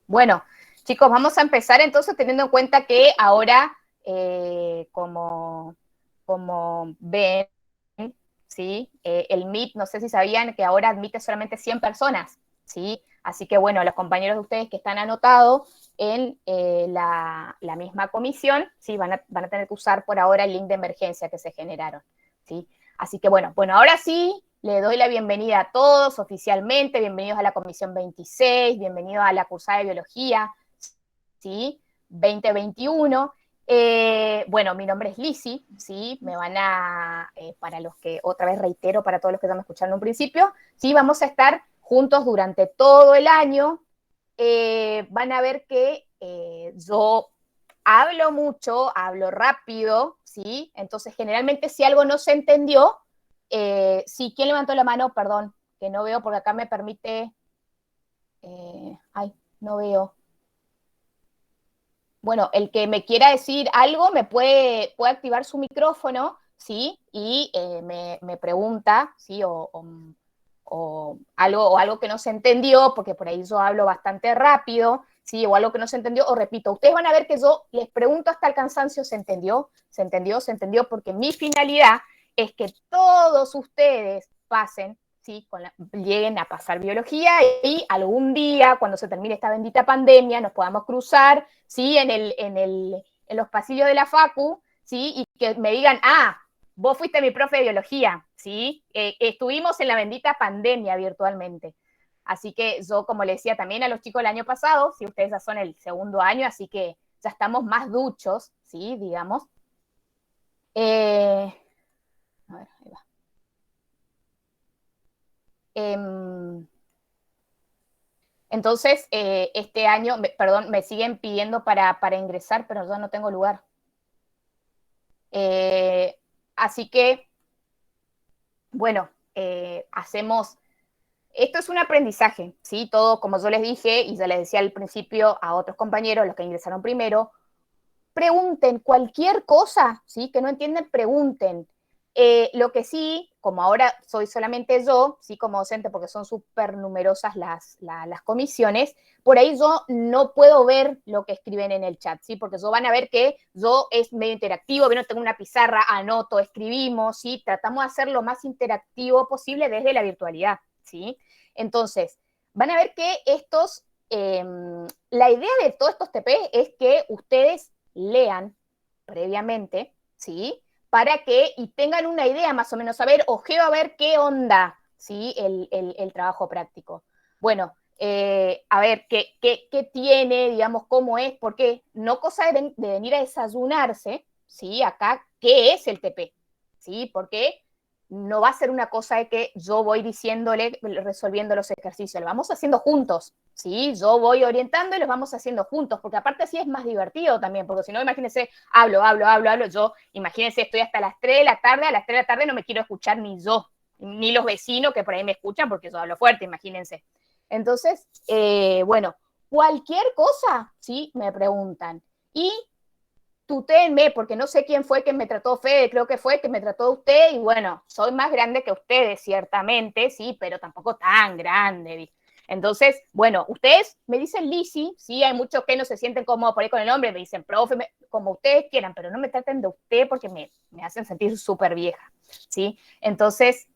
Bueno, chicos, vamos a empezar entonces teniendo en cuenta que ahora, como ven, ¿sí? El Meet, no sé si sabían que ahora admite solamente 100 personas, ¿sí? Así que bueno, los compañeros de ustedes que están anotados en la misma comisión, ¿sí? Van a tener que usar por ahora el link de emergencia que se generaron, ¿sí? Así que bueno, ahora sí, le doy la bienvenida a todos oficialmente, bienvenidos a la Comisión 26, bienvenidos a la cursada de Biología, ¿sí? 2021. Bueno, mi nombre es Lizzy, ¿sí? Me van a, para los que, otra vez reitero, para todos los que están escuchando en un principio, ¿sí? Vamos a estar juntos durante todo el año. Van a ver que yo hablo mucho, hablo rápido, ¿sí? Entonces, generalmente, si algo no se entendió, sí, ¿quién levantó la mano? Perdón, que no veo porque acá me permite... ay, no veo. Bueno, el que me quiera decir algo me puede activar su micrófono, ¿sí? Y me pregunta, ¿sí? O algo que no se entendió, porque por ahí yo hablo bastante rápido, ¿sí? O algo que no se entendió, o repito, ustedes van a ver que yo les pregunto hasta el cansancio, ¿se entendió? ¿Se entendió? ¿Se entendió? Porque mi finalidad es que todos ustedes pasen, ¿sí? Lleguen a pasar biología y algún día, cuando se termine esta bendita pandemia, nos podamos cruzar, ¿sí? En los pasillos de la facu, ¿sí? Y que me digan, vos fuiste mi profe de biología, ¿sí? Estuvimos en la bendita pandemia virtualmente. Así que yo, como le decía también a los chicos el año pasado, si ustedes ya son el segundo año, así que ya estamos más duchos, ¿sí? Digamos. A ver, ahí va. Entonces, este año, perdón, me siguen pidiendo para ingresar, pero yo no tengo lugar. Así que, bueno, hacemos... Esto es un aprendizaje, ¿sí? Todo, como yo les dije, y ya les decía al principio a otros compañeros, los que ingresaron primero, pregunten cualquier cosa, ¿sí? Que no entienden, pregunten. Lo que sí, como ahora soy solamente yo, sí, como docente, porque son súper numerosas las comisiones, por ahí yo no puedo ver lo que escriben en el chat, ¿sí? Porque yo van a ver que yo es medio interactivo, no tengo una pizarra, anoto, escribimos, ¿sí? Tratamos de hacer lo más interactivo posible desde la virtualidad, ¿sí? Entonces, van a ver que la idea de todos estos TP es que ustedes lean previamente, ¿sí? Para que, y tengan una idea más o menos, a ver qué onda, ¿sí? El trabajo práctico. Bueno, a ver, ¿qué tiene, digamos, cómo es? Porque no cosa de venir a desayunarse, ¿sí? Acá, ¿qué es el TP? ¿Sí? Porque no va a ser una cosa de que yo voy diciéndole, resolviendo los ejercicios, lo vamos haciendo juntos, ¿sí? Yo voy orientando y los vamos haciendo juntos, porque aparte así es más divertido también, porque si no, imagínense, hablo, yo, imagínense, estoy hasta las 3 de la tarde, a las 3 de la tarde no me quiero escuchar ni yo, ni los vecinos que por ahí me escuchan, porque yo hablo fuerte, imagínense. Entonces, bueno, cualquier cosa, ¿sí? Me preguntan. Y tutéenme, porque no sé quién fue que me trató Fede, creo que fue que me trató usted, y bueno, soy más grande que ustedes, ciertamente, sí, pero tampoco tan grande. Entonces, bueno, ustedes me dicen Lizzy, sí, hay muchos que no se sienten cómodos por ahí con el nombre, me dicen profe, como ustedes quieran, pero no me traten de usted porque me hacen sentir súper vieja, ¿sí? Entonces,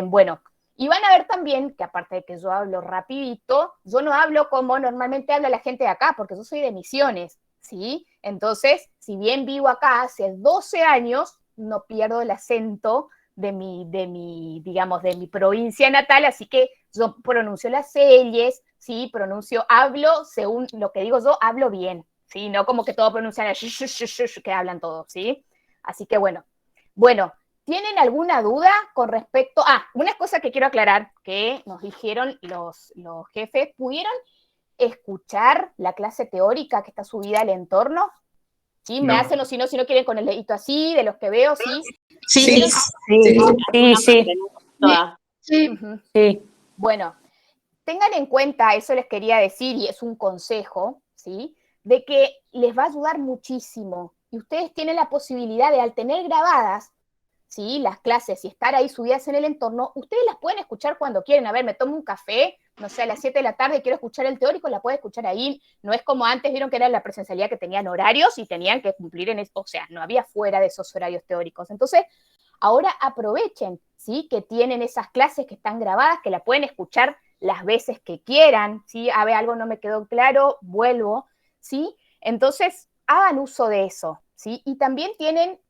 bueno, y van a ver también que aparte de que yo hablo rapidito, yo no hablo como normalmente habla la gente de acá, porque yo soy de Misiones, ¿sí? Entonces, si bien vivo acá hace 12 años, no pierdo el acento digamos, de mi provincia natal, así que yo pronuncio las L's, ¿sí? Hablo, según lo que digo yo, hablo bien, ¿sí? No como que todo pronuncian que hablan todos, ¿sí? Así que bueno, ¿tienen alguna duda con respecto? Una cosa que quiero aclarar, que nos dijeron los jefes, ¿pudieron escuchar la clase teórica que está subida al entorno? ¿Sí? Me hacen o si no quieren con el dedito así, de los que veo, ¿sí? Sí, sí. Bueno, tengan en cuenta, eso les quería decir, y es un consejo, ¿sí? De que les va a ayudar muchísimo. Y ustedes tienen la posibilidad de, al tener grabadas, ¿sí? Las clases y estar ahí subidas en el entorno, ustedes las pueden escuchar cuando quieren. A ver, me tomo un café, no sé, a las 7 de la tarde y quiero escuchar el teórico, la puede escuchar ahí. No es como antes, vieron que era la presencialidad que tenían horarios y tenían que cumplir en eso, o sea, no había fuera de esos horarios teóricos. Entonces, ahora aprovechen, ¿sí? Que tienen esas clases que están grabadas, que la pueden escuchar las veces que quieran, ¿sí? A ver, algo no me quedó claro, vuelvo, ¿sí? Entonces, hagan uso de eso, ¿sí? Y también tienen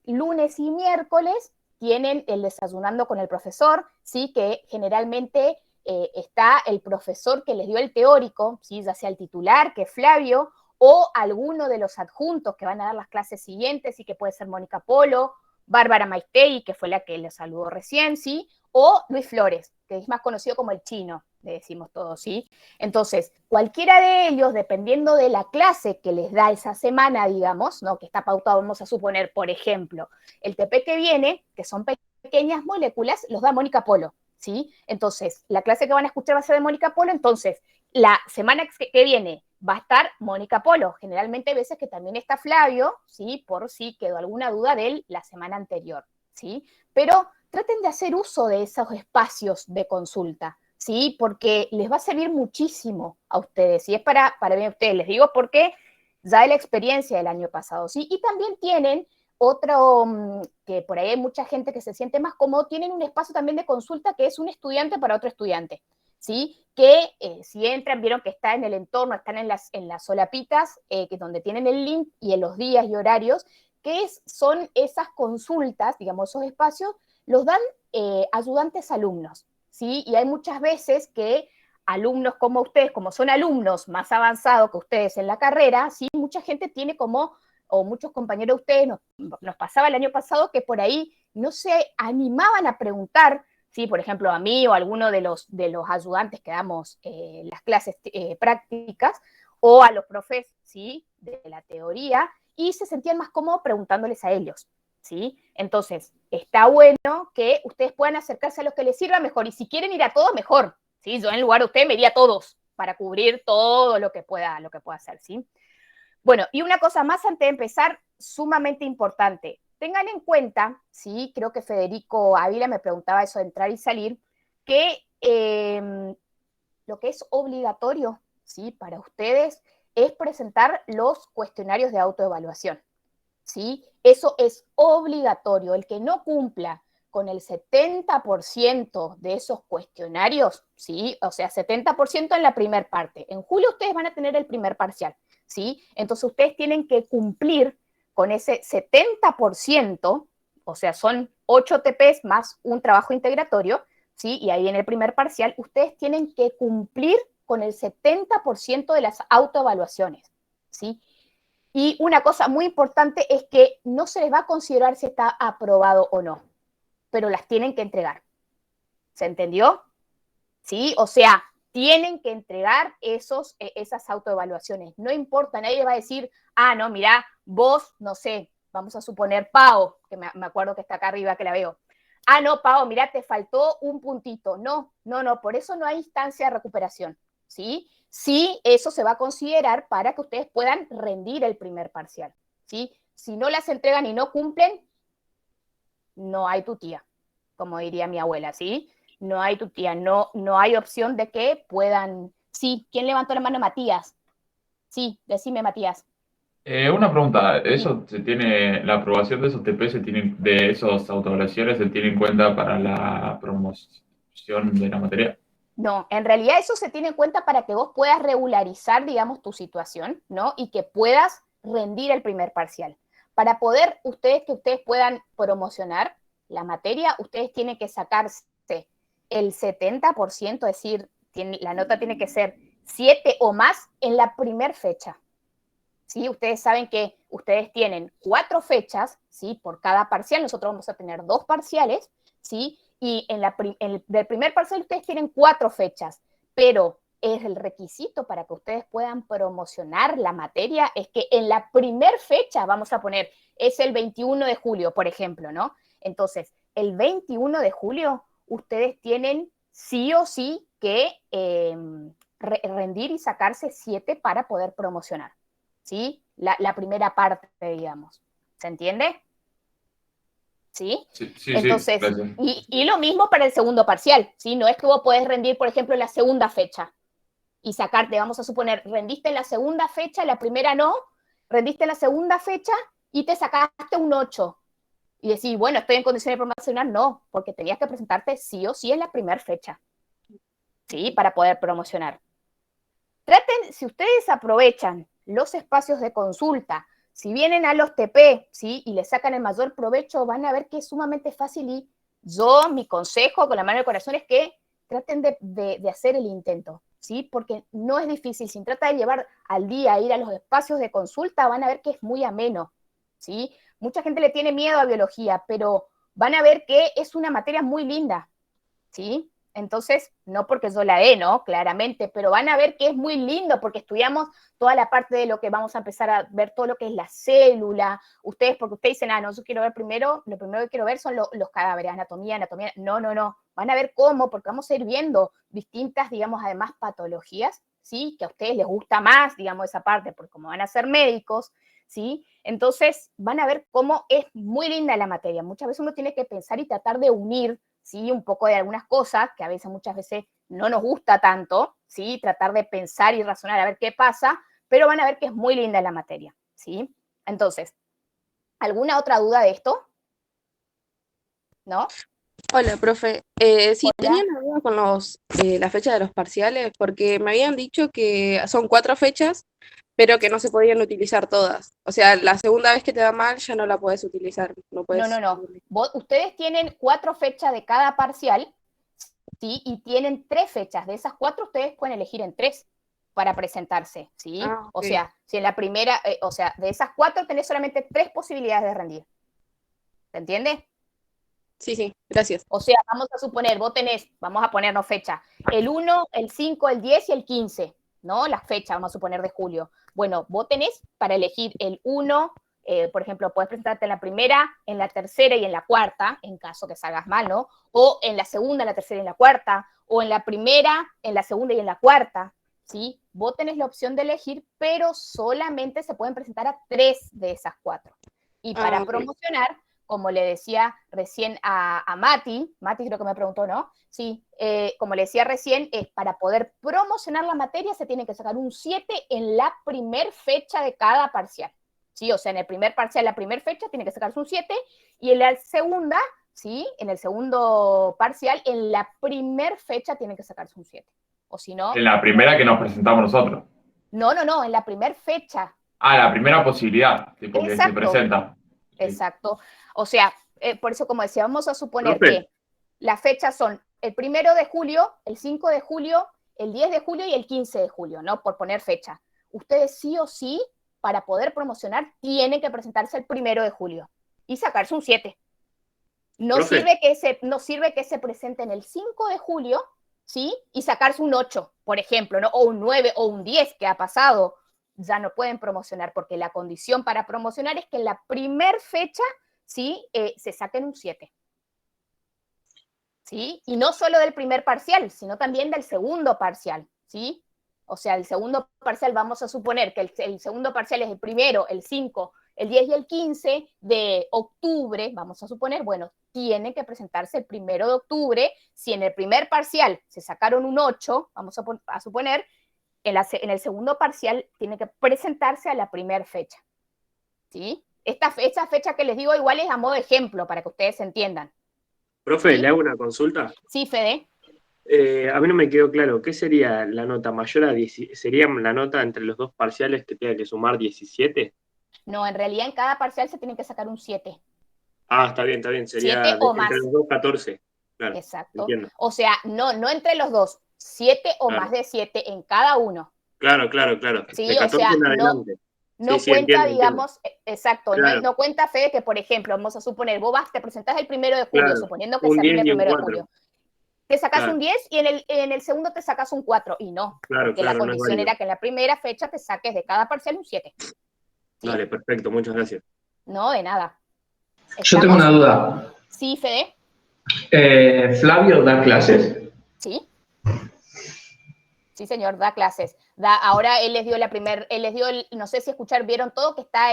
lunes y miércoles, tienen el desayunando con el profesor, ¿sí? Que generalmente está el profesor que les dio el teórico, ¿sí? Ya sea el titular, que es Flavio, o alguno de los adjuntos que van a dar las clases siguientes, y que puede ser Mónica Polo, Bárbara Maistei, que fue la que le saludó recién, ¿sí? O Luis Flores, que es más conocido como el chino, le decimos todos, ¿sí? Entonces, cualquiera de ellos, dependiendo de la clase que les da esa semana, digamos, ¿no? Que está pautado, vamos a suponer, por ejemplo, el TP que viene, que son pequeñas moléculas, los da Mónica Polo, ¿sí? Entonces, la clase que van a escuchar va a ser de Mónica Polo, entonces, la semana que viene va a estar Mónica Polo. Generalmente hay veces que también está Flavio, ¿sí? Por si quedó alguna duda de él la semana anterior, ¿sí? Pero traten de hacer uso de esos espacios de consulta, ¿sí? Porque les va a servir muchísimo a ustedes, y es para bien ustedes, les digo porque ya hay la experiencia del año pasado, ¿sí? Y también tienen otro, que por ahí hay mucha gente que se siente más cómodo, tienen un espacio también de consulta que es un estudiante para otro estudiante, ¿sí? Que si entran, vieron que está en el entorno, están en las solapitas, que es donde tienen el link y en los días y horarios, son esas consultas, digamos, esos espacios, los dan ayudantes alumnos, ¿sí? Y hay muchas veces que alumnos como ustedes, como son alumnos más avanzados que ustedes en la carrera, ¿sí? Mucha gente tiene como, o muchos compañeros de ustedes, nos pasaba el año pasado que por ahí no se animaban a preguntar, ¿sí? Por ejemplo, a mí o a alguno de los ayudantes que damos las clases prácticas, o a los profes, ¿sí? De la teoría, y se sentían más cómodos preguntándoles a ellos, ¿sí? Entonces, está bueno que ustedes puedan acercarse a los que les sirva mejor, y si quieren ir a todos, mejor, ¿sí? Yo en lugar de ustedes me iría a todos para cubrir todo lo que pueda hacer, ¿sí? Bueno, y una cosa más antes de empezar, sumamente importante. Tengan en cuenta, sí, creo que Federico Ávila me preguntaba eso de entrar y salir, que lo que es obligatorio, ¿sí? Para ustedes es presentar los cuestionarios de autoevaluación, ¿sí? Eso es obligatorio. El que no cumpla con el 70% de esos cuestionarios, ¿sí? O sea, 70% en la primera parte. En julio ustedes van a tener el primer parcial, ¿sí? Entonces ustedes tienen que cumplir con ese 70%, o sea, son 8 TPs más un trabajo integratorio, ¿sí? Y ahí en el primer parcial ustedes tienen que cumplir con el 70% de las autoevaluaciones, ¿sí? Y una cosa muy importante es que no se les va a considerar si está aprobado o no, pero las tienen que entregar. ¿Se entendió? ¿Sí? O sea, tienen que entregar esas autoevaluaciones. No importa, nadie va a decir, ah, no, mira, vos, no sé, vamos a suponer Pau, que me acuerdo que está acá arriba, que la veo. Ah, no, Pau, mira, te faltó un puntito. No, no, no, por eso no hay instancia de recuperación, ¿sí? Sí, eso se va a considerar para que ustedes puedan rendir el primer parcial, ¿sí? Si no las entregan y no cumplen, no hay tu tía, como diría mi abuela, ¿sí? No hay tu tía, no hay opción de que puedan. Sí, ¿quién levantó la mano? Matías. Sí, decime, Matías. Una pregunta, Sí. ¿eso se tiene, la aprobación de esos TP se tiene, de esos autoevaluaciones se tiene en cuenta para la promoción de la materia? No, en realidad eso se tiene en cuenta para que vos puedas regularizar, digamos, tu situación, ¿no? Y que puedas rendir el primer parcial. Para poder que ustedes puedan promocionar la materia, ustedes tienen que sacarse el 70%, es decir, la nota tiene que ser 7 o más en la primer fecha. ¿Sí? Ustedes saben que ustedes tienen 4 fechas, ¿sí? Por cada parcial, nosotros vamos a tener 2 parciales, ¿sí? Y del primer parcial ustedes tienen 4 fechas, pero es el requisito para que ustedes puedan promocionar la materia, es que en la primer fecha, vamos a poner, es el 21 de julio, por ejemplo, ¿no? Entonces, el 21 de julio, ustedes tienen sí o sí que rendir y sacarse 7 para poder promocionar. ¿Sí? La primera parte, digamos. ¿Se entiende? ¿sí? Sí, sí, sí, Entonces, gracias. y lo mismo para el segundo parcial, ¿sí? No es que vos podés rendir, por ejemplo, en la segunda fecha y sacarte, vamos a suponer, rendiste en la segunda fecha, la primera no, rendiste en la segunda fecha y te sacaste un 8. Y decir, bueno, estoy en condiciones de promocionar, no, porque tenías que presentarte sí o sí en la primera fecha, ¿sí? Para poder promocionar. Traten, si ustedes aprovechan los espacios de consulta, si vienen a los TP, ¿sí? Y le sacan el mayor provecho, van a ver que es sumamente fácil y yo, mi consejo con la mano del corazón es que traten de hacer el intento, ¿sí? Porque no es difícil. Si trata de llevar al día, ir a los espacios de consulta, van a ver que es muy ameno, ¿sí? Mucha gente le tiene miedo a biología, pero van a ver que es una materia muy linda, ¿sí? Entonces, no porque yo la dé, ¿no? Claramente, pero van a ver que es muy lindo porque estudiamos toda la parte de lo que vamos a empezar a ver, todo lo que es la célula. Ustedes, porque ustedes dicen, no, yo quiero ver primero, lo primero que quiero ver son los cadáveres, anatomía. No, no, no. Van a ver cómo, porque vamos a ir viendo distintas, digamos, además patologías, ¿sí? Que a ustedes les gusta más, digamos, esa parte, porque como van a ser médicos, ¿sí? Entonces, van a ver cómo es muy linda la materia. Muchas veces uno tiene que pensar y tratar de unir, ¿sí? Un poco de algunas cosas que a veces, muchas veces no nos gusta tanto, ¿sí? Tratar de pensar y razonar a ver qué pasa, pero van a ver que es muy linda la materia, ¿sí? Entonces, ¿alguna otra duda de esto? ¿No? Hola, profe. Sí, tenía Hola. una duda con la fecha de los parciales, porque me habían dicho que son 4 fechas, pero que no se podían utilizar todas. O sea, la segunda vez que te va mal ya no la puedes utilizar, no No, no, puedes. no. Ustedes tienen 4 fechas de cada parcial, ¿sí? Y tienen 3 fechas. De esas 4, ustedes pueden elegir en 3 para presentarse, ¿sí? Ah, O ok. sea, si en la primera, o sea, de esas 4 tenés solamente 3 posibilidades de rendir. ¿Se entiende? Sí, sí, gracias. O sea, vamos a suponer, vos tenés, vamos a ponernos fecha, el 1, el 5, el 10 y el 15, ¿no? Las fechas, vamos a suponer, de julio. Bueno, vos tenés para elegir el 1, por ejemplo, puedes presentarte en la primera, en la tercera y en la cuarta, en caso que salgas mal, ¿no? O en la segunda, en la tercera y en la cuarta, o en la primera, en la segunda y en la cuarta, ¿sí? Vos tenés la opción de elegir, pero solamente se pueden presentar a 3 de esas 4. Y Ah, para ok. promocionar, como le decía recién a Mati creo que me preguntó, ¿no? Sí, como le decía recién, para poder promocionar la materia se tiene que sacar un 7 en la primer fecha de cada parcial. ¿Sí? O sea, en el primer parcial, la primera fecha, tiene que sacarse un 7 y en la segunda, ¿sí? En el segundo parcial, en la primer fecha tiene que sacarse un 7. O si no, En la no. primera que nos presentamos nosotros. No, no, no, en la primera fecha. Ah, la primera posibilidad, tipo que se Exacto. presenta. Sí. Exacto. O sea, por eso, como decía, vamos a suponer Profe, que las fechas son el 1 de julio, el 5 de julio, el 10 de julio y el 15 de julio, ¿no? Por poner fecha. Ustedes sí o sí, para poder promocionar, tienen que presentarse el 1 de julio y sacarse un 7. No profe, sirve no sirve que se presenten el 5 de julio, ¿sí? Y sacarse un 8, por ejemplo, ¿no? O un 9 o un 10 que ha pasado. Ya no pueden promocionar porque la condición para promocionar es que en la primer fecha, ¿sí? Se saquen un 7. ¿Sí? Y no solo del primer parcial, sino también del segundo parcial, ¿sí? O sea, el segundo parcial, vamos a suponer que el segundo parcial es el primero, el 5, el 10 y el 15 de octubre, vamos a suponer, bueno, tiene que presentarse el 1 de octubre. Si en el primer parcial se sacaron un 8, vamos a suponer, en el segundo parcial tiene que presentarse a la primera fecha, ¿sí? Esa fecha que les digo igual es a modo de ejemplo para que ustedes entiendan, profe, le ¿sí? hago una consulta. Sí, Fede. A mí no me quedó claro, ¿qué sería la nota mayor a 10? ¿Sería la nota entre los dos parciales que tenga que sumar 17? No, en realidad en cada parcial se tiene que sacar un 7. Ah, está bien, 7 sería o entre más. los dos 14. Claro, Exacto. entiendo. O sea, no, no entre los dos. 7 o más Claro, de 7 en cada uno. claro. De ¿Sí? O 14 sea, en no, adelante. Sí, no sí, cuenta, entiendo. digamos, exacto, no, Claro, no cuenta, Fede, que por ejemplo, vamos a suponer, vos te presentás el 1 de julio, claro. suponiendo que Un se 10 rinde el y un 1 de julio. 4. Te sacas Claro, un 10 y en el segundo te sacas un 4. Y no, porque la no es condición válido. era que en la primera fecha te saques de cada parcial un 7. Dale, ¿Sí? perfecto, muchas gracias. No, de nada. Yo tengo una ¿Estamos? duda. Sí, Fede. ¿Flavio da clases? Sí. Sí, señor, da clases. Ahora él les dio no sé si vieron todo, que está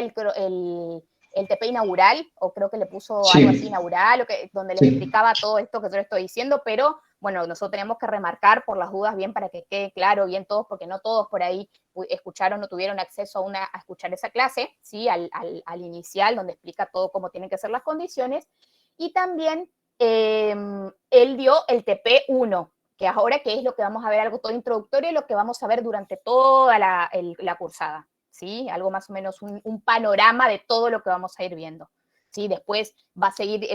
el TP inaugural, o creo que le puso Sí. algo así inaugural, donde les Sí. explicaba todo esto que yo les estoy diciendo, pero bueno, nosotros tenemos que remarcar por las dudas bien para que quede claro bien todos, porque no todos por ahí escucharon o tuvieron acceso a escuchar esa clase, ¿sí? Al inicial, donde explica todo cómo tienen que ser las condiciones, y también él dio el TP1, que ahora que es lo que vamos a ver, algo todo introductorio, lo que vamos a ver durante toda la cursada, ¿sí? Algo más o menos un panorama de todo lo que vamos a ir viendo, ¿sí? Después va a seguir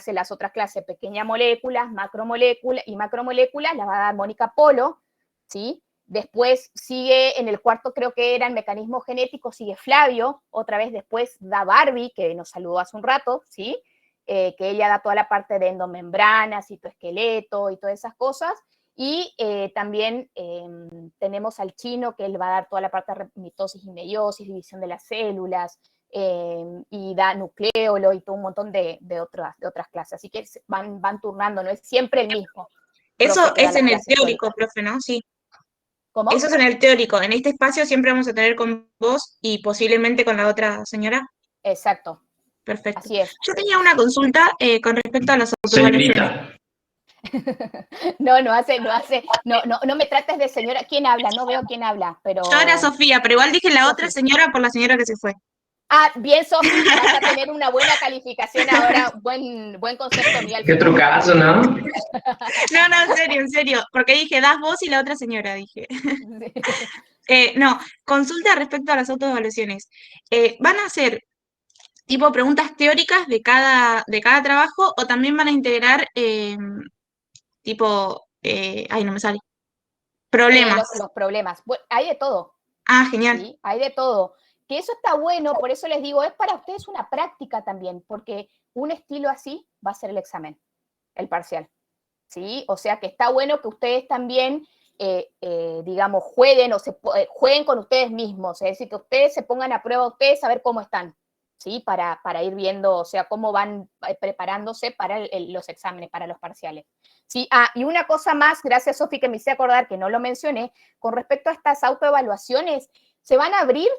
las otras clases, pequeñas moléculas, macromoléculas y macromoléculas, las va a dar Mónica Polo, ¿sí? Después sigue en el cuarto, creo que eran mecanismos genéticos, sigue Flavio, otra vez después da Barbie, que nos saludó hace un rato, ¿sí? Que ella da toda la parte de endomembrana, citoesqueleto y todas esas cosas, y también tenemos al chino, que él va a dar toda la parte de mitosis y meiosis, división de las células, y da nucleolo y todo un montón de otras clases, así que van turnando, no es siempre el mismo. Eso que da es las en el clases teórico, teóricas. profe, ¿no? Sí. ¿Cómo? Eso es en el teórico. En este espacio siempre vamos a tener con vos y posiblemente con la otra señora. Exacto, Perfecto. así es. Yo tenía una consulta con respecto a las autoevaluaciones. Señorita. No me trates de señora. ¿Quién habla? No veo quién habla, pero... Yo era Sofía, pero igual dije la otra Sofi. señora por la señora que se fue. Ah, bien, Sofi, vas a tener una buena calificación ahora, buen concepto mío al Qué final. trucazo, ¿no? No, en serio, porque dije, das vos y la otra señora, dije. No, consulta respecto a las autoevaluaciones. ¿Van a hacer tipo preguntas teóricas de cada trabajo o también van a integrar tipo, ay, no me sale, problemas? Los problemas. Bueno, hay de todo, Ah, genial. ¿sí? Hay de todo. Que eso está bueno, por eso les digo, es para ustedes una práctica también, porque un estilo así va a ser el examen, el parcial, ¿sí? O sea que está bueno que ustedes también, digamos, jueguen jueguen con ustedes mismos, es decir, que ustedes se pongan a prueba ustedes a ver cómo están, ¿sí? Para ir viendo, o sea, cómo van preparándose para los exámenes, para los parciales. Sí, y una cosa más, gracias Sofi que me hice acordar que no lo mencioné, con respecto a estas autoevaluaciones, se van a abrir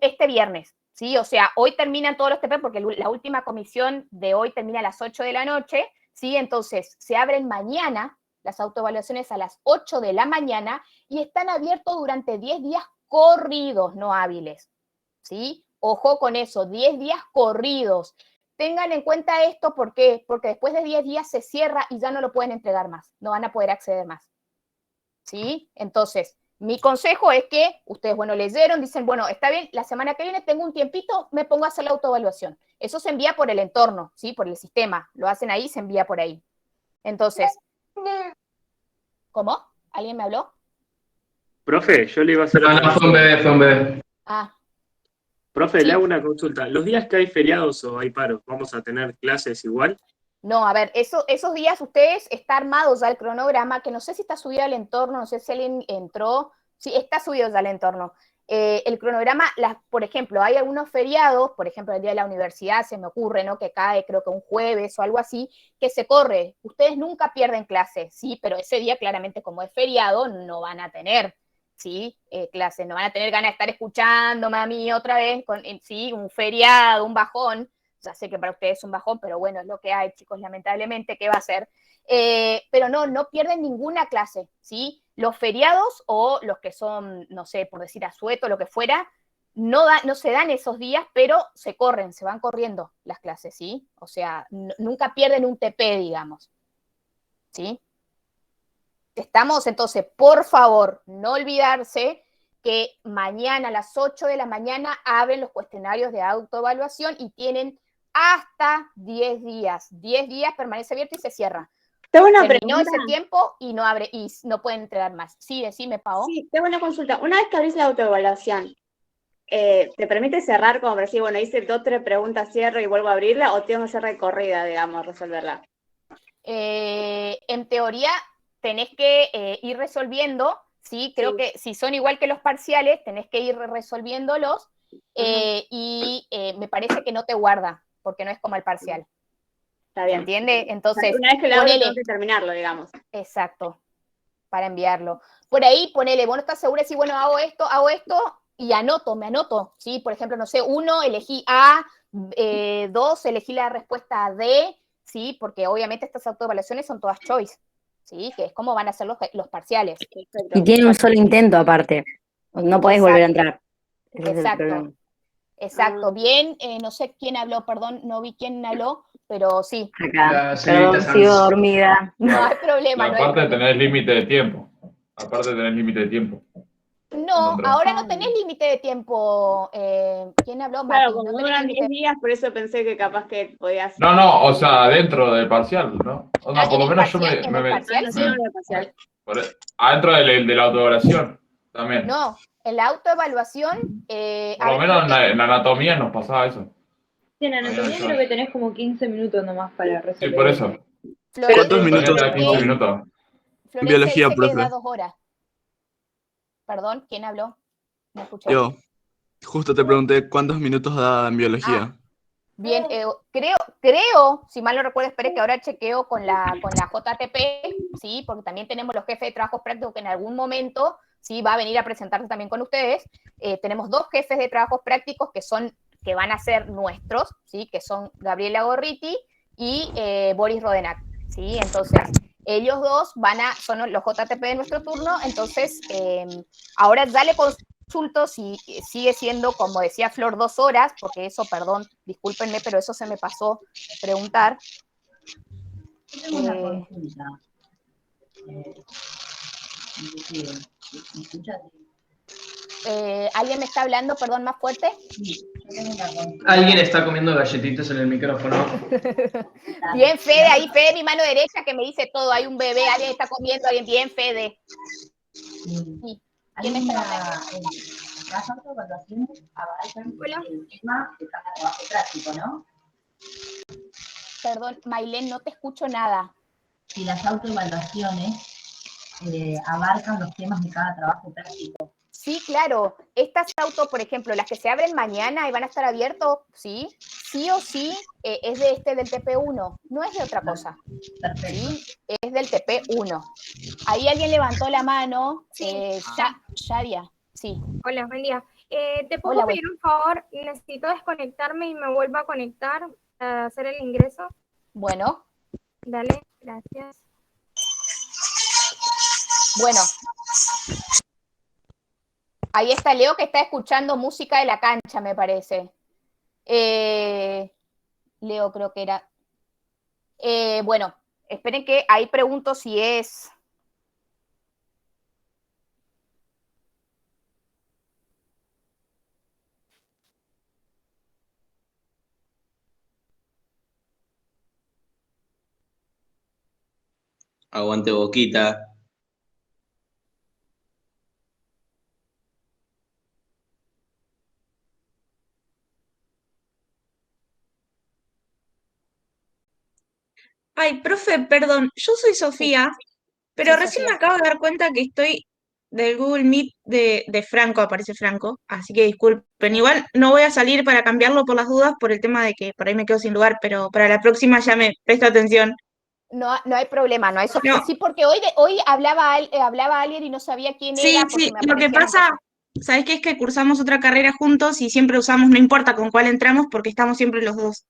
este viernes, ¿sí? O sea, hoy terminan todos los TP porque la última comisión de hoy termina a las 8 de la noche, ¿sí? Entonces, se abren mañana las autoevaluaciones a las 8 de la mañana y están abiertos durante 10 días corridos, no hábiles, ¿sí? Ojo con eso, 10 días corridos. Tengan en cuenta esto, ¿por qué? Porque después de 10 días se cierra y ya no lo pueden entregar más, no van a poder acceder más, ¿sí? Entonces, mi consejo es que ustedes, bueno, leyeron, dicen, bueno, está bien, la semana que viene tengo un tiempito, me pongo a hacer la autoevaluación. Eso se envía por el entorno, ¿sí? Por el sistema. Lo hacen ahí, se envía por ahí. Entonces, ¿cómo? ¿Alguien me habló? Profe, yo le iba a hacer No, otra no, fue un consulta. bebé, fue un bebé. Ah, Profe, sí. le hago una consulta. ¿Los días que hay feriados o hay paros, vamos a tener clases igual? No, a ver, esos días ustedes está armado ya el cronograma, que no sé si está subido al entorno, no sé si alguien entró, sí, está subido ya al entorno. El cronograma, por ejemplo, hay algunos feriados, por ejemplo, el día de la universidad se me ocurre, ¿no? Que cae creo que un jueves o algo así, que se corre. Ustedes nunca pierden clases, ¿sí? Pero ese día claramente como es feriado no van a tener, ¿sí? Clases, no van a tener ganas de estar escuchando, mami, otra vez, sí, un feriado, un bajón. Ya sé que para ustedes es un bajón, pero bueno, es lo que hay, chicos, lamentablemente, ¿qué va a ser? Pero no pierden ninguna clase, ¿sí? Los feriados o los que son, no sé, por decir asueto, lo que fuera, no se dan esos días, pero se corren, se van corriendo las clases, ¿sí? O sea, nunca pierden un TP, digamos, ¿sí? Estamos, entonces, por favor, no olvidarse que mañana a las 8 de la mañana abren los cuestionarios de autoevaluación y tienen hasta 10 días. 10 días permanece abierto y se cierra. Tengo una Terminó pregunta. ese tiempo y no abre y no pueden entregar más. Sí, decime, Pau. Sí, tengo una consulta. Una vez que abrís la autoevaluación, ¿te permite cerrar como para decir, bueno, hice 2 o 3 preguntas, cierro y vuelvo a abrirla, o tengo que hacer recorrida, digamos, resolverla? En teoría, tenés que ir resolviendo, ¿sí? Creo que si son igual que los parciales, tenés que ir resolviéndolos y me parece que no te guarda, porque no es como el parcial. Está bien. ¿Entiende? Entonces, una vez que lo abro, ponele. tengo que terminarlo, digamos. Exacto, para enviarlo. Por ahí, ponele, vos no estás segura si, bueno, hago esto, y me anoto, ¿sí? Por ejemplo, no sé, 1, elegí A, 2, elegí la respuesta D, ¿sí? Porque obviamente estas autoevaluaciones son todas choice, ¿sí? Que es como van a ser los parciales. Y tiene un solo intento aparte. No podés volver a entrar. Ese es el Exacto. problema. Exacto. Bien, no sé quién habló, perdón, no vi quién habló, pero sí. Acá, La señorita perdón, Sanz. sigo dormida. No hay problema, Y no hay aparte problema. tenés límite de tiempo. Aparte tenés límite de tiempo. No, Otra. ahora no tenés límite de tiempo. ¿Quién habló, Mati? Claro, como No tenés duran límite. 10 días, por eso pensé que capaz que podías. No, o sea, dentro del parcial, ¿no? O sea, Ah, por en lo el menos yo parcial, me... en el parcial, No sí. tiene una parcial. Adentro de la autoevaluación también. No, en la autoevaluación, Por lo menos en la anatomía nos pasaba eso. Sí, en anatomía creo que tenés como 15 minutos nomás para Sí, resolver. por eso. ¿Cuántos Anatomía minutos? te da 15 minutos. Florencia Biología, dice que da profe. 2 horas. Perdón, ¿quién habló? No escuché. Yo. Justo te pregunté cuántos minutos da en biología. Bien, creo, si mal no recuerdo, espere que ahora chequeo con la JTP, ¿sí? Porque también tenemos los jefes de trabajos prácticos que en algún momento, ¿sí? Va a venir a presentarse también con ustedes. Tenemos 2 jefes de trabajos prácticos que van a ser nuestros, ¿sí? Que son Gabriela Gorriti y Boris Rodenak, ¿sí? Entonces, ellos dos son los JTP de nuestro turno, entonces, ahora ya le consulto si sigue siendo, como decía Flor, 2 horas, porque eso, perdón, discúlpenme, pero eso se me pasó preguntar. Tengo una consulta. ¿Alguien me está hablando, perdón, más fuerte? Alguien está comiendo galletitas en el micrófono. Bien, Fede, ahí Fede, mi mano derecha, que me dice todo. Hay un bebé, alguien está comiendo, alguien bien, Fede. Sí. ¿Quién me está hablando? Las autoevaluaciones abarcan el tema de cada trabajo práctico, ¿no? Perdón, Mailén, no te escucho nada. Si las autoevaluaciones abarcan los temas de cada trabajo práctico. Sí, claro. Estas por ejemplo, las que se abren mañana y van a estar abiertos, sí o sí, es del TP1, no es de otra cosa. Perfecto. ¿Sí? Es del TP1. Ahí alguien levantó la mano. Sí. Shadia. Sí. Hola, buen día. ¿Te puedo Hola, pedir un favor? Necesito desconectarme y me vuelvo a conectar a hacer el ingreso. Bueno. Dale, gracias. Bueno. Ahí está Leo, que está escuchando música de la cancha, me parece. Leo creo que era. Bueno, esperen que ahí pregunto si es... Aguante Boquita. Ay, profe, perdón, yo soy Sofía, pero Sí, recién Sofía. me acabo de dar cuenta que estoy del Google Meet de Franco, aparece Franco, así que disculpen. Igual no voy a salir para cambiarlo por las dudas por el tema de que por ahí me quedo sin lugar, pero para la próxima ya me presto atención. No hay problema, no hay No. Sí, porque hoy hablaba alguien y no sabía quién Sí, era. sí, Porque me lo que aparecían pasa, ¿sabes qué? Es que cursamos otra carrera juntos y siempre usamos, no importa con cuál entramos, porque estamos siempre los dos.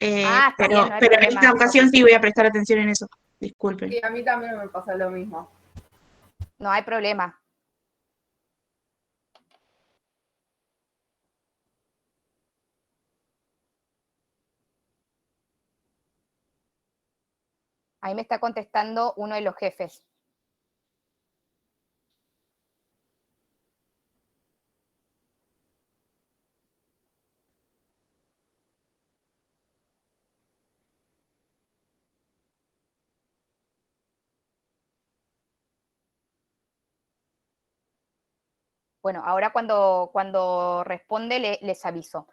está bien, no hay pero en problema, esta ocasión Sofi. sí voy a prestar atención en eso. Disculpen. Sí, a mí también me pasa lo mismo. No hay problema. Ahí me está contestando uno de los jefes. Bueno, ahora cuando responde les aviso.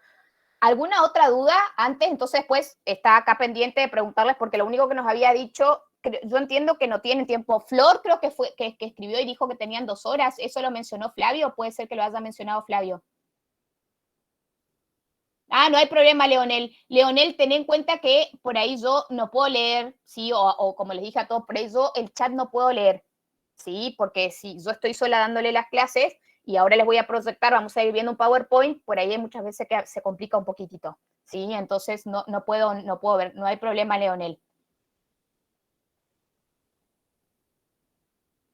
¿Alguna otra duda antes? Entonces, pues, está acá pendiente de preguntarles, porque lo único que nos había dicho, yo entiendo que no tienen tiempo. Flor creo que fue que escribió y dijo que tenían 2 horas. ¿Eso lo mencionó Flavio? ¿Puede ser que lo haya mencionado Flavio? No hay problema, Leonel. Leonel, ten en cuenta que por ahí yo no puedo leer, ¿sí? O como les dije a todos, por ahí yo el chat no puedo leer, ¿sí? Porque si yo estoy sola dándole las clases y ahora les voy a proyectar, vamos a ir viendo un PowerPoint, por ahí hay muchas veces que se complica un poquitito, ¿sí? Entonces no puedo ver, no hay problema, Leonel.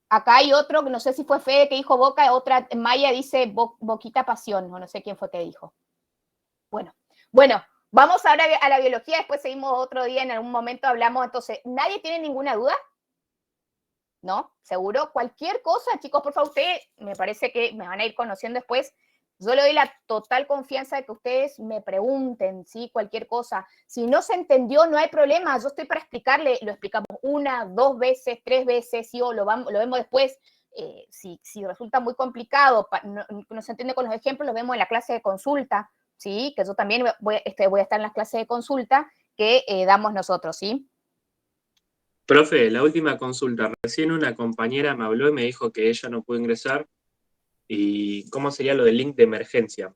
Acá hay otro, no sé si fue Fede que dijo Boca, otra, Maya dice Boquita Pasión, o no sé quién fue que dijo. Bueno, vamos ahora a la biología, después seguimos otro día, en algún momento hablamos, entonces, ¿nadie tiene ninguna duda? ¿No? ¿Seguro? Cualquier cosa, chicos, por favor, ustedes me parece que me van a ir conociendo después. Yo le doy la total confianza de que ustedes me pregunten, ¿sí? Cualquier cosa. Si no se entendió, no hay problema. Yo estoy para explicarle, lo explicamos 1, 2 veces, 3 veces, ¿sí? O lo vemos después. Si resulta muy complicado, no se entiende con los ejemplos, lo vemos en la clase de consulta, ¿sí? Que yo también voy a estar en las clases de consulta que damos nosotros, ¿sí? Profe, la última consulta. Recién una compañera me habló y me dijo que ella no pudo ingresar. ¿Y cómo sería lo del link de emergencia?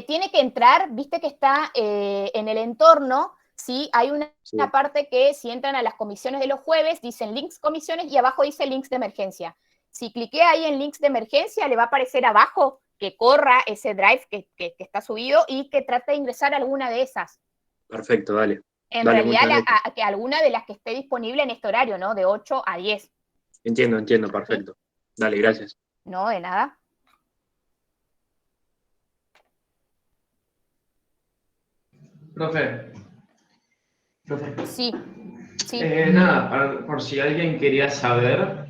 Tiene que entrar, viste que está en el entorno, ¿sí? Hay una parte que si entran a las comisiones de los jueves, dicen links comisiones y abajo dice links de emergencia. Si cliquea ahí en links de emergencia, le va a aparecer abajo que corra ese drive que está subido y que trate de ingresar a alguna de esas. Perfecto, dale. En realidad, que alguna de las que esté disponible en este horario, ¿no? De 8 a 10. Entiendo, perfecto. Dale, gracias. No, de nada. Profe. Sí. Nada, por si alguien quería saber,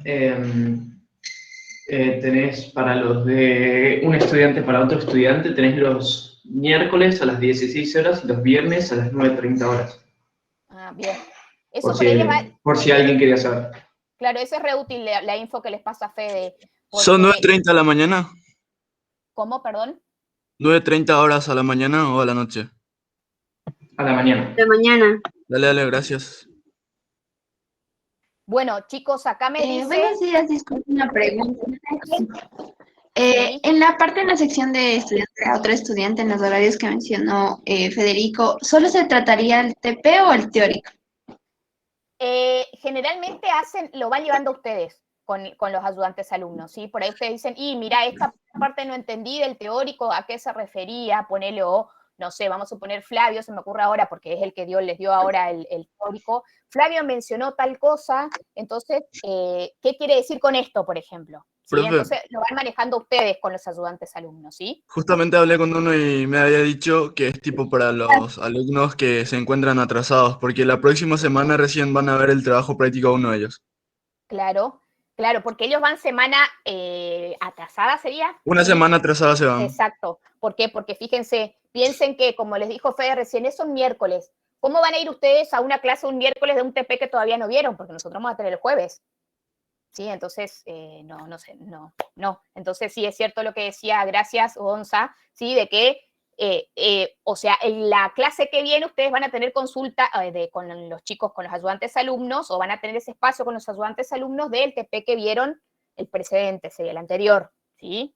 tenés para los de un estudiante para otro estudiante, tenés los miércoles a las 16 horas y los viernes a las 9:30 horas. Ah, bien. Eso por si alguien quería saber. Claro, eso es re útil la info que les pasa a Fede. ¿Son 9:30 a la mañana? ¿Cómo, perdón? 9:30 horas a la mañana o a la noche. A la mañana. De mañana. Dale, gracias. Bueno, chicos, acá me dice... Buenos días, disculpe una pregunta. En la parte de la sección de estudiante a otro estudiante, en los horarios que mencionó Federico, ¿solo se trataría el TP o el teórico? Generalmente lo van llevando ustedes con los ayudantes alumnos, ¿sí? Por ahí ustedes dicen, mira, esta parte no entendí del teórico, ¿a qué se refería? Ponele, o no sé, vamos a poner Flavio, se me ocurre ahora, porque es el que les dio ahora el teórico. Flavio mencionó tal cosa, entonces, ¿qué quiere decir con esto, por ejemplo? ¿Sí? Entonces lo van manejando ustedes con los ayudantes alumnos, ¿sí? Justamente hablé con uno y me había dicho que es tipo para los alumnos que se encuentran atrasados, porque la próxima semana recién van a ver el trabajo práctico uno de ellos. Claro, porque ellos van semana atrasada, ¿sería? Una semana atrasada se van. Exacto. ¿Por qué? Porque fíjense, piensen que, como les dijo Fede recién, es un miércoles. ¿Cómo van a ir ustedes a una clase un miércoles de un TP que todavía no vieron? Porque nosotros vamos a tener el jueves. ¿Sí? Entonces, no. Entonces, sí, es cierto lo que decía, gracias, Gonza, ¿sí? De que, o sea, en la clase que viene ustedes van a tener consulta con los chicos, con los ayudantes alumnos, o van a tener ese espacio con los ayudantes alumnos del TP que vieron el precedente, sería el anterior, ¿sí?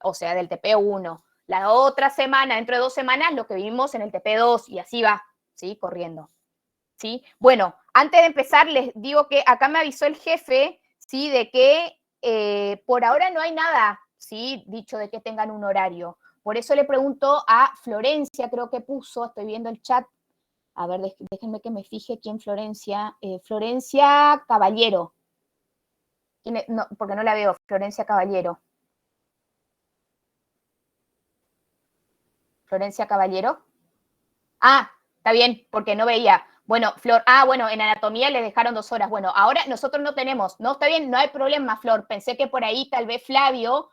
O sea, del TP1. La otra semana, dentro de 2 semanas, lo que vimos en el TP2, y así va, ¿sí? Corriendo, ¿sí? Bueno, antes de empezar, les digo que acá me avisó el jefe, ¿sí? De que por ahora no hay nada, ¿sí? Dicho de que tengan un horario. Por eso le pregunto a Florencia, creo que puso, estoy viendo el chat. A ver, déjenme que me fije quién Florencia. Florencia Caballero. No, porque no la veo, Florencia Caballero. Florencia Caballero. Ah, está bien, porque no veía. Bueno, Flor, bueno, en anatomía le dejaron 2 horas. Bueno, ahora nosotros no tenemos. No, está bien, no hay problema, Flor. Pensé que por ahí tal vez Flavio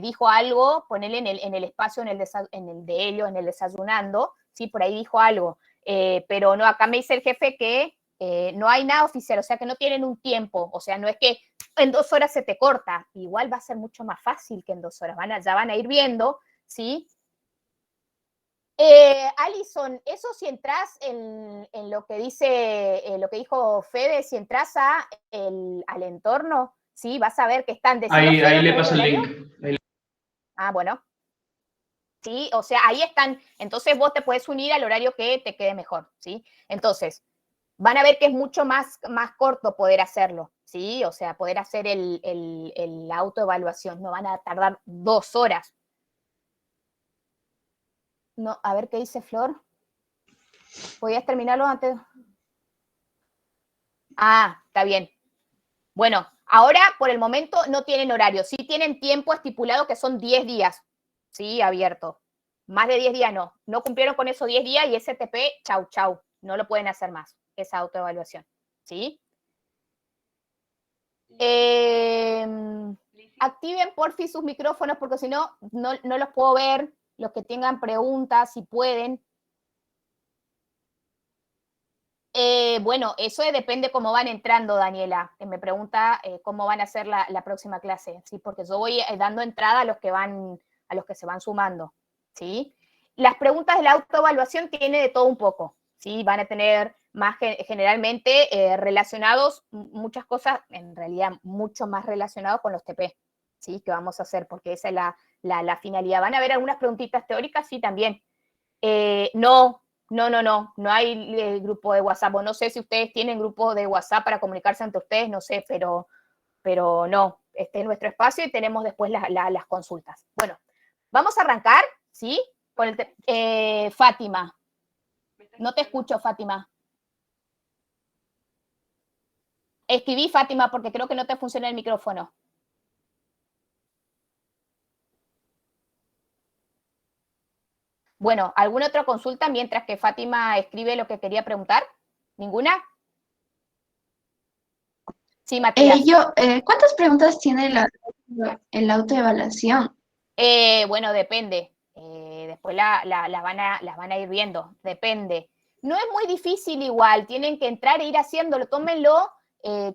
dijo algo, ponele en el espacio, en el de Helio, en el desayunando, sí, por ahí dijo algo. Pero no, acá me dice el jefe que no hay nada oficial, o sea que no tienen un tiempo, o sea, no es que en 2 horas se te corta, igual va a ser mucho más fácil que en 2 horas, ya van a ir viendo, ¿sí? Alison, eso si entras en lo que dice, lo que dijo Fede, si entras al entorno, ¿sí? Vas a ver que están... Ahí le paso el link. Bueno. Sí, o sea, ahí están. Entonces vos te puedes unir al horario que te quede mejor, ¿sí? Entonces, van a ver que es mucho más corto poder hacerlo, ¿sí? O sea, poder hacer la autoevaluación, no van a tardar 2 horas. No, a ver qué dice Flor. ¿Podías terminarlo antes? Ah, está bien. Bueno, ahora por el momento no tienen horario, sí tienen tiempo estipulado que son 10 días, ¿sí? Abierto. Más de 10 días no. No cumplieron con esos 10 días y STP, chau, chau. No lo pueden hacer más, esa autoevaluación, ¿sí? Activen porfi sus micrófonos porque si no, no los puedo ver. Los que tengan preguntas, si pueden. Bueno, eso depende cómo van entrando, Daniela, que me pregunta cómo van a hacer la próxima clase, ¿sí? Porque yo voy dando entrada a los que se van sumando, ¿sí? Las preguntas de la autoevaluación tiene de todo un poco, ¿sí? Van a tener más generalmente relacionados, muchas cosas, en realidad mucho más relacionados con los TP, ¿sí? Que vamos a hacer, porque esa es la finalidad. ¿Van a haber algunas preguntitas teóricas? Sí, también. No hay grupo de WhatsApp, o no sé si ustedes tienen grupo de WhatsApp para comunicarse entre ustedes, no sé, pero no, este es nuestro espacio y tenemos después las consultas. Bueno, vamos a arrancar, ¿sí? Con Fátima. No te escucho, Fátima. Escribí, Fátima, porque creo que no te funciona el micrófono. Bueno, ¿alguna otra consulta mientras que Fátima escribe lo que quería preguntar? ¿Ninguna? Sí, Matías. ¿Cuántas preguntas tiene el autoevaluación? Bueno, depende. Después las van a ir viendo. Depende. No es muy difícil igual. Tienen que entrar e ir haciéndolo. Tómenlo.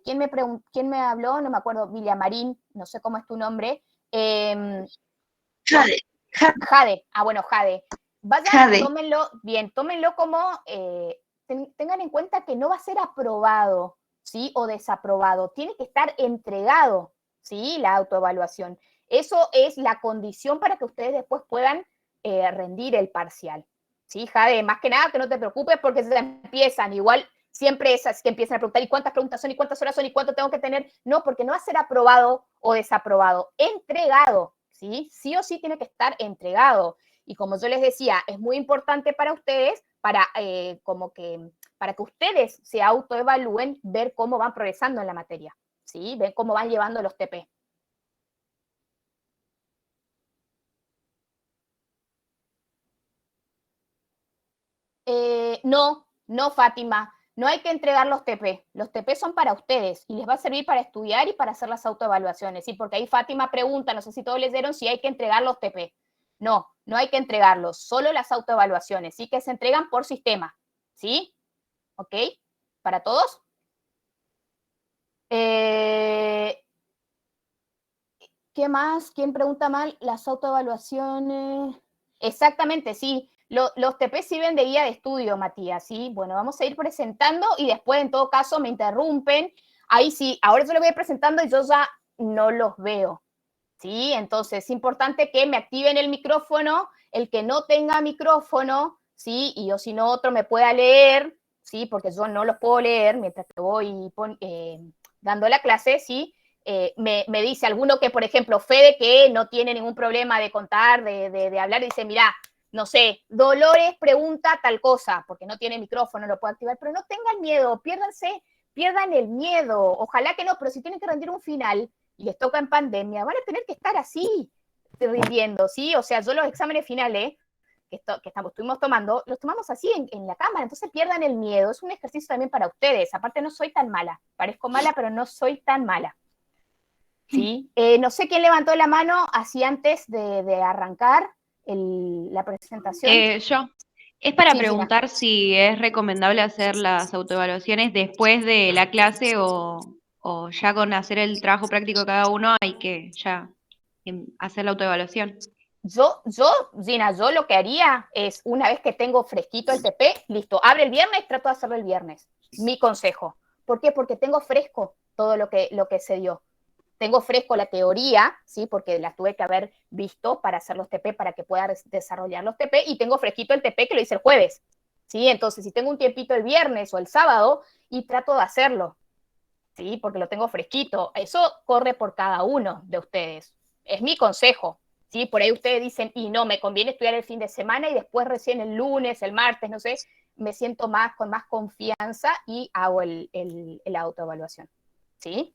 ¿Quién me habló? No me acuerdo. Villamarín. No sé cómo es tu nombre. Jade. Jade. Ah, bueno, Jade. Vayan, Jade. Tómenlo como... tengan en cuenta que no va a ser aprobado, ¿sí? O desaprobado. Tiene que estar entregado, ¿sí? La autoevaluación. Eso es la condición para que ustedes después puedan rendir el parcial. ¿Sí, Jade? Más que nada que no te preocupes porque se empiezan, igual siempre esas que empiezan a preguntar, ¿y cuántas preguntas son? ¿Y cuántas horas son? ¿Y cuánto tengo que tener? No, porque no va a ser aprobado o desaprobado, entregado, ¿sí? Sí o sí tiene que estar entregado. Y como yo les decía, es muy importante para ustedes, para que ustedes se autoevalúen, ver cómo van progresando en la materia, ¿sí? Ver cómo van llevando los TP. No, Fátima, no hay que entregar los TP. Los TP son para ustedes y les va a servir para estudiar y para hacer las autoevaluaciones, ¿sí? Porque ahí Fátima pregunta, no sé si todos les dieron, si hay que entregar los TP. No hay que entregarlos, solo las autoevaluaciones, ¿sí? Que se entregan por sistema, ¿sí? ¿Ok? ¿Para todos? ¿Qué más? ¿Quién pregunta mal? Las autoevaluaciones. Exactamente, sí. Los TP sirven de guía de estudio, Matías, ¿sí? Bueno, vamos a ir presentando y después, en todo caso, me interrumpen. Ahí sí, ahora yo lo voy presentando y yo ya no los veo, ¿sí? Entonces, es importante que me activen el micrófono, el que no tenga micrófono, ¿sí? Y yo, si no, otro me pueda leer, ¿sí? Porque yo no los puedo leer mientras que voy dando la clase, ¿sí? Me dice alguno que, por ejemplo, Fede, que no tiene ningún problema de contar, de hablar, dice, mira, no sé, Dolores pregunta tal cosa, porque no tiene micrófono, lo puede activar, pero no tengan miedo, pierdan el miedo, ojalá que no, pero si tienen que rendir un final y les toca en pandemia, van a tener que estar así, rindiendo, ¿sí? O sea, yo los exámenes finales que estuvimos tomando, los tomamos así en la cámara, entonces pierdan el miedo, es un ejercicio también para ustedes, aparte no soy tan mala, parezco mala, pero no soy tan mala. ¿Sí? No sé quién levantó la mano así antes de arrancar la presentación. Yo. Es para Sí, preguntar si es recomendable hacer las autoevaluaciones después de la clase o ya con hacer el trabajo práctico de cada uno hay que ya hacer la autoevaluación. Gina, yo lo que haría es, una vez que tengo fresquito el TP, listo, abre el viernes, trato de hacerlo el viernes. Mi consejo. ¿Por qué? Porque tengo fresco todo lo que se dio. Tengo fresco la teoría, ¿sí? Porque la tuve que haber visto para hacer los TP, para que pueda desarrollar los TP, y tengo fresquito el TP que lo hice el jueves, ¿sí? Entonces, si tengo un tiempito el viernes o el sábado, y trato de hacerlo, ¿sí? Porque lo tengo fresquito. Eso corre por cada uno de ustedes. Es mi consejo, ¿sí? Por ahí ustedes dicen, y no, me conviene estudiar el fin de semana y después recién el lunes, el martes, no sé, me siento con más confianza y hago la autoevaluación, ¿sí?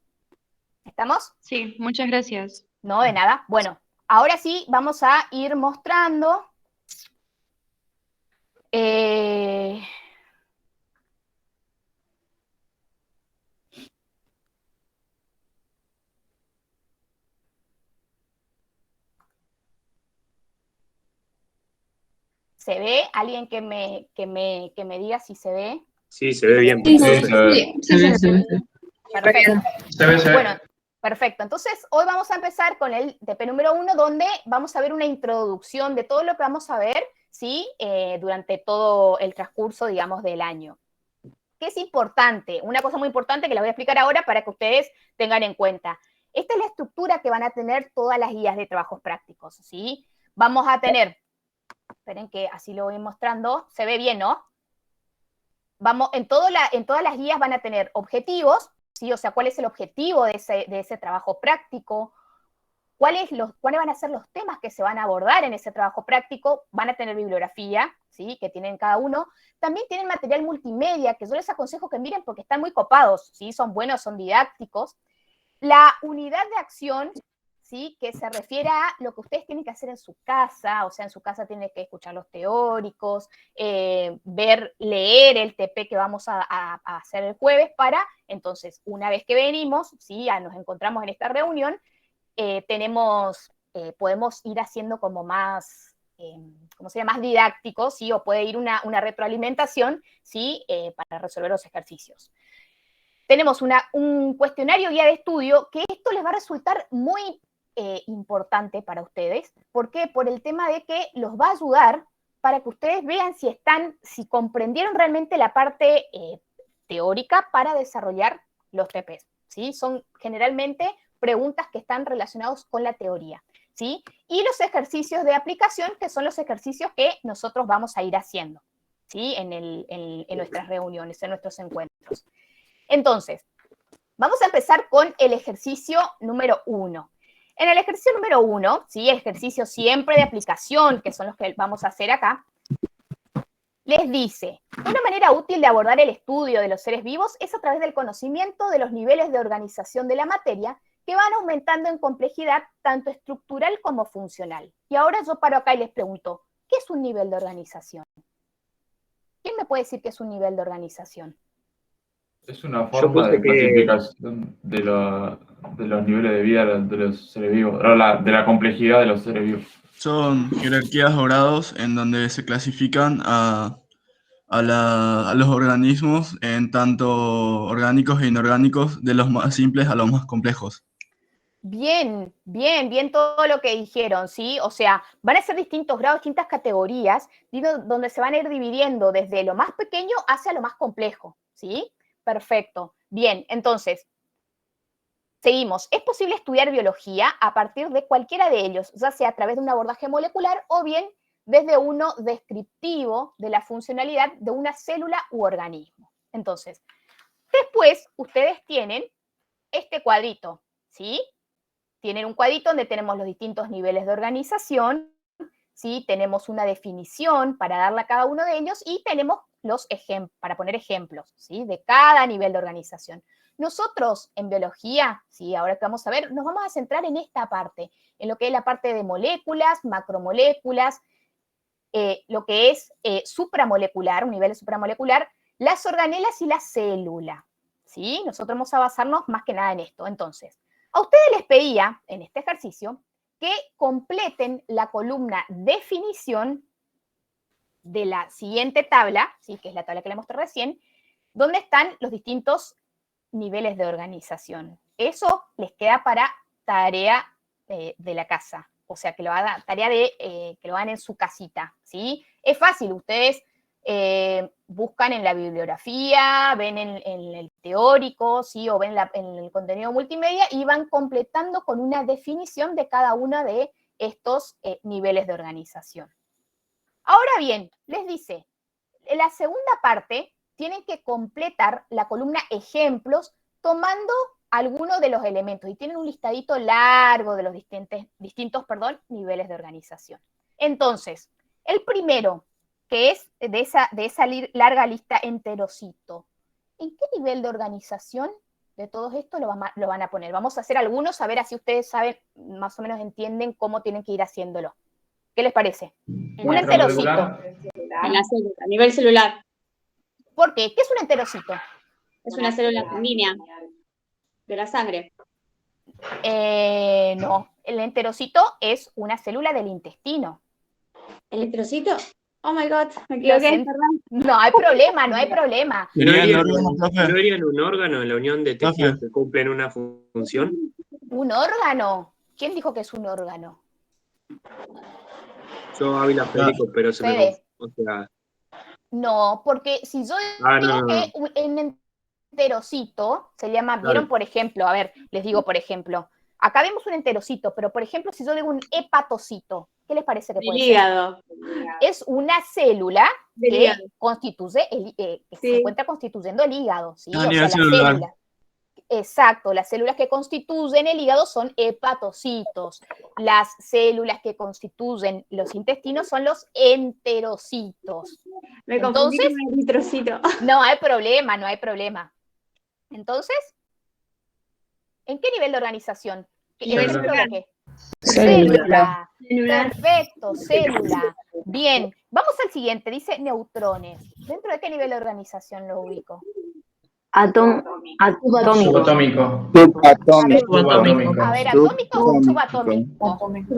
¿Estamos? Sí, muchas gracias. No, de nada. Bueno, ahora sí vamos a ir mostrando. ¿Se ve? ¿Alguien que me diga si se ve? Sí, se ve bien. Sí, se ve. Perfecto. Se ve. Bueno, perfecto. Entonces, hoy vamos a empezar con el TP número 1, donde vamos a ver una introducción de todo lo que vamos a ver, ¿sí? Durante todo el transcurso, digamos, del año. ¿Qué es importante? Una cosa muy importante que la voy a explicar ahora para que ustedes tengan en cuenta. Esta es la estructura que van a tener todas las guías de trabajos prácticos, ¿sí? Vamos a tener, esperen que así lo voy mostrando, se ve bien, ¿no? En todas las guías van a tener objetivos, ¿sí? O sea, cuál es el objetivo de ese trabajo práctico, cuáles van a ser los temas que se van a abordar en ese trabajo práctico, van a tener bibliografía, ¿sí? Que tienen cada uno, también tienen material multimedia, que yo les aconsejo que miren porque están muy copados, ¿sí? Son buenos, son didácticos. La unidad de acción, ¿sí? Que se refiere a lo que ustedes tienen que hacer en su casa, o sea, en su casa tienen que escuchar los teóricos, leer el TP que vamos a hacer el jueves entonces, una vez que venimos, ¿sí? Ya nos encontramos en esta reunión, podemos ir haciendo como más, más didáctico, ¿sí? O puede ir una retroalimentación, ¿sí? Para resolver los ejercicios. Tenemos un cuestionario guía de estudio, que esto les va a resultar muy importante para ustedes. ¿Por qué? Por el tema de que los va a ayudar para que ustedes vean si comprendieron realmente la parte teórica para desarrollar los TPs, ¿sí? Son generalmente preguntas que están relacionadas con la teoría, ¿sí? Y los ejercicios de aplicación, que son los ejercicios que nosotros vamos a ir haciendo, ¿sí? En nuestras reuniones, en nuestros encuentros. Entonces, vamos a empezar con el ejercicio número 1. En el ejercicio número 1, ¿sí? El ejercicio siempre de aplicación, que son los que vamos a hacer acá, les dice, una manera útil de abordar el estudio de los seres vivos es a través del conocimiento de los niveles de organización de la materia que van aumentando en complejidad tanto estructural como funcional. Y ahora yo paro acá y les pregunto, ¿qué es un nivel de organización? ¿Quién me puede decir qué es un nivel de organización? Es una forma de clasificación de los niveles de vida de los seres vivos, de la complejidad de los seres vivos. Son jerarquías o grados en donde se clasifican a los organismos en tanto orgánicos e inorgánicos, de los más simples a los más complejos. Bien todo lo que dijeron, ¿sí? O sea, van a ser distintos grados, distintas categorías, donde se van a ir dividiendo desde lo más pequeño hacia lo más complejo, ¿sí? Perfecto. Bien, entonces, seguimos. Es posible estudiar biología a partir de cualquiera de ellos, ya sea a través de un abordaje molecular o bien desde uno descriptivo de la funcionalidad de una célula u organismo. Entonces, después ustedes tienen este cuadrito, ¿sí? Tienen un cuadrito donde tenemos los distintos niveles de organización, ¿sí? Tenemos una definición para darle a cada uno de ellos y tenemos los ejemplos, para poner ejemplos, ¿sí? De cada nivel de organización. Nosotros en biología, ¿sí? Ahora que vamos a ver, nos vamos a centrar en esta parte, en lo que es la parte de moléculas, macromoléculas, lo que es supramolecular, un nivel supramolecular, las organelas y la célula, ¿sí? Nosotros vamos a basarnos más que nada en esto. Entonces, a ustedes les pedía, en este ejercicio, que completen la columna definición de la siguiente tabla, ¿sí? Que es la tabla que les mostré recién, donde están los distintos niveles de organización. Eso les queda para tarea de la casa, o sea, que lo hagan, tarea de que lo hagan en su casita, ¿sí? Es fácil, ustedes buscan en la bibliografía, ven en el teórico, ¿sí? O ven en el contenido multimedia y van completando con una definición de cada uno de estos niveles de organización. Ahora bien, les dice, En la segunda parte tienen que completar la columna ejemplos tomando algunos de los elementos y tienen un listadito largo de los distintos niveles de organización. Entonces, el primero, que es de esa larga lista enterocito, ¿en qué nivel de organización de todo esto lo van a poner? Vamos a hacer algunos, a ver así ustedes saben, más o menos entienden cómo tienen que ir haciéndolo. ¿Qué les parece? Un enterocito. En la célula, a nivel celular. ¿Por qué? ¿Qué es un enterocito? Es una célula sanguínea de la sangre. No, el enterocito es una célula del intestino. ¿El enterocito? Oh my God, me equivoqué, perdón. No hay problema, no hay problema. ¿No harían un órgano en la unión de tejidos que cumplen una función? ¿Un órgano? ¿Quién dijo que es un órgano? Yo Ávila Federico, pero se me... O sea, no, porque si yo digo que un enterocito se llama, ¿vieron? Por ejemplo, a ver, les digo por ejemplo, acá vemos un enterocito, pero por ejemplo, si yo digo un hepatocito, ¿qué les parece que puede ser? Hígado. Es una célula que constituye que se encuentra constituyendo el hígado, ¿sí? O sea, la célula. Exacto, las células que constituyen el hígado son hepatocitos. Las células que constituyen los intestinos son los enterocitos. Me confundí con el eritrocito. No hay problema, no hay problema. Entonces, ¿en qué nivel de organización? ¿Qué nivel de célula. Perfecto, célula. Bien, vamos al siguiente, dice neutrones. ¿Dentro de qué nivel de organización lo ubico? Subatómico. A ver, ¿atómico o subatómico? Subatómico.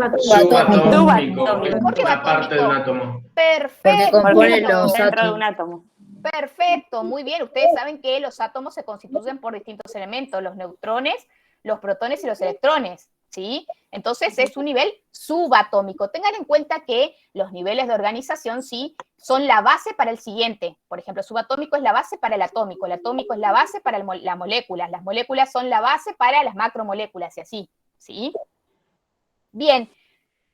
Una parte de un átomo. Perfecto. Porque compone los dentro de un átomo. Perfecto, muy bien. Ustedes saben que los átomos se constituyen por distintos elementos, los neutrones, los protones y los electrones, ¿sí? Entonces es un nivel subatómico. Tengan en cuenta que los niveles de organización, sí, son la base para el siguiente. Por ejemplo, subatómico es la base para el atómico es la base para las moléculas son la base para las macromoléculas y así, ¿sí? Bien,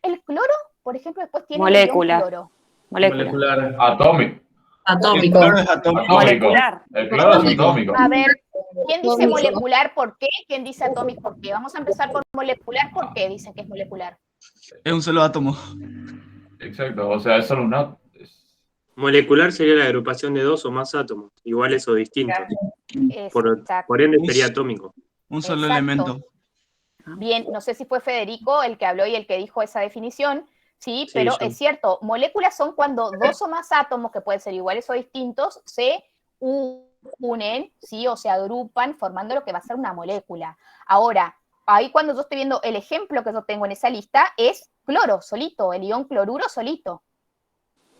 el cloro, por ejemplo, después tiene el ion cloro. Molecular. Atómico. Atómico. El cloro es atómico. Molecular. El cloro es atómico. A ver, ¿quién dice molecular por qué? ¿Quién dice atómico por qué? Vamos a empezar por molecular, ¿por qué dicen que es molecular? Es un solo átomo. Exacto, o sea, es solo un átomo. Molecular sería la agrupación de dos o más átomos, iguales o distintos. Por ende sería atómico. Un solo elemento. Bien, no sé si fue Federico el que habló y el que dijo esa definición, sí, pero yo. es cierto, moléculas son cuando dos o más átomos, que pueden ser iguales o distintos, se unen, sí, o se agrupan formando lo que va a ser una molécula. Ahora, ahí cuando yo estoy viendo el ejemplo que yo tengo en esa lista es cloro solito, el ion cloruro solito.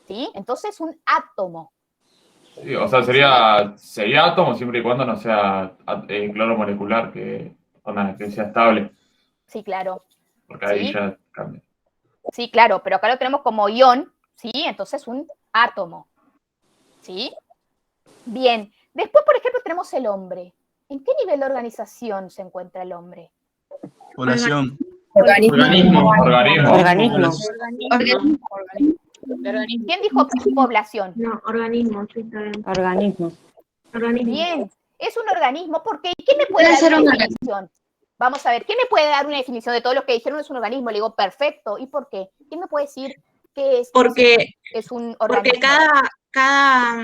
¿Sí? Entonces un átomo. Sí, o sea, sería átomo siempre y cuando no sea cloro molecular, que sea estable. Sí, claro. Porque ahí ¿sí? ya cambia. Sí, claro, pero acá lo tenemos como ion, ¿sí? Entonces un átomo. ¿Sí? Bien. Después, por ejemplo, tenemos el hombre. ¿En qué nivel de organización se encuentra el hombre? Población. Organismo. ¿Quién dijo población? No, organismo. Organismo. Bien, es un organismo porque ¿quién me puede dar una definición? Vamos a ver, ¿quién me puede dar una definición de todo lo que dijeron es un organismo? Le digo, perfecto. ¿Y por qué? ¿Quién me puede decir qué es? Es un organismo. Porque cada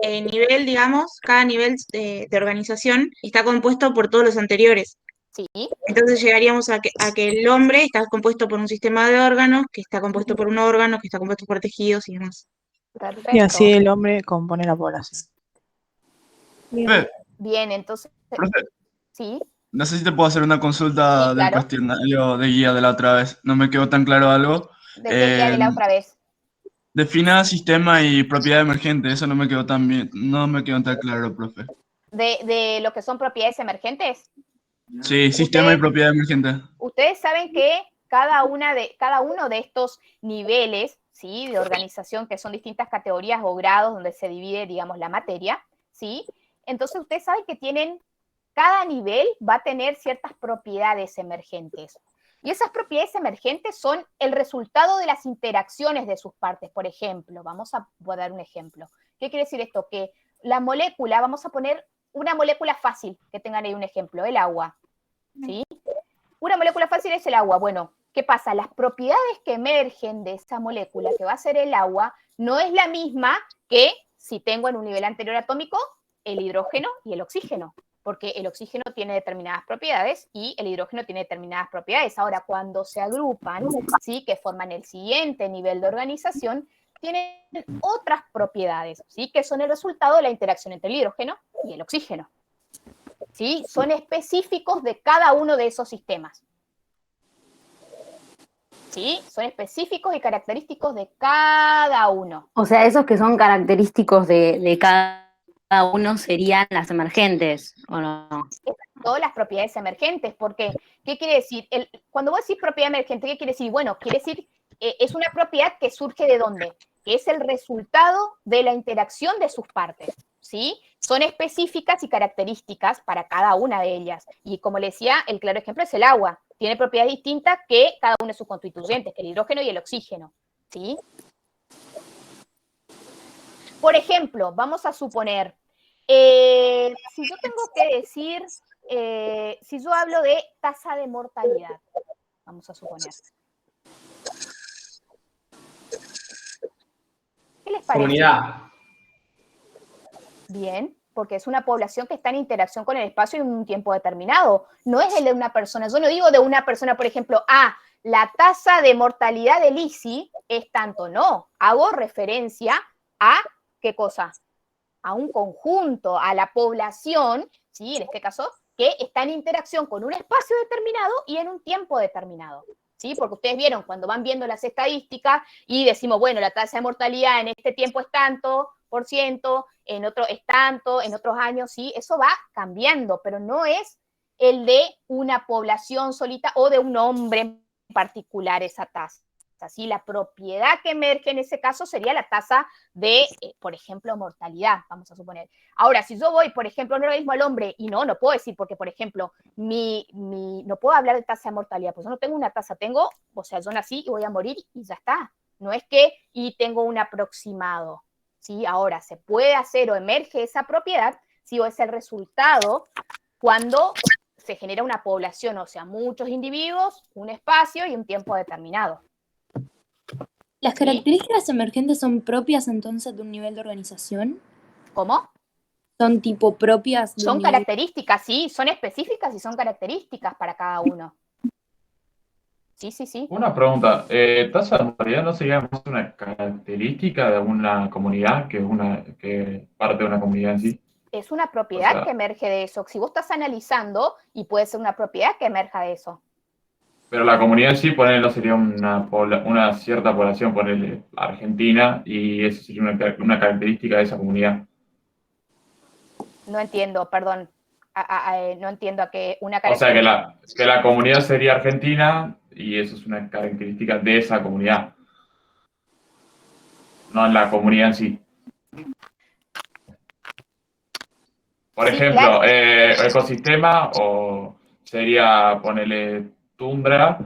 nivel, digamos, cada nivel de organización está compuesto por todos los anteriores. Sí. Entonces llegaríamos a que el hombre está compuesto por un sistema de órganos, que está compuesto por un órgano, que está compuesto por tejidos y demás. Perfecto. Y así el hombre compone la población. Bien, entonces... Profe, sí. no sé si te puedo hacer una consulta del cuestionario de guía de la otra vez. No me quedó tan claro algo. ¿De qué guía de la otra vez? Defina sistema y propiedad emergente. Eso no me quedó tan bien, no me quedó tan claro, profe. ¿De lo que son propiedades emergentes? Sí, sistema y propiedad emergente. Ustedes saben que cada uno de estos niveles, ¿sí? De organización, que son distintas categorías o grados donde se divide, digamos, la materia, ¿sí? Entonces ustedes saben que cada nivel va a tener ciertas propiedades emergentes. Y esas propiedades emergentes son el resultado de las interacciones de sus partes. Por ejemplo, voy a dar un ejemplo. ¿Qué quiere decir esto? Que la molécula, vamos a poner una molécula fácil, que tengan ahí un ejemplo, el agua, ¿sí? Una molécula fácil es el agua. Bueno, ¿qué pasa? Las propiedades que emergen de esa molécula, que va a ser el agua, no es la misma que si tengo en un nivel anterior atómico el hidrógeno y el oxígeno, porque el oxígeno tiene determinadas propiedades y el hidrógeno tiene determinadas propiedades. Ahora, cuando se agrupan, ¿sí? Que forman el siguiente nivel de organización, tienen otras propiedades, ¿sí? Que son el resultado de la interacción entre el hidrógeno y el oxígeno, ¿sí? Son específicos de cada uno de esos sistemas, ¿sí? Son específicos y característicos de cada uno. O sea, esos que son característicos de cada uno serían las emergentes, ¿o no? Todas las propiedades emergentes, porque, ¿qué quiere decir? Cuando vos decís propiedad emergente, ¿qué quiere decir? Bueno, quiere decir, es una propiedad que surge ¿de dónde? Que es el resultado de la interacción de sus partes, ¿sí? Son específicas y características para cada una de ellas. Y como les decía, el claro ejemplo es el agua. Tiene propiedades distintas que cada uno de sus constituyentes, el hidrógeno y el oxígeno, ¿sí? Por ejemplo, vamos a suponer, si yo tengo que decir, si yo hablo de tasa de mortalidad, vamos a suponer. ¿Qué les parece? Comunidad. Bien, porque es una población que está en interacción con el espacio en un tiempo determinado. No es el de una persona. Yo no digo de una persona, por ejemplo, la tasa de mortalidad del ICI es tanto. No, hago referencia a, ¿qué cosa? A un conjunto, a la población, ¿sí? En este caso, que está en interacción con un espacio determinado y en un tiempo determinado, ¿sí? Porque ustedes vieron, cuando van viendo las estadísticas y decimos, bueno, la tasa de mortalidad en este tiempo es tanto por ciento, en otro es tanto, en otros años, ¿sí? Eso va cambiando, pero no es el de una población solita o de un hombre en particular esa tasa. ¿Sí? La propiedad que emerge en ese caso sería la tasa de, por ejemplo, mortalidad, vamos a suponer. Ahora, si yo voy, por ejemplo, a un organismo al hombre, y no puedo decir, porque, por ejemplo, no puedo hablar de tasa de mortalidad, pues yo no tengo una tasa, o sea, yo nací y voy a morir y ya está. No es que, y tengo un aproximado, ¿sí? Ahora, se puede hacer o emerge esa propiedad, si o es el resultado cuando se genera una población, o sea, muchos individuos, un espacio y un tiempo determinado. ¿Las características emergentes son propias entonces de un nivel de organización? ¿Cómo? ¿Son tipo propias de Son un nivel? características, sí, son específicas y son características para cada uno. Sí, sí, sí. Una pregunta, ¿tasa de mortalidad no sería más una característica de una comunidad que parte de una comunidad en sí? Es una propiedad O sea, que emerge de eso. Si vos estás analizando, y puede ser una propiedad que emerja de eso. pero la comunidad en sí, ponele, no sería una cierta población, ponele Argentina, y eso sería una característica de esa comunidad. No entiendo, perdón. No entiendo a qué una O sea, característica. que la comunidad sería Argentina, y eso es una característica de esa comunidad. No en la comunidad en sí. Por Sí, ejemplo, claro. ecosistema, o sería ponerle tundra,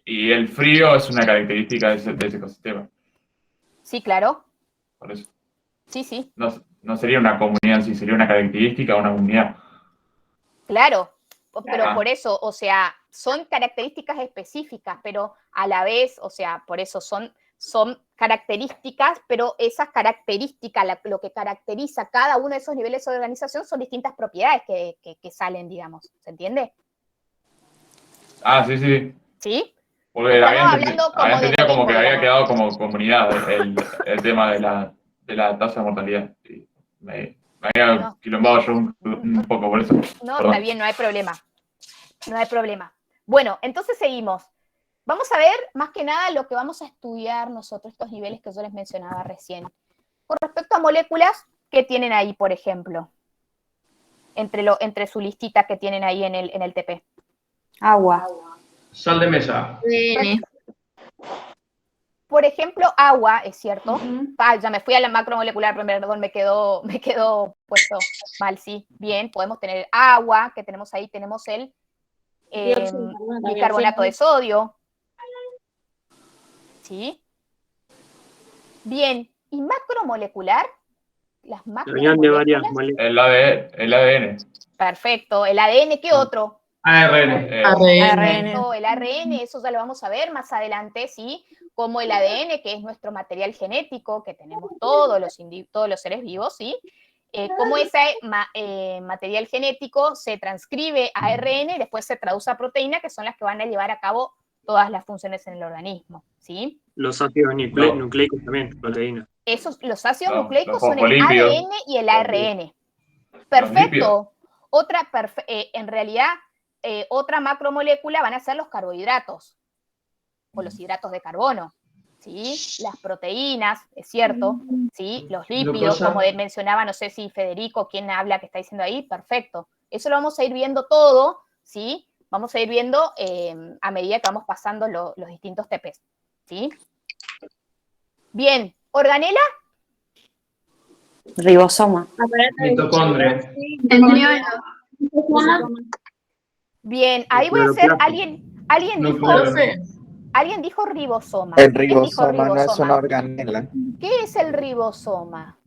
y el frío es una característica de ese ecosistema. Sí, claro. Por eso. Sí, sí. No sería una comunidad en sí, sería una característica de una comunidad. Claro. Pero Ah. por eso, o sea, son características específicas, pero a la vez, o sea, por eso son características, pero esas características, lo que caracteriza cada uno de esos niveles de organización son distintas propiedades que salen, digamos. ¿Se entiende? Ah, sí, sí. ¿Sí? Porque Estamos hablando como había de entendido lo como mismo, que había digamos. quedado como comunidad el tema de la tasa de mortalidad. Y me había quilombado yo un poco por eso. No, Perdón. está bien, no hay problema. No hay problema. Bueno, entonces seguimos. Vamos a ver, más que nada, lo que vamos a estudiar nosotros, estos niveles que yo les mencionaba recién. Con respecto a moléculas, ¿qué tienen ahí, por ejemplo? Entre su listita que tienen ahí en el TP. Agua. Sal de mesa. Por ejemplo, agua, es cierto. Ya me fui a la macromolecular, perdón, me quedó puesto mal, sí. Bien, podemos tener agua, que tenemos ahí, tenemos el bicarbonato de sodio. ¿Sí? Bien, y macromolecular, las La unión de varias macromoléculas. El ADN. Perfecto. ¿El ADN qué otro? ARN. Perfecto. El ARN, eso ya lo vamos a ver más adelante, ¿sí? Como el ADN, que es nuestro material genético, que tenemos todos los seres vivos, ¿sí? Cómo ese material genético se transcribe a ARN y después se traduce a proteína, que son las que van a llevar a cabo todas las funciones en el organismo, ¿sí? Los ácidos nucleicos también, proteínas. Los ácidos nucleicos los son el fosfolípidos. ADN y el ARN. Perfecto. En realidad, otra macromolécula van a ser los carbohidratos o los hidratos de carbono, ¿sí? Las proteínas, es cierto, ¿sí? Los lípidos, Glucosa. como mencionaba, no sé si Federico, quién habla, que está diciendo ahí, perfecto. Eso lo vamos a ir viendo todo, ¿sí? Vamos a ir viendo a medida que vamos pasando los distintos TPs, ¿sí? Bien, ¿organela? Ribosoma. Mitocondria. Bien, ahí voy a hacer, alguien dijo ribosoma. El ¿Quién dijo ribosoma no es una ribosoma? organela. ¿Qué es el ribosoma?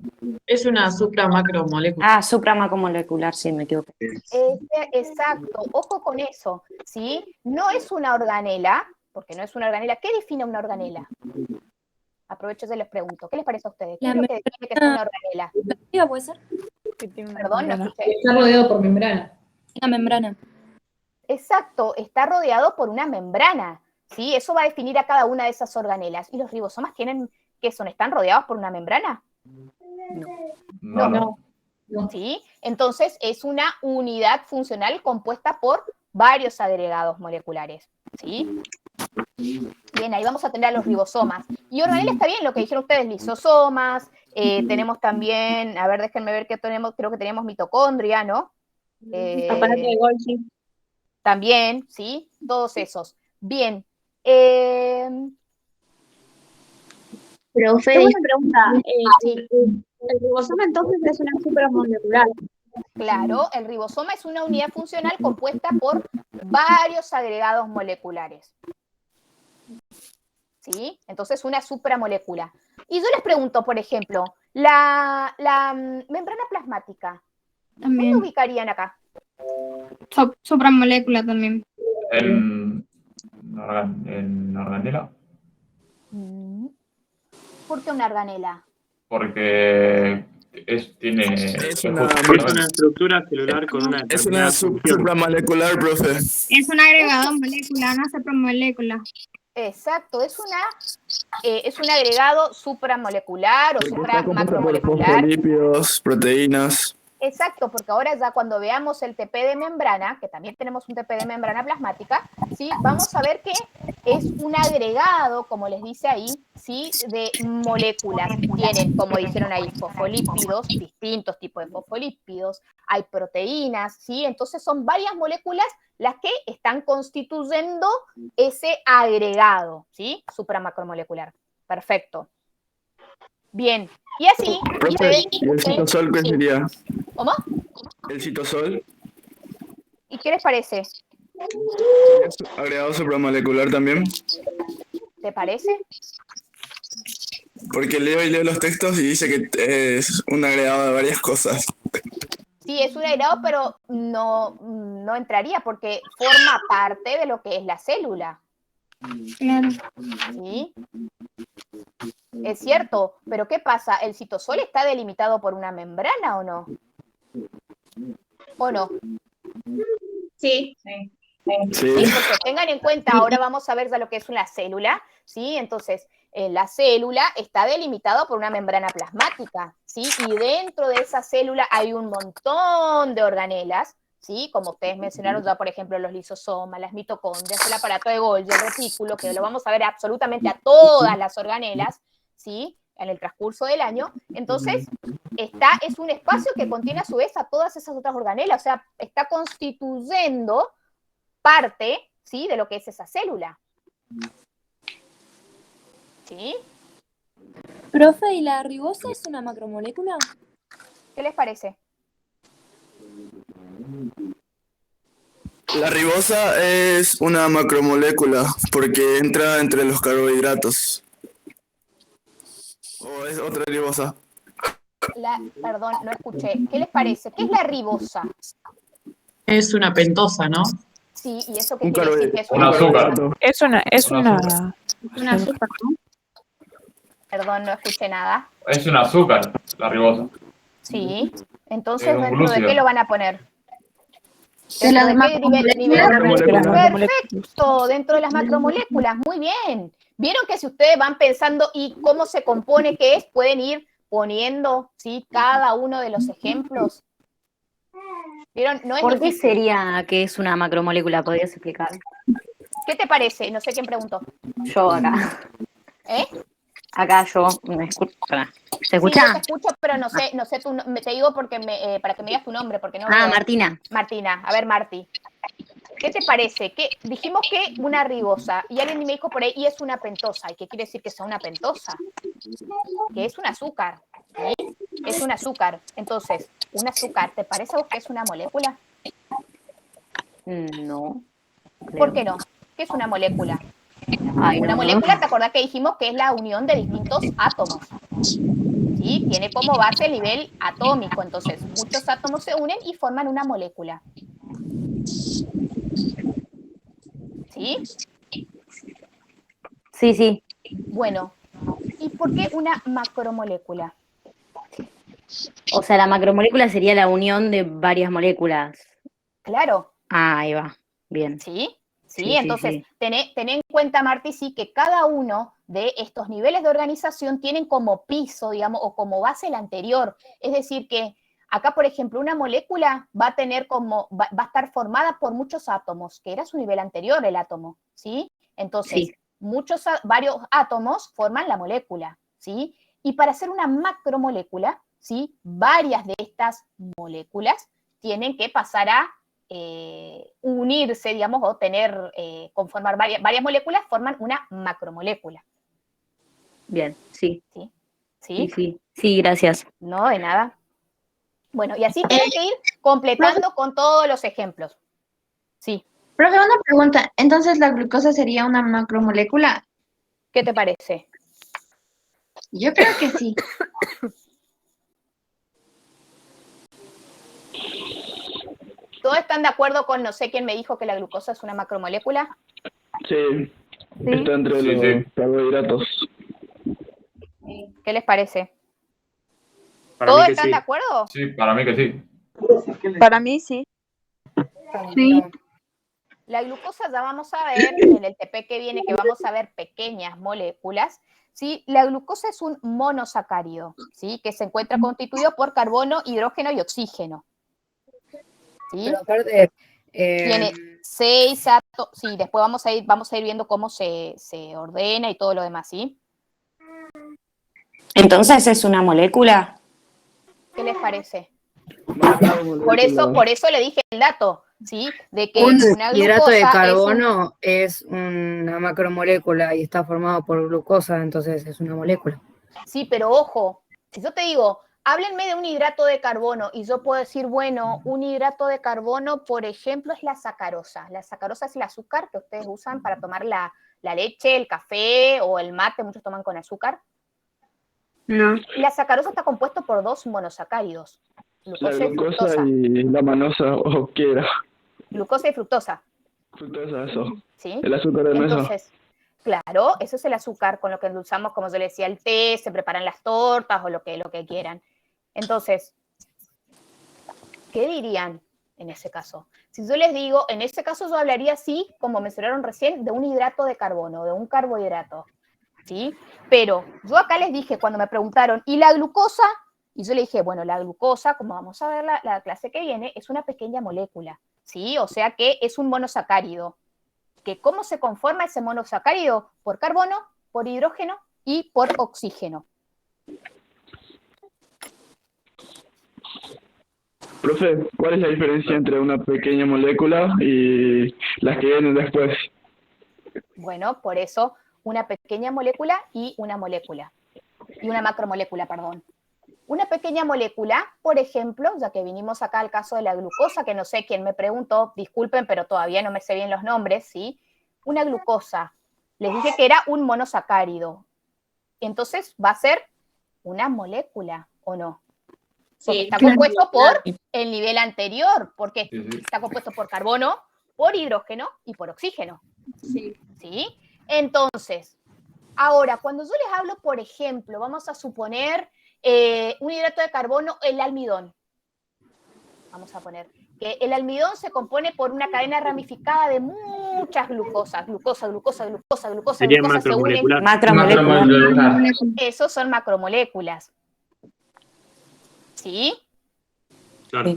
Es una supramacromolécula. Ah, supramacromolecular, sí, me equivoqué. Exacto, ojo con eso, ¿sí? No es una organela, porque no es una organela. ¿Qué define una organela? Aprovecho y les pregunto, ¿qué les parece a ustedes? ¿Qué es lo que define que es una organela? ¿La puede ser? Perdón, no escuché. Está rodeado por membrana. La membrana. Exacto, está rodeado por una membrana, ¿sí? Eso va a definir a cada una de esas organelas. ¿Y los ribosomas tienen, qué son? ¿Están rodeados por una membrana? No. ¿Sí? Entonces es una unidad funcional compuesta por varios agregados moleculares, ¿sí? Bien, ahí vamos a tener a los ribosomas. Y organela está bien lo que dijeron ustedes, lisosomas, tenemos también, a ver, déjenme ver qué tenemos, creo que tenemos mitocondria, ¿no? Aparato de Golgi. También, ¿sí? Todos esos. Bien. Profe, una pregunta. El ribosoma entonces es una supramolecular. Claro, el ribosoma es una unidad funcional compuesta por varios agregados moleculares. ¿Sí? Entonces, una supramolécula. Y yo les pregunto, por ejemplo, la membrana plasmática, ¿dónde ubicarían acá? Supramolécula también. En organela. ¿Por qué una organela? Porque tiene... Es una estructura celular con una Es una determinada función. supramolecular, profe. Es un agregado molecular, una supramolécula. Exacto, es un agregado supramolecular o supramacromolecular. Fosfolípidos, proteínas. Exacto, porque ahora ya cuando veamos el TP de membrana, que también tenemos un TP de membrana plasmática, ¿sí? Vamos a ver que es un agregado, como les dice ahí, ¿sí? De moléculas. Tienen, como dijeron ahí, fosfolípidos, distintos tipos de fosfolípidos, hay proteínas, ¿sí? Entonces son varias moléculas las que están constituyendo ese agregado, ¿sí? Supramacromolecular. Perfecto. Bien, y así... Profe, ¿y el citosol qué sería? ¿Cómo? ¿El citosol? ¿Y qué les parece? ¿Es agregado supramolecular también? ¿Te parece? Porque leo los textos y dice que es un agregado de varias cosas. Sí, es un agregado, pero no entraría porque forma parte de lo que es la célula. Claro. ¿Sí? Es cierto, pero ¿qué pasa? ¿El citosol está delimitado por una membrana o no? ¿O no? Sí. Sí, porque tengan en cuenta, ahora vamos a ver ya lo que es una célula, ¿sí? Entonces, la célula está delimitada por una membrana plasmática, ¿sí? Y dentro de esa célula hay un montón de organelas, ¿sí? Como ustedes mencionaron ya, por ejemplo, los lisosomas, las mitocondrias, el aparato de Golgi, el retículo, que lo vamos a ver absolutamente a todas las organelas, ¿sí? En el transcurso del año. Entonces, es un espacio que contiene a su vez a todas esas otras organelas, o sea, está constituyendo parte, ¿sí? De lo que es esa célula. ¿Sí? Profe, ¿y la ribosa es una macromolécula? ¿Qué les parece? La ribosa es una macromolécula porque entra entre los carbohidratos. ¿O es otra ribosa? Perdón, no escuché. ¿Qué les parece? ¿Qué es la ribosa? Es una pentosa, ¿no? Sí, ¿y eso qué quiere decir? Que es Un azúcar. Es una Una azúcar, ¿no? Perdón, no escuché nada. Es un azúcar, la ribosa. Sí. Entonces, Es un ¿dentro de glúcido. qué lo van a poner? De las ¿Dentro de qué nivel? Macromoléculas. Perfecto, dentro de las macromoléculas, muy bien. ¿Vieron que si ustedes van pensando y cómo se compone, qué es, pueden ir poniendo, ¿sí? Cada uno de los ejemplos? ¿Vieron? No es ¿Por qué difícil. sería que es una macromolécula? ¿Podrías explicar? ¿Qué te parece? No sé quién preguntó. Yo acá. ¿Eh? Acá yo me escucho. ¿Se Sí, escucha? yo te escucho, pero no sé te digo porque para que me digas tu nombre, porque no Ah, veo. Martina. Martina, a ver, Marti. ¿Qué te parece? Dijimos que una ribosa, y alguien me dijo por ahí, y es una pentosa. ¿Y qué quiere decir que sea una pentosa? Que es un azúcar, ¿sí? Es un azúcar. Entonces, un azúcar, ¿te parece a vos que es una molécula? No. ¿Por qué no? ¿Qué es una molécula? Ay, Una no. molécula, ¿te acordás que dijimos que es la unión de distintos átomos? ¿Sí? Tiene como base el nivel atómico. Entonces, muchos átomos se unen y forman una molécula. ¿Sí? Sí, sí. Bueno, ¿y por qué una macromolécula? O sea, la macromolécula sería la unión de varias moléculas. Claro. Ah, ahí va. Bien. ¿Sí? Sí, Sí, entonces, sí. ten en cuenta, Marti, sí, que cada uno de estos niveles de organización tienen como piso, digamos, o como base el anterior. Es decir, que acá, por ejemplo, una molécula va a tener va a estar formada por muchos átomos, que era su nivel anterior, el átomo, ¿sí? Entonces, Sí. varios átomos forman la molécula, ¿sí? Y para hacer una macromolécula, ¿sí? Varias de estas moléculas tienen que pasar a unirse, digamos, o conformar varias moléculas, forman una macromolécula. Bien, sí. ¿Sí? Sí, sí. Sí, gracias. No, de nada. Bueno, y así tienen que ir completando con todos los ejemplos. Sí. Profe, una pregunta. Entonces, ¿la glucosa sería una macromolécula? ¿Qué te parece? Yo creo que sí. ¿Todos están de acuerdo con no sé quién me dijo que la glucosa es una macromolécula? Sí. Está entre los carbohidratos. ¿Qué les parece? Para ¿Todos mí que están sí. de acuerdo? Sí, para mí que sí. Para mí sí. Sí. La glucosa ya vamos a ver en el TP que viene, que vamos a ver pequeñas moléculas. ¿Sí? La glucosa es un monosacárido, ¿sí? Que se encuentra constituido por carbono, hidrógeno y oxígeno. ¿Sí? Pero aparte, Tiene 6 átomos. Sí, después vamos a ir viendo cómo se ordena y todo lo demás, ¿sí? Entonces, ¿es una molécula? ¿Qué les parece? Por eso le dije el dato, ¿sí? De que un una hidrato de glucosa carbono es una macromolécula y está formado por glucosa, entonces es una molécula. Sí, pero ojo, si yo te digo, háblenme de un hidrato de carbono y yo puedo decir, bueno, un hidrato de carbono, por ejemplo, es la sacarosa. La sacarosa es el azúcar que ustedes usan para tomar la leche, el café o el mate, muchos toman con azúcar. No. La sacarosa está compuesto por 2 monosacáridos, La glucosa y glucosa fructosa. y la manosa, o qué era. Glucosa y fructosa. Fructosa, eso. ¿Sí? El azúcar de mesa. Entonces, claro, eso es el azúcar con lo que endulzamos, como yo le decía, el té, se preparan las tortas o lo que quieran. Entonces, ¿qué dirían en ese caso? Si yo les digo, en ese caso yo hablaría, sí, como mencionaron recién, de un hidrato de carbono, de un carbohidrato, ¿sí? Pero yo acá les dije, cuando me preguntaron, ¿y la glucosa? Y yo le dije, bueno, la glucosa, como vamos a ver la clase que viene, es una pequeña molécula, ¿sí? O sea que es un monosacárido. ¿Que cómo se conforma ese monosacárido? Por carbono, por hidrógeno y por oxígeno. Profe, ¿cuál es la diferencia entre una pequeña molécula y las que vienen después? Bueno, por eso una pequeña molécula y una molécula. Y una macromolécula, perdón. Una pequeña molécula, por ejemplo, ya que vinimos acá al caso de la glucosa, que no sé quién me preguntó, disculpen, pero todavía no me sé bien los nombres, ¿sí? Una glucosa. Les dije que era un monosacárido. Entonces va a ser una molécula, ¿o no? Porque está compuesto por el nivel anterior, porque está compuesto por carbono, por hidrógeno y por oxígeno. ¿Sí? Entonces, ahora, cuando yo les hablo, por ejemplo, vamos a suponer un hidrato de carbono, el almidón. Vamos a poner que el almidón se compone por una cadena ramificada de muchas glucosas. Sería macromolecular. Esos son macromoléculas. ¿Sí? Claro.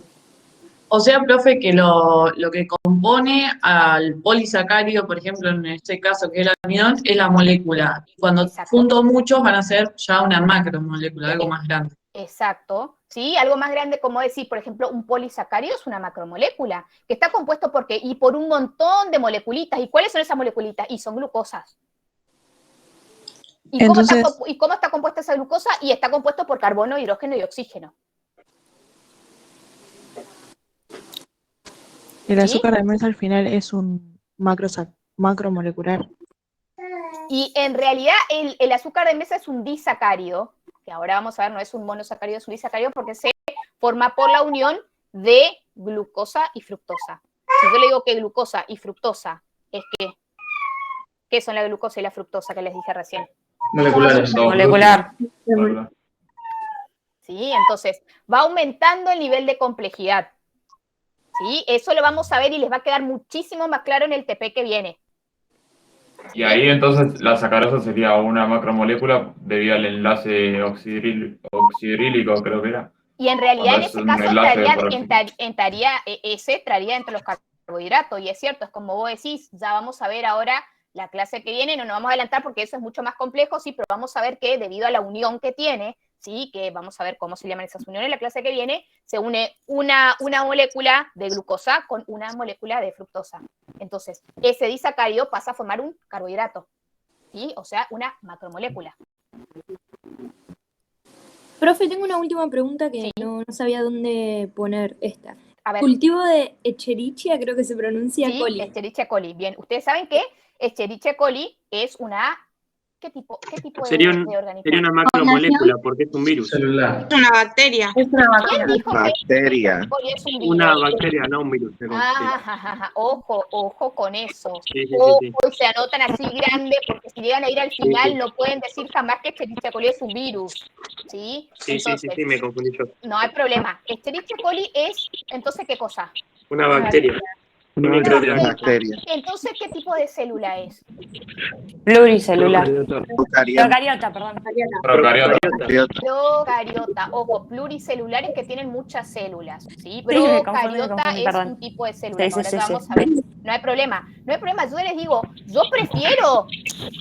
O sea, profe, que lo que compone al polisacárido, por ejemplo, en este caso que es el almidón, es la molécula. Y cuando junto muchos van a ser ya una macromolécula, algo más grande. Exacto. ¿Sí? Algo más grande, como decir, por ejemplo, un polisacárido es una macromolécula, que está compuesto por un montón de moleculitas. ¿Y cuáles son esas moleculitas? Y son glucosas. ¿Y cómo está compuesta esa glucosa? Y está compuesto por carbono, hidrógeno y oxígeno. El azúcar de mesa al final es un macromolecular. Y en realidad el azúcar de mesa es un disacárido, que ahora vamos a ver, no es un monosacárido, es un disacárido porque se forma por la unión de glucosa y fructosa. Si yo le digo que glucosa y fructosa es ¿qué son la glucosa y la fructosa que les dije recién? Molecular. Sí, entonces va aumentando el nivel de complejidad. ¿Sí? Eso lo vamos a ver y les va a quedar muchísimo más claro en el TP que viene. Y ahí entonces la sacarosa sería una macromolécula debido al enlace oxidrílico, creo que era. Y en realidad en ese caso traería entre los carbohidratos, y es cierto, es como vos decís, ya vamos a ver ahora la clase que viene, no nos vamos a adelantar porque eso es mucho más complejo, sí, pero vamos a ver que debido a la unión que tiene, sí, que vamos a ver cómo se llaman esas uniones en la clase que viene, se une una molécula de glucosa con una molécula de fructosa. Entonces, ese disacárido pasa a formar un carbohidrato, ¿sí? O sea, una macromolécula. Profe, tengo una última pregunta que no sabía dónde poner esta. A ver. Cultivo de Escherichia, creo que se pronuncia coli. Escherichia coli. Bien, ustedes saben que Escherichia coli es una... ¿Qué tipo sería de organismo? Sería una macromolécula porque es un virus. Es una bacteria. ¿Quién dijo que Bacteria. coli es un virus? Una bacteria, no un virus. Ojo con eso. Sí. Y se anotan así grande porque si llegan a ir al final no pueden decir jamás que Escherichia coli es un virus. ¿Sí? Entonces, Sí, me confundí yo. no hay problema. Escherichia coli es, entonces, ¿qué cosa? Una bacteria. Una bacteria. Entonces, ¿qué tipo de célula es? Pluricelular. Procariota. Procariota. Ojo, pluricelulares que tienen muchas células, ¿sí? Procariota es un tipo de célula. Ahora vamos a ver. No hay problema. Yo les digo, yo prefiero,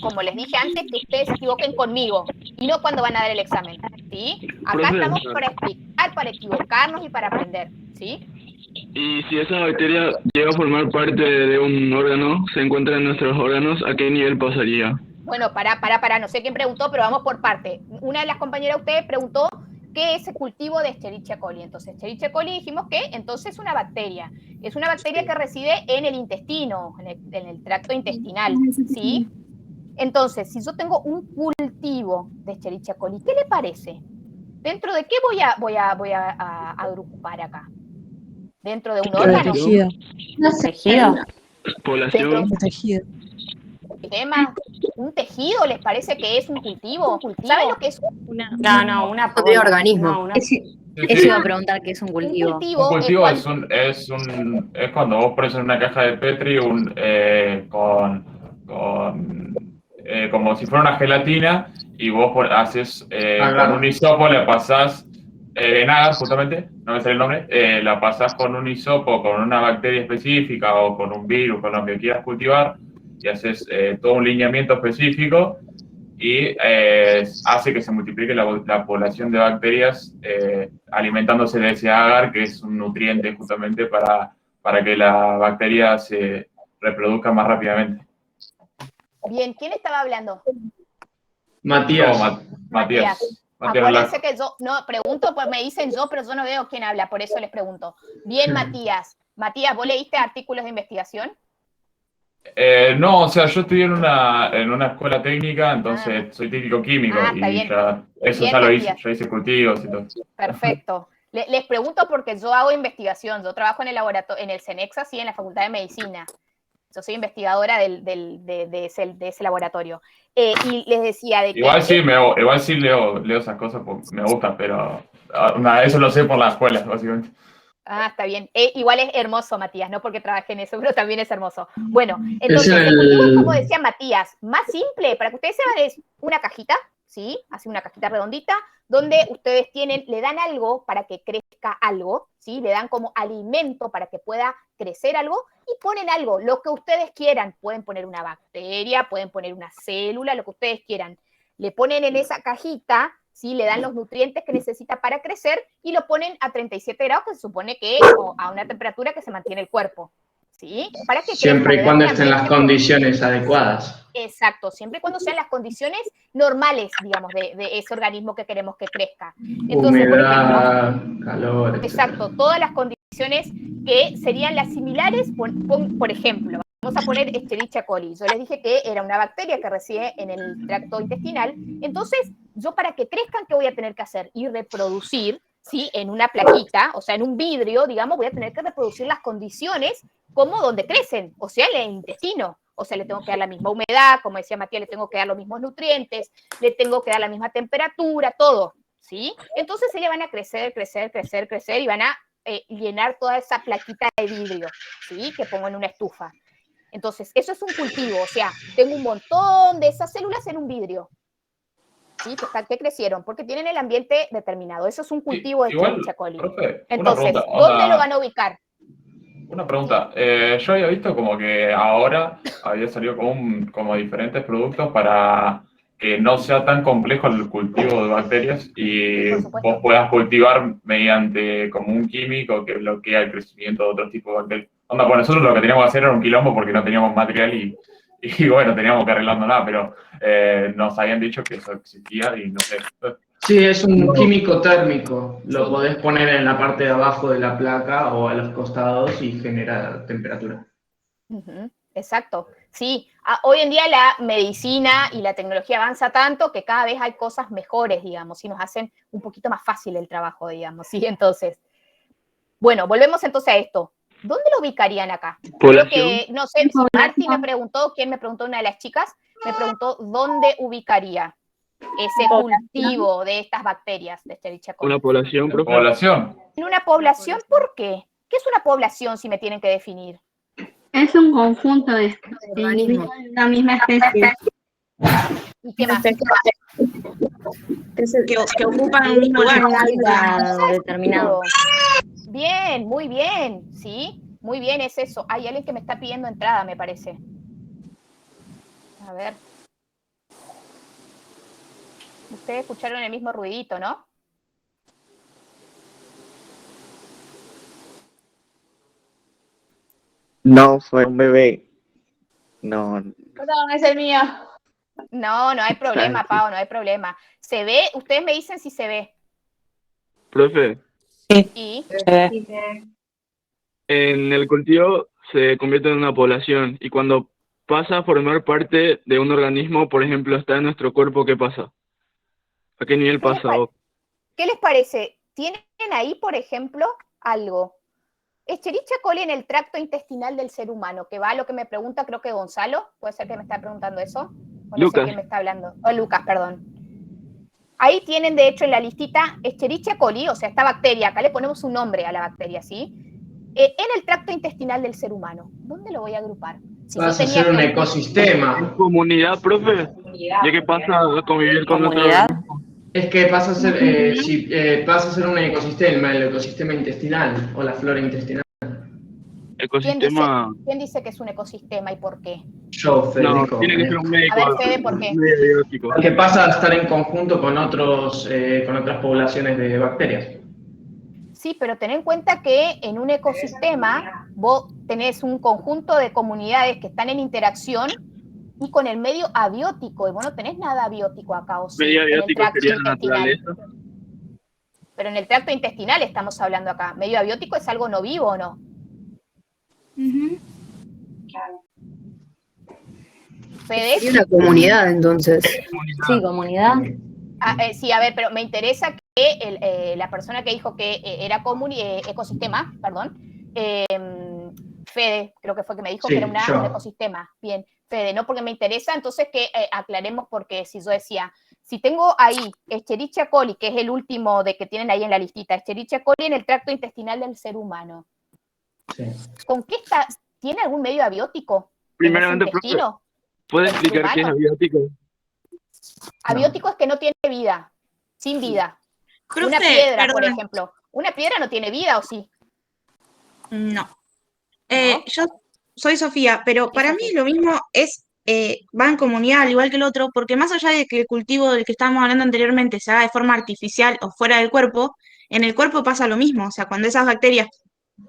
como les dije antes, que ustedes se equivoquen conmigo y no cuando van a dar el examen, ¿sí? Acá estamos para explicar, para equivocarnos y para aprender, ¿sí? Y si esa bacteria llega a formar parte de un órgano, se encuentra en nuestros órganos, ¿a qué nivel pasaría? Bueno, para, no sé quién preguntó, pero vamos por parte. Una de las compañeras de ustedes preguntó qué es el cultivo de Escherichia coli. Entonces, Escherichia coli dijimos que entonces es una bacteria. Es una bacteria que reside en el intestino, en el tracto intestinal, ¿sí? Entonces, si yo tengo un cultivo de Escherichia coli, ¿qué le parece? ¿Dentro de qué voy a agrupar acá? ¿Dentro de un órgano? Tejido. ¿Tejido? Población. Tejido. ¿Tema? ¿Un tejido les parece que es un cultivo? ¿Saben lo que es una De organismo. Eso iba a preguntar qué es un cultivo. Un cultivo es cuando vos pones en una caja de Petri como si fuera una gelatina y vos haces con un hisopo, le pasás agar, justamente, no me sale el nombre, la pasás con un hisopo, con una bacteria específica o con un virus, con lo que quieras cultivar, y haces todo un lineamiento específico y hace que se multiplique la población de bacterias alimentándose de ese agar, que es un nutriente justamente para que la bacteria se reproduzca más rápidamente. Bien, ¿quién estaba hablando? Matías. Matías. Acuérdense que yo no pregunto, pues me dicen yo, pero yo no veo quién habla, por eso les pregunto. Bien, Matías. Matías, ¿vos leíste artículos de investigación? No, o sea, yo estudié en una escuela técnica, entonces soy técnico químico y bien. ya, eso Bien, ya lo Matías. hice, ya hice cultivos y todo. Perfecto. Les pregunto porque yo hago investigación, yo trabajo en el laboratorio, en el CENEXA, sí, en la Facultad de Medicina. Yo soy investigadora de ese laboratorio. Y les decía de que... Igual sí leo esas cosas porque me gusta, pero eso lo sé por la escuela, básicamente. Ah, está bien. Igual es hermoso, Matías, no porque trabajé en eso, pero también es hermoso. Bueno, entonces, el cultivo es como decía Matías, más simple, para que ustedes sepan, es una cajita, ¿sí? Así una cajita redondita, donde ustedes le dan algo para que crezca algo, ¿sí? Le dan como alimento para que pueda crecer algo y ponen algo, lo que ustedes quieran. Pueden poner una bacteria, pueden poner una célula, lo que ustedes quieran. Le ponen en esa cajita, ¿sí? Le dan los nutrientes que necesita para crecer y lo ponen a 37 grados, que se supone que a una temperatura que se mantiene el cuerpo, ¿sí? Para que siempre y cuando estén las condiciones adecuadas. Exacto, siempre y cuando sean las condiciones normales, digamos, de ese organismo que queremos que crezca. Entonces, humedad, calor, etc. Exacto, todas las condiciones que serían las similares, por ejemplo, vamos a poner Escherichia coli. Yo les dije que era una bacteria que reside en el tracto intestinal. Entonces, yo para que crezcan, ¿qué voy a tener que hacer? Y reproducir, ¿sí? En una plaquita, o sea, en un vidrio, digamos, voy a tener que reproducir las condiciones como donde crecen, o sea, en el intestino. O sea, le tengo que dar la misma humedad, como decía Matías, le tengo que dar los mismos nutrientes, le tengo que dar la misma temperatura, todo, ¿sí? Entonces, ellas van a crecer y van a llenar toda esa plaquita de vidrio, ¿sí? Que pongo en una estufa. Entonces, eso es un cultivo, o sea, tengo un montón de esas células en un vidrio, ¿sí? Que crecieron, porque tienen el ambiente determinado. Eso es un cultivo de Escherichia coli. Profe, entonces, pregunta, ¿dónde lo van a ubicar? Una pregunta. Yo había visto como que ahora había salido como diferentes productos para que no sea tan complejo el cultivo de bacterias y vos puedas cultivar mediante como un químico que bloquea el crecimiento de otro tipo de bacterias. Onda, pues nosotros lo que teníamos que hacer era un quilombo porque no teníamos material y bueno, teníamos que arreglarlo nada, pero nos habían dicho que eso existía y no sé. Sí, es un químico térmico. Lo podés poner en la parte de abajo de la placa o a los costados y genera temperatura. Exacto. Sí, hoy en día la medicina y la tecnología avanza tanto que cada vez hay cosas mejores, digamos, y nos hacen un poquito más fácil el trabajo, digamos. Sí, entonces. Bueno, volvemos entonces a esto. ¿Dónde lo ubicarían acá? Creo que, no sé, Marti me preguntó, ¿quién me preguntó? Una de las chicas me preguntó dónde ubicaría ese cultivo de estas bacterias de Escherichia coli. Una población, profe. ¿Población? ¿En una población? ¿Por qué? ¿Qué es una población si me tienen que definir? Es un conjunto de organismos de la misma especie. ¿Y qué más? Que ocupan un mismo lugar. Determinado. Bien, muy bien, ¿sí? Muy bien, es eso. Hay alguien que me está pidiendo entrada, me parece. A ver. Ustedes escucharon el mismo ruidito, ¿no? No, fue un bebé. No. Perdón, es el mío. No, no hay problema, Pau, no hay problema. ¿Se ve? Ustedes me dicen si se ve. Profe, ¿Y? en el cultivo se convierte en una población y cuando pasa a formar parte de un organismo, por ejemplo, está en nuestro cuerpo, ¿qué pasa? ¿A qué nivel pasa? ¿Qué les parece? ¿Tienen ahí, por ejemplo, algo? Escherichia coli en el tracto intestinal del ser humano, que va a lo que me pregunta, creo que Gonzalo, puede ser que me está preguntando eso, o no Lucas. sé quién me está hablando, o Lucas, perdón. Ahí tienen, de hecho, en la listita Escherichia coli, o sea, esta bacteria, acá le ponemos un nombre a la bacteria, ¿sí? En el tracto intestinal del ser humano. ¿Dónde lo voy a agrupar? Si vas a hacer un ecosistema. ¿Comunidad, profe? ¿Ya qué pasa a convivir con otro? Es que pasa a ser, pasa a ser un ecosistema, el ecosistema intestinal o la flora intestinal. Ecosistema. ¿Quién dice que es un ecosistema y por qué? Yo, Federico. No, tiene que ser un médico. A ver, Fede, ¿por qué? Porque pasa a estar en conjunto con otras poblaciones de bacterias. Sí, pero ten en cuenta que en un ecosistema vos tenés un conjunto de comunidades que están en interacción y con el medio abiótico, y vos no tenés nada abiótico acá, ¿o sí? Medio abiótico sería la naturaleza. Pero en el tracto intestinal estamos hablando acá. ¿Medio abiótico es algo no vivo o no? ¿Fede? Y una comunidad, entonces. Sí, comunidad. Sí, a ver, pero me interesa la persona que dijo que era ecosistema, perdón, Fede, creo que fue que me dijo Sí, que era un yo. ecosistema. Bien, Fede, no porque me interesa, entonces que aclaremos, porque si yo decía, si tengo ahí Escherichia coli, que es el último de que tienen ahí en la listita, Escherichia coli en el tracto intestinal del ser humano, Sí. ¿con qué está? ¿Tiene algún medio abiótico? Primeramente, profe, ¿puede explicar qué es abiótico? Abiótico es que no tiene vida, sin vida. Profe, Una piedra, por perdón. ejemplo. ¿Una piedra no tiene vida o sí? No. Yo soy Sofía, pero para mí lo mismo es, va en comunidad, al igual que el otro, porque más allá de que el cultivo del que estábamos hablando anteriormente se haga de forma artificial o fuera del cuerpo, en el cuerpo pasa lo mismo. O sea, cuando esas bacterias,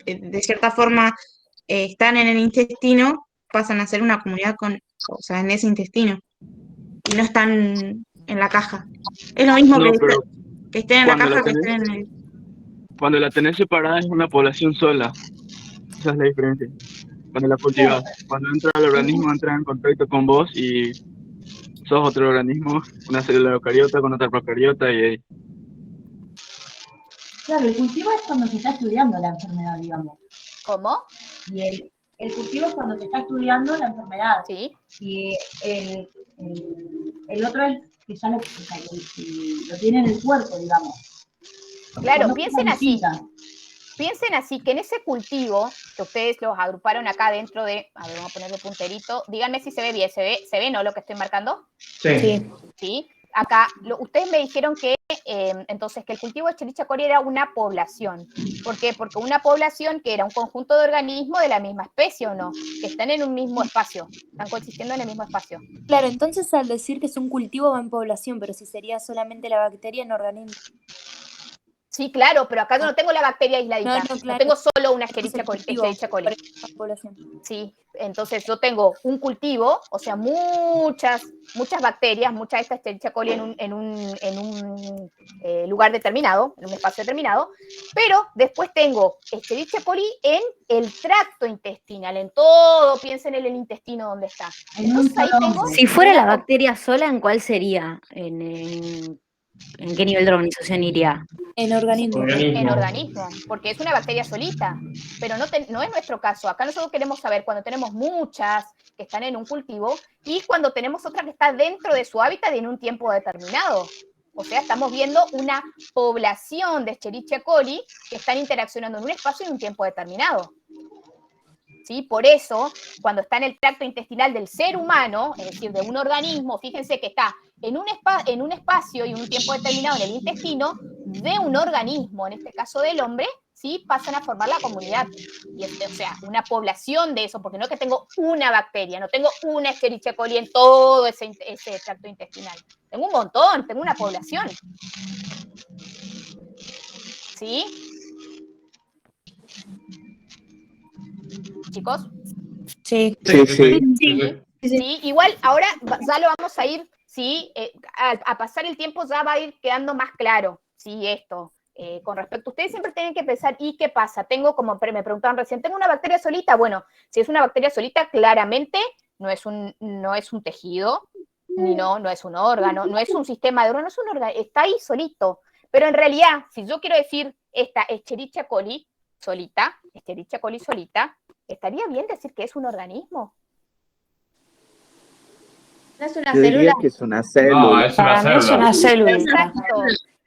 de cierta forma, están en el intestino, pasan a ser una comunidad o sea, en ese intestino. Y no están en la caja. Es lo mismo No, pero que estén en la cuando la caja que tenés, estén en el... cuando la tenés separada es una población sola. Esa es la diferencia. Cuando la cultivas, cuando entra al organismo, entra en contacto con vos y sos otro organismo, una célula eucariota con otra procariota y Claro, el cultivo es cuando se está estudiando la enfermedad, digamos. ¿Cómo? Y el cultivo es cuando se está estudiando la enfermedad. Sí. Y el otro es que ya lo tiene en el cuerpo, digamos. Claro, Cuando piensen así. planifica. Piensen así, que en ese cultivo, que ustedes los agruparon acá dentro de, a ver, vamos a ponerle punterito, díganme si se ve bien, ¿se ve, no, lo que estoy marcando? Sí. Sí. Acá, ustedes me dijeron que, entonces, que el cultivo de Escherichia coli era una población. ¿Por qué? Porque una población que era un conjunto de organismos de la misma especie, ¿o no? Que están en un mismo espacio, están coexistiendo en el mismo espacio. Claro, entonces al decir que es un cultivo va en población, pero si sería solamente la bacteria en organismo. Sí, claro, pero acá yo no tengo la bacteria aisladita. No, claro. No tengo solo una Escherichia Cultivo, coli. población. Sí, entonces yo tengo un cultivo, o sea, muchas bacterias, mucha de esta Escherichia coli en un lugar determinado, en un espacio determinado, pero después tengo Escherichia coli en el tracto intestinal, en todo, piensen en el intestino donde está. Entonces ahí tengo... Si fuera la bacteria sola, ¿en cuál sería? ¿En qué nivel de organización iría? En organismo. En organismo, porque es una bacteria solita, pero no es nuestro caso. Acá nosotros queremos saber cuando tenemos muchas que están en un cultivo y cuando tenemos otra que está dentro de su hábitat y en un tiempo determinado. O sea, estamos viendo una población de Escherichia coli que están interaccionando en un espacio y en un tiempo determinado. ¿Sí? Por eso, cuando está en el tracto intestinal del ser humano, es decir, de un organismo, fíjense que está en un espacio y en un tiempo determinado en el intestino de un organismo, en este caso del hombre, ¿sí? Pasan a formar la comunidad. Y o sea, una población de eso, porque no es que tengo una bacteria, no tengo una Escherichia coli en todo ese tracto intestinal. Tengo un montón, tengo una población. ¿Sí? ¿Chicos? Sí. Sí, igual ahora ya lo vamos a ir, ¿sí? A pasar el tiempo ya va a ir quedando más claro, ¿sí? Esto, con respecto, ustedes siempre tienen que pensar, ¿y qué pasa? Tengo, como me preguntaban recién, ¿tengo una bacteria solita? Bueno, si es una bacteria solita, claramente no es un tejido, no es un órgano, no es un sistema de órganos, no es un órgano, está ahí solito. Pero en realidad, si yo quiero decir esta Escherichia coli solita, ¿estaría bien decir que es un organismo? ¿No es una Yo diría célula? que es una célula. No, es una célula. Es una célula.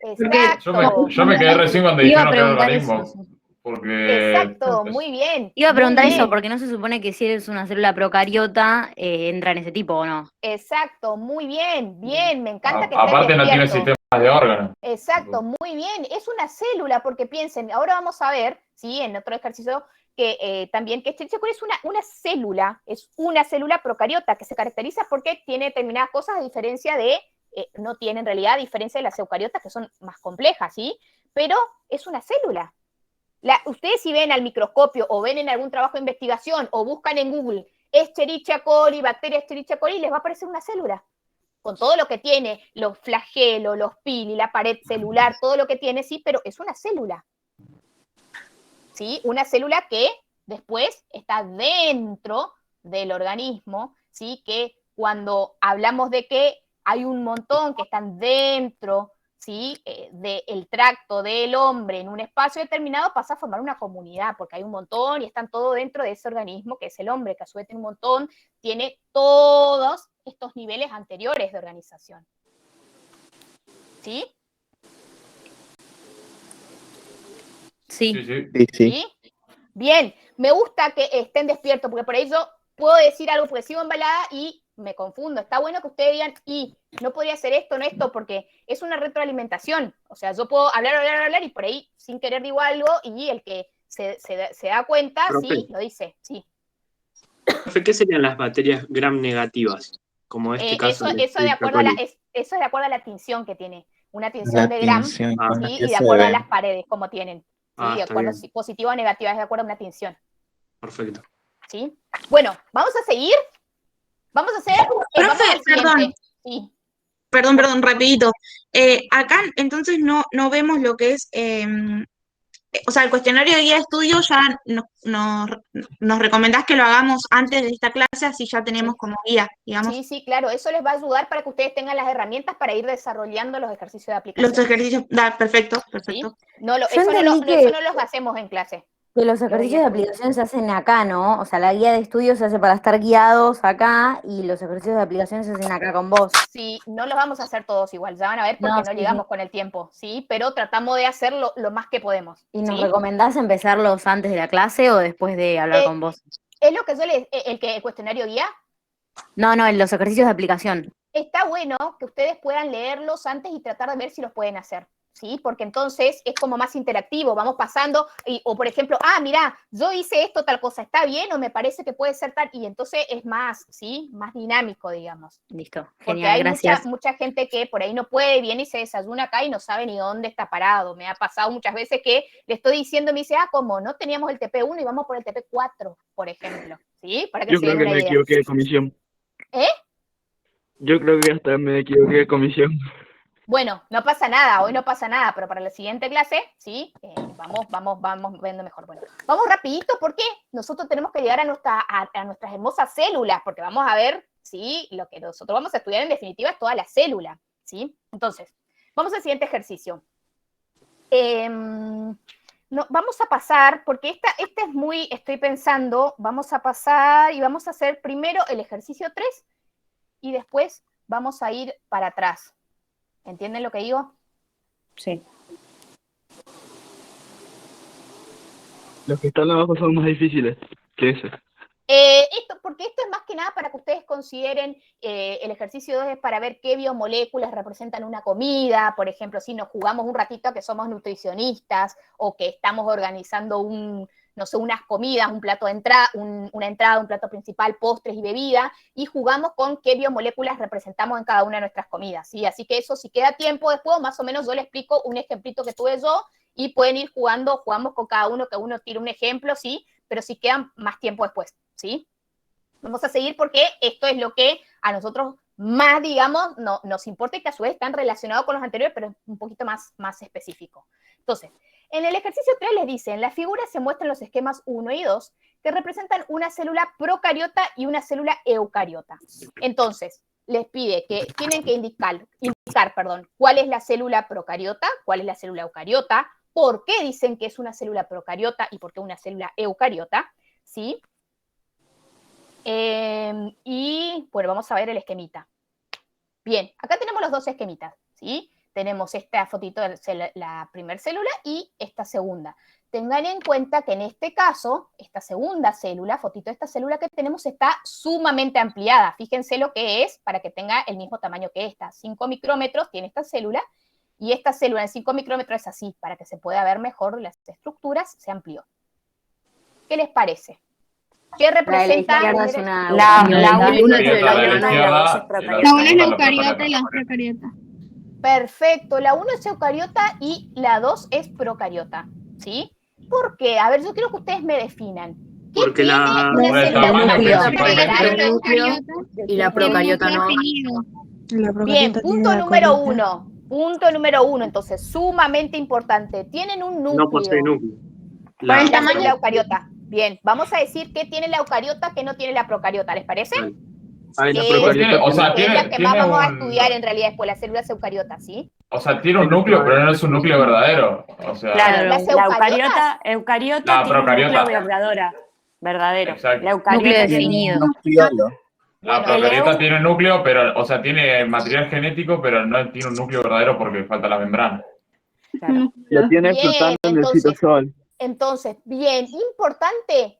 Exacto. Yo me quedé recién cuando Iba a dijeron que era preguntar organismo. eso. Porque. Exacto, muy bien. Iba a preguntar muy eso, bien. porque no se supone que si eres una célula procariota, entra en ese tipo, ¿o no? Exacto, muy bien, me encanta que estés Aparte no tiene despierto. sistemas de órganos. Exacto, muy bien, es una célula, porque piensen, ahora vamos a ver, ¿sí? En otro ejercicio, que también que Escherichia coli es una célula procariota que se caracteriza porque tiene determinadas cosas a diferencia de, no tiene en realidad, a diferencia de las eucariotas que son más complejas, ¿sí? Pero es una célula. Ustedes si ven al microscopio o ven en algún trabajo de investigación o buscan en Google Escherichia coli, bacteria Escherichia coli, les va a aparecer una célula. Con todo lo que tiene, los flagelos, los pili, la pared celular, todo lo que tiene, sí, pero es una célula. ¿Sí? Una célula que después está dentro del organismo, ¿sí? Que cuando hablamos de que hay un montón que están dentro ¿sí? Del tracto del hombre en un espacio determinado pasa a formar una comunidad, porque hay un montón y están todos dentro de ese organismo que es el hombre, que a su vez tiene un montón, tiene todos estos niveles anteriores de organización. ¿Sí? Sí. ¿Sí? Bien, me gusta que estén despiertos, porque por ahí yo puedo decir algo, porque sigo embalada y me confundo. Está bueno que ustedes digan, y no podría hacer esto, no esto, porque es una retroalimentación. O sea, yo puedo hablar, y por ahí sin querer digo algo, y el que se da cuenta, Profe. sí, lo dice, sí. Profe, ¿qué serían las materias gram negativas? Como este caso. Eso es de acuerdo a la tinción que tiene. Una tinción La de Gram, tinción, ¿sí? ¿qué Y de se acuerdo a ve? las paredes, como tienen. ¿Sí? De está acuerdo bien. si positiva o negativa, es de acuerdo a una tinción. Perfecto. ¿Sí? Bueno, vamos a seguir. Vamos a hacer. Profe, perdón. Sí. Perdón, rapidito. Acá entonces no vemos lo que es, o sea, el cuestionario de guía de estudio ya nos recomendás que lo hagamos antes de esta clase, así ya tenemos como guía, digamos. Sí, claro, eso les va a ayudar para que ustedes tengan las herramientas para ir desarrollando los ejercicios de aplicación. Los ejercicios, perfecto. ¿Sí? Yo Eso entendí no los hacemos en clase. que los ejercicios de aplicación se hacen acá, ¿no? O sea, la guía de estudio se hace para estar guiados acá y los ejercicios de aplicación se hacen acá con vos. Sí, no los vamos a hacer todos igual, ya van a ver porque no llegamos con el tiempo, ¿sí? Pero tratamos de hacerlo lo más que podemos. ¿Y nos ¿sí? recomendás empezarlos antes de la clase o después de hablar con vos? Es lo que yo el cuestionario guía. No, los ejercicios de aplicación. Está bueno que ustedes puedan leerlos antes y tratar de ver si los pueden hacer, ¿sí? Porque entonces es como más interactivo, vamos pasando, o por ejemplo, mira, yo hice esto, tal cosa, ¿está bien? O me parece que puede ser tal, y entonces es más, ¿sí? Más dinámico, digamos. Listo, Porque genial, hay gracias. mucha gente que por ahí no puede, viene y se desayuna acá y no sabe ni dónde está parado. Me ha pasado muchas veces que le estoy diciendo y me dice, ¿cómo? No teníamos el TP1 y vamos por el TP4, por ejemplo, ¿sí? Para que Yo se creo den que una me idea. equivoqué de comisión. Yo creo que hasta me equivoqué de comisión. Bueno, no pasa nada, hoy no pasa nada, pero para la siguiente clase, ¿sí? Vamos viendo mejor. Bueno, vamos rapidito porque nosotros tenemos que llegar a nuestras hermosas células, porque vamos a ver, ¿sí? Lo que nosotros vamos a estudiar en definitiva es toda la célula, ¿sí? Entonces, vamos al siguiente ejercicio. Vamos a pasar, porque esta es muy, estoy pensando, vamos a pasar y vamos a hacer primero el ejercicio 3 y después vamos a ir para atrás. ¿Entienden lo que digo? Sí. Los que están abajo son más difíciles que ese. Porque esto es más que nada para que ustedes consideren, el ejercicio 2 es para ver qué biomoléculas representan una comida, por ejemplo, si nos jugamos un ratito a que somos nutricionistas o que estamos organizando unas comidas, un plato de entrada, una entrada, un plato principal, postres y bebida, y jugamos con qué biomoléculas representamos en cada una de nuestras comidas, ¿sí? Así que eso, si queda tiempo después, más o menos yo les explico un ejemplito que tuve yo, y pueden ir jugamos con cada uno, que uno tire un ejemplo, ¿sí? Pero si quedan más tiempo después, ¿sí? Vamos a seguir porque esto es lo que a nosotros más, digamos, nos importa y que a su vez están relacionados con los anteriores, pero es un poquito más específico. Entonces, en el ejercicio 3 les dice, en la figura se muestran los esquemas 1 y 2 que representan una célula procariota y una célula eucariota. Entonces, les pide que tienen que indicar, cuál es la célula procariota, cuál es la célula eucariota, por qué dicen que es una célula procariota y por qué una célula eucariota, ¿sí? Y, bueno, vamos a ver el esquemita. Bien, acá tenemos los dos esquemitas, ¿sí? Tenemos esta fotito de la primera célula y esta segunda. Tengan en cuenta que en este caso, esta segunda célula, fotito de esta célula que tenemos, está sumamente ampliada. Fíjense lo que es para que tenga el mismo tamaño que esta. 5 micrómetros tiene esta célula, y esta célula en 5 micrómetros es así, para que se pueda ver mejor las estructuras, se amplió. ¿Qué les parece? ¿Qué representa? La es una la eucariota, una y La una es la eucariota y la otra procariota. Perfecto, la 1 es eucariota y la 2 es procariota, ¿sí? ¿Por qué? A ver, yo quiero que ustedes me definan. Porque la y la procariota no. Bien, punto número 1, entonces, sumamente importante. Tienen un núcleo. No posee núcleo. La célula eucariota. Bien, vamos a decir qué tiene la eucariota que no tiene la procariota, ¿les parece? Ahí la Es, procariota o sea, es la que más tiene vamos a un, estudiar en realidad después, las células eucariotas, ¿sí? o sea, tiene un núcleo, pero no es un núcleo verdadero. O sea, Claro, ¿Las la eucariotas? eucariota la tiene un núcleo procariota. verdadero. Exacto. La Núcleo eucariota tiene definido. La Bueno, procariota tiene núcleo, pero, o sea, tiene material genético, pero no tiene un núcleo verdadero porque falta la membrana. claro. lo tiene bien, flotando en el entonces, citosol. bien, importante,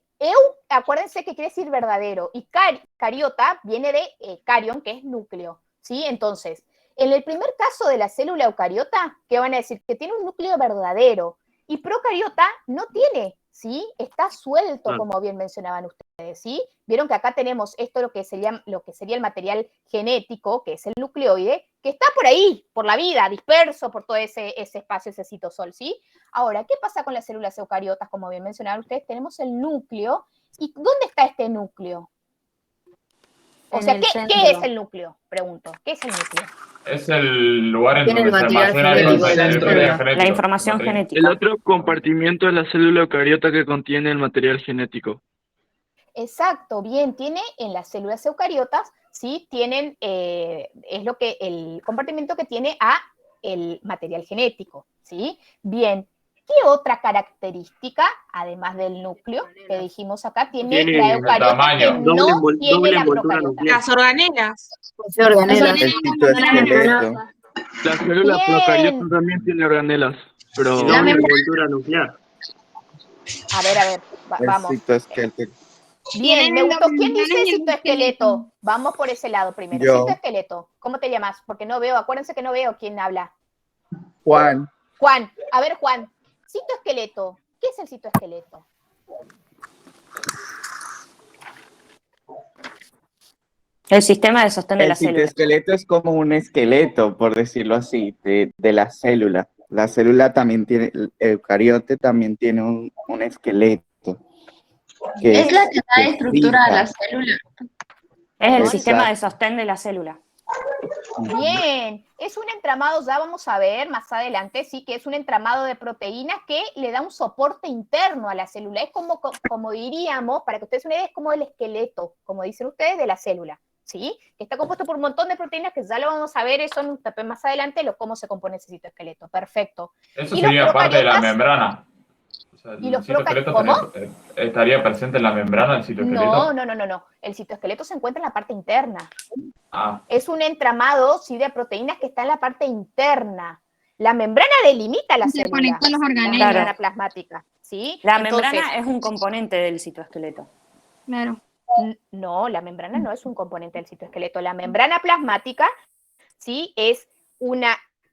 acuérdense que quiere decir verdadero, y cariota viene de carion, que es núcleo, ¿sí? Entonces, en el primer caso de la célula eucariota, ¿qué van a decir? Que tiene un núcleo verdadero, y procariota no tiene, ¿sí? Está suelto, como bien mencionaban ustedes, ¿sí? Vieron que acá tenemos esto, lo que sería el material genético, que es el nucleoide, que está por ahí, por la vida, disperso por todo ese espacio, ese citosol, ¿sí? Ahora, ¿qué pasa con las células eucariotas? Como bien mencionaban ustedes, tenemos el núcleo. ¿Y dónde está este núcleo? O sea, ¿qué es el núcleo? Pregunto, ¿qué es el núcleo? Es el lugar en Tiene donde el se material almacena genético de la el célula. material genético. La información el material. genética. El otro compartimiento es la célula eucariota que contiene el material genético. Exacto, bien, tiene en las células eucariotas, ¿sí? Tienen, es lo que el compartimento que tiene el material genético, ¿sí? Bien, ¿qué otra característica, además del núcleo que dijimos acá, tiene la eucariota que no tiene la procariota? Las organelas. Organelas. El citoesqueleto. La célula Bien. procariota también tiene organelas, pero Doble envoltura nuclear. A ver, El vamos. citoesqueleto. Bien, me gustó. ¿Quién dice citoesqueleto? Vamos por ese lado primero. Yo. Citoesqueleto. ¿Cómo te llamas? Porque no veo, acuérdense que no veo quién habla. Juan. Juan. A ver, Juan. Citoesqueleto. ¿Qué es el citoesqueleto? El sistema de sostén de El la célula. citoesqueleto es como un esqueleto, por decirlo así, de la célula. La célula también tiene, el eucariote también tiene un esqueleto. Es la que da que estructura a fija. la célula. Es el Exacto. sistema de sostén de la célula. Bien, es un entramado, ya vamos a ver más adelante, sí, que es un entramado de proteínas que le da un soporte interno a la célula. Es como diríamos, para que ustedes se una idea, es como el esqueleto, como dicen ustedes, de la célula, ¿sí? Que está compuesto por un montón de proteínas que ya lo vamos a ver, eso en un tapé más adelante, cómo se compone ese citoesqueleto. Perfecto. Eso ¿Y sería los parte de la procariotas? membrana. O sea, ¿Y el los citoesqueleto ¿Cómo? estaría presente en la membrana del citoesqueleto. No. El citoesqueleto se encuentra en la parte interna. Ah, Es un entramado, sí, de proteínas que está en la parte interna. La membrana delimita la célula. conecta los La organelos. membrana plasmática, ¿sí? La Entonces, membrana es un componente del citoesqueleto. Claro. No, la membrana no es un componente del citoesqueleto. La membrana plasmática, ¿sí? Es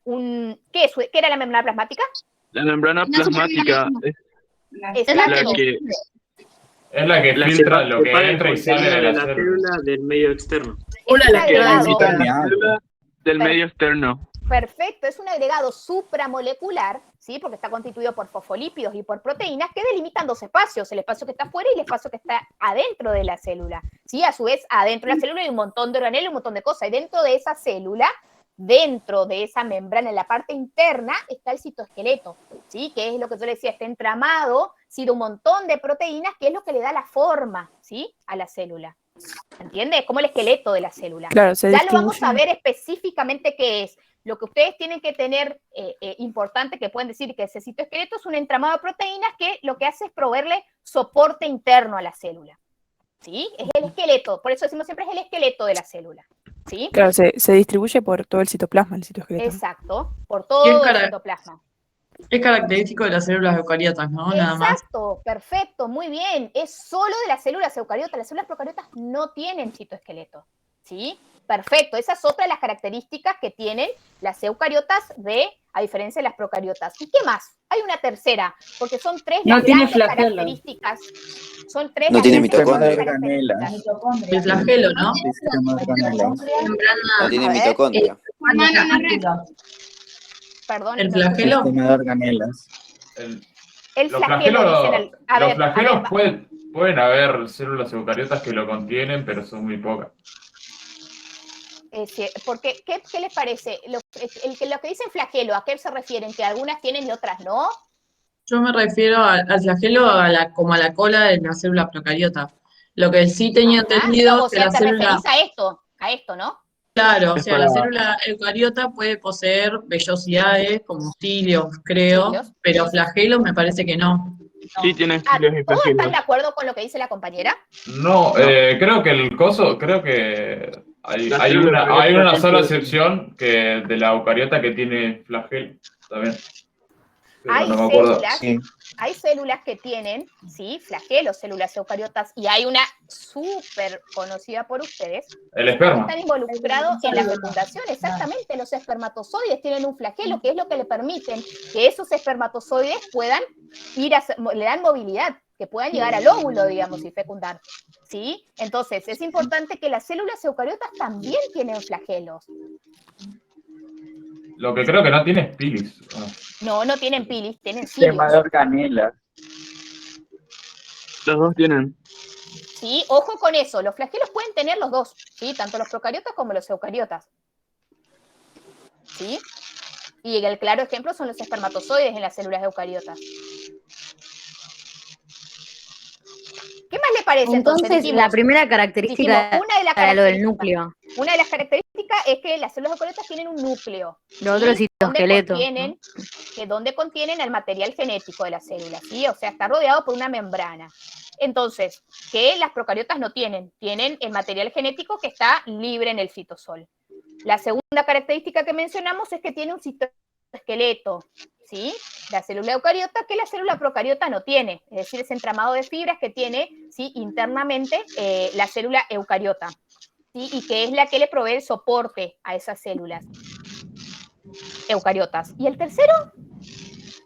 ¿qué era la membrana plasmática? la membrana plasmática Es la que es la que filtra lo que entra y sale de la célula. célula del medio externo. la que agregado. limita la célula del medio externo. Perfecto, es un agregado supramolecular, ¿sí? Porque está constituido por fosfolípidos y por proteínas que delimitan dos espacios, el espacio que está afuera y el espacio que está adentro de la célula, ¿sí? A su vez, adentro de la célula hay un montón de organelos, un montón de cosas, y dentro de esa célula, dentro de esa membrana, en la parte interna, está el citoesqueleto, ¿sí? Que es lo que yo les decía, este entramado, ¿sí? De un montón de proteínas, que es lo que le da la forma, ¿sí? A la célula. ¿Entiendes? Como el esqueleto de la célula. Claro, se ya lo vamos distribuye. a ver específicamente qué es. Lo que ustedes tienen que tener importante, que pueden decir que ese citoesqueleto es un entramado de proteínas que lo que hace es proveerle soporte interno a la célula. ¿Sí? Es el esqueleto, por eso decimos siempre es el esqueleto de la célula. ¿Sí? Claro, se distribuye por todo el citoplasma, el citoesqueleto. Exacto, por Y es todo el citoplasma. Es característico de las células eucariotas, ¿no? Nada más. Exacto, perfecto, muy bien. Es solo de las células eucariotas. Las células procariotas no tienen citoesqueleto. ¿Sí? Perfecto, esa es otra de las características que tienen las eucariotas a diferencia de las procariotas. ¿Y qué más? Hay una tercera, porque son tres No las tiene grandes flagelo. características. Son tres No las tiene grandes mitocondria. características. El flagelo, ¿no? Sistema organelas. Membrana. No tiene A ver. mitocondria. Perdón. El no flagelo. Sistema de organelas. El Los flagelo, dicen los flagelos pueden haber células eucariotas que lo contienen, pero son muy pocas. Porque, ¿qué les parece? Lo que dicen flagelo, ¿a qué se refieren? ¿Que algunas tienen y otras no? Yo me refiero al flagelo como a la cola de la célula procariota. Lo que sí tenía entendido O es que sea, la te célula, referís a esto, ¿no? claro, o Es sea, la para, célula eucariota puede poseer vellosidades como cilios, creo, Cilios. pero flagelos me parece que no. sí, tiene cilios y ¿Todos están de flagelos. acuerdo con lo que dice la compañera? No, creo que creo que La célula hay eucariota una sí sola puede. excepción que de la eucariota que tiene flagelo también. Pero Hay no me acuerdo. células, Sí. hay células que tienen, sí, flagelos, células eucariotas, y hay una súper conocida por ustedes, El que esperma. están involucrados en la fecundación, exactamente, los espermatozoides tienen un flagelo, que es lo que le permiten que esos espermatozoides puedan le dan movilidad, que puedan llegar al óvulo, digamos, y fecundar, ¿sí? Entonces, es importante que las células eucariotas también tienen flagelos. Lo que creo que no tiene es pilis. No tienen pilis, tienen Sistema de cilios. organelas. Los dos tienen. ¿Sí? Ojo con eso, los flagelos pueden tener los dos, ¿sí? Tanto los procariotas como los eucariotas. ¿Sí? Y el claro ejemplo son los espermatozoides en las células eucariotas. ¿Qué más le parece entonces? Entonces, la primera característica era lo del núcleo. Una de las características es que las células eucariotas tienen un núcleo. Lo otro es citoesqueleto. Donde contienen el material genético de la célula, ¿sí? O sea, está rodeado por una membrana. Entonces, que las procariotas no tienen el material genético que está libre en el citosol. La segunda característica que mencionamos es que tiene un citoesqueleto, ¿sí? La célula eucariota que la célula procariota no tiene, es decir, ese entramado de fibras que tiene, ¿sí? Internamente la célula eucariota, ¿sí? Y que es la que le provee el soporte a esas células eucariotas. ¿Y el tercero?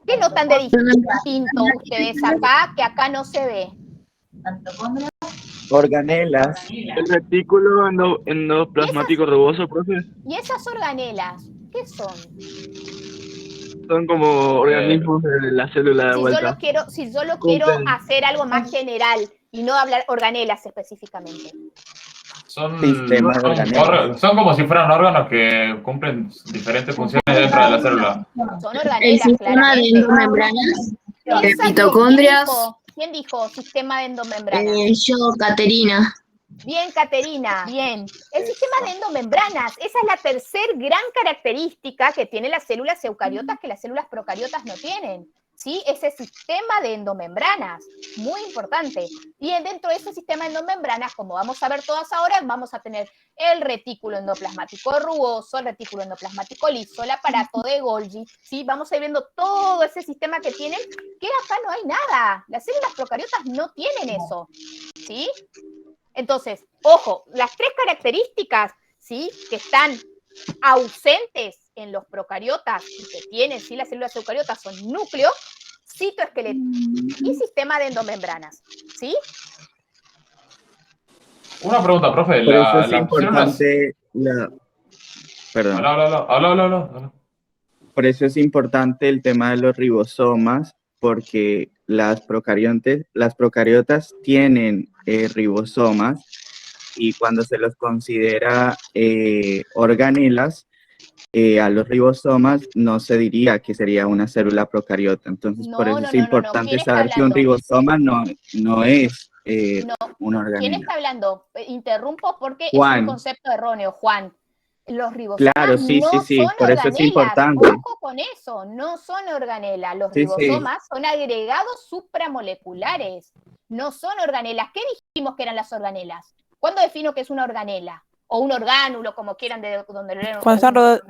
¿Qué notan de distinto ustedes acá, que acá no se ve? Organelas. El retículo endoplasmático rugoso, profe, ¿Y esas organelas? ¿Qué son? son como organismos de la célula de vuelta. Si yo lo quiero hacer algo más general y no hablar organelas específicamente. Son como si fueran órganos que cumplen diferentes funciones dentro de la célula. Son organelas, el sistema de endomembranas, mitocondrias. ¿Quién dijo sistema de endomembranas? Yo, Caterina. Bien, Caterina, bien. El sistema de endomembranas, esa es la tercer gran característica que tienen las células eucariotas que las células procariotas no tienen. ¿Sí? Ese sistema de endomembranas, muy importante. Y dentro de ese sistema de endomembranas, como vamos a ver todas ahora, vamos a tener el retículo endoplasmático rugoso, el retículo endoplasmático liso, el aparato de Golgi, ¿sí? Vamos a ir viendo todo ese sistema que tienen, que acá no hay nada. Las células procariotas no tienen eso, ¿sí? Entonces, ojo, las tres características, ¿sí? Que están ausentes en los procariotas y que tienen, sí, las células eucariotas son núcleo, citoesqueleto y sistema de endomembranas, ¿sí? Una pregunta, profe. Por eso es importante Perdón. Habla. Por eso es importante el tema de los ribosomas, porque las procariotas tienen ribosomas y cuando se los considera organelas, a los ribosomas no se diría que sería una célula procariota. Entonces, por eso es importante saber que un ribosoma no es una organela. ¿Quién está hablando? Interrumpo porque Juan. es un concepto erróneo, Juan. Los ribosomas Claro, sí, no sí, son por eso organelas. es importante. Ojo con eso, no son organelas. Los ribosomas son agregados supramoleculares, no son organelas. ¿Qué dijimos que eran las organelas? ¿Cuándo defino que es una organela? O un orgánulo, como quieran, de donde lo lean. Cuando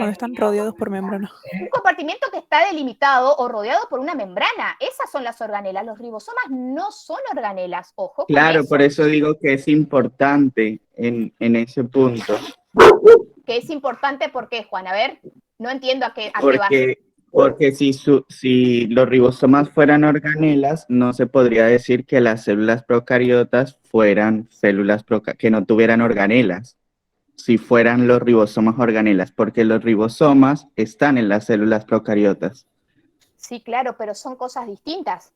están rodeados por membrana. Un compartimento que está delimitado o rodeado por una membrana. Esas son las organelas. Los ribosomas no son organelas. Ojo con Claro, eso. por eso digo que es importante en ese punto. Que es importante, ¿por qué, Juan? A ver, no entiendo a qué vas. Porque si los ribosomas fueran organelas, no se podría decir que las células procariotas fueran células que no tuvieran organelas, si fueran los ribosomas organelas, porque los ribosomas están en las células procariotas. Sí, claro, pero son cosas distintas.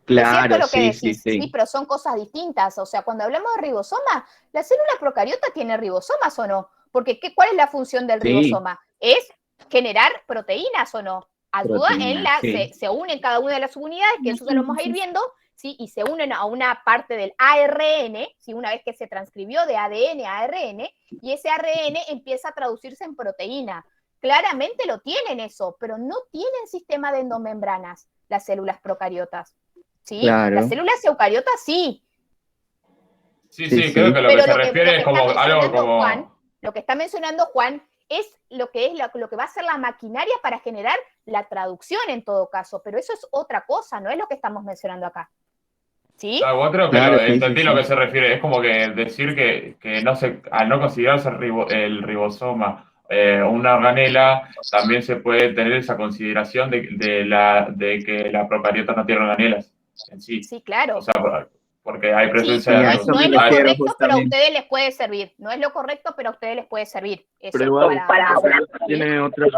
Claro, lo que sí, decís, sí, pero son cosas distintas. O sea, cuando hablamos de ribosoma, ¿la célula procariota tiene ribosomas o no? Porque ¿cuál es la función del ribosoma? Es generar proteínas o no. Ayuda en se unen cada una de las subunidades, que eso se lo vamos a ir viendo, ¿sí? Y se unen a una parte del ARN, ¿sí? Una vez que se transcribió de ADN a ARN, y ese ARN empieza a traducirse en proteína. Claramente lo tienen eso, pero no tienen sistema de endomembranas las células procariotas, ¿sí? Claro. Las células eucariotas sí. Sí, Sí, creo sí. que lo Pero que se refiere es como algo como... Juan, lo que está mencionando Juan es lo que va a ser la maquinaria para generar la traducción en todo caso, pero eso es otra cosa, no es lo que estamos mencionando acá. ¿Sí? Vos creo que Claro, sí, entendí sí, lo sí. que se refiere. Es como que decir que no al no considerarse el ribosoma una organela, también se puede tener esa consideración de que la procariota no tiene organelas en sí. Sí, claro. O sea, porque hay Sí, presencia no de... es lo correcto, pero a ustedes les puede servir. No es lo correcto, pero a ustedes les puede servir. Eso, Pero igual, la procariota tiene otras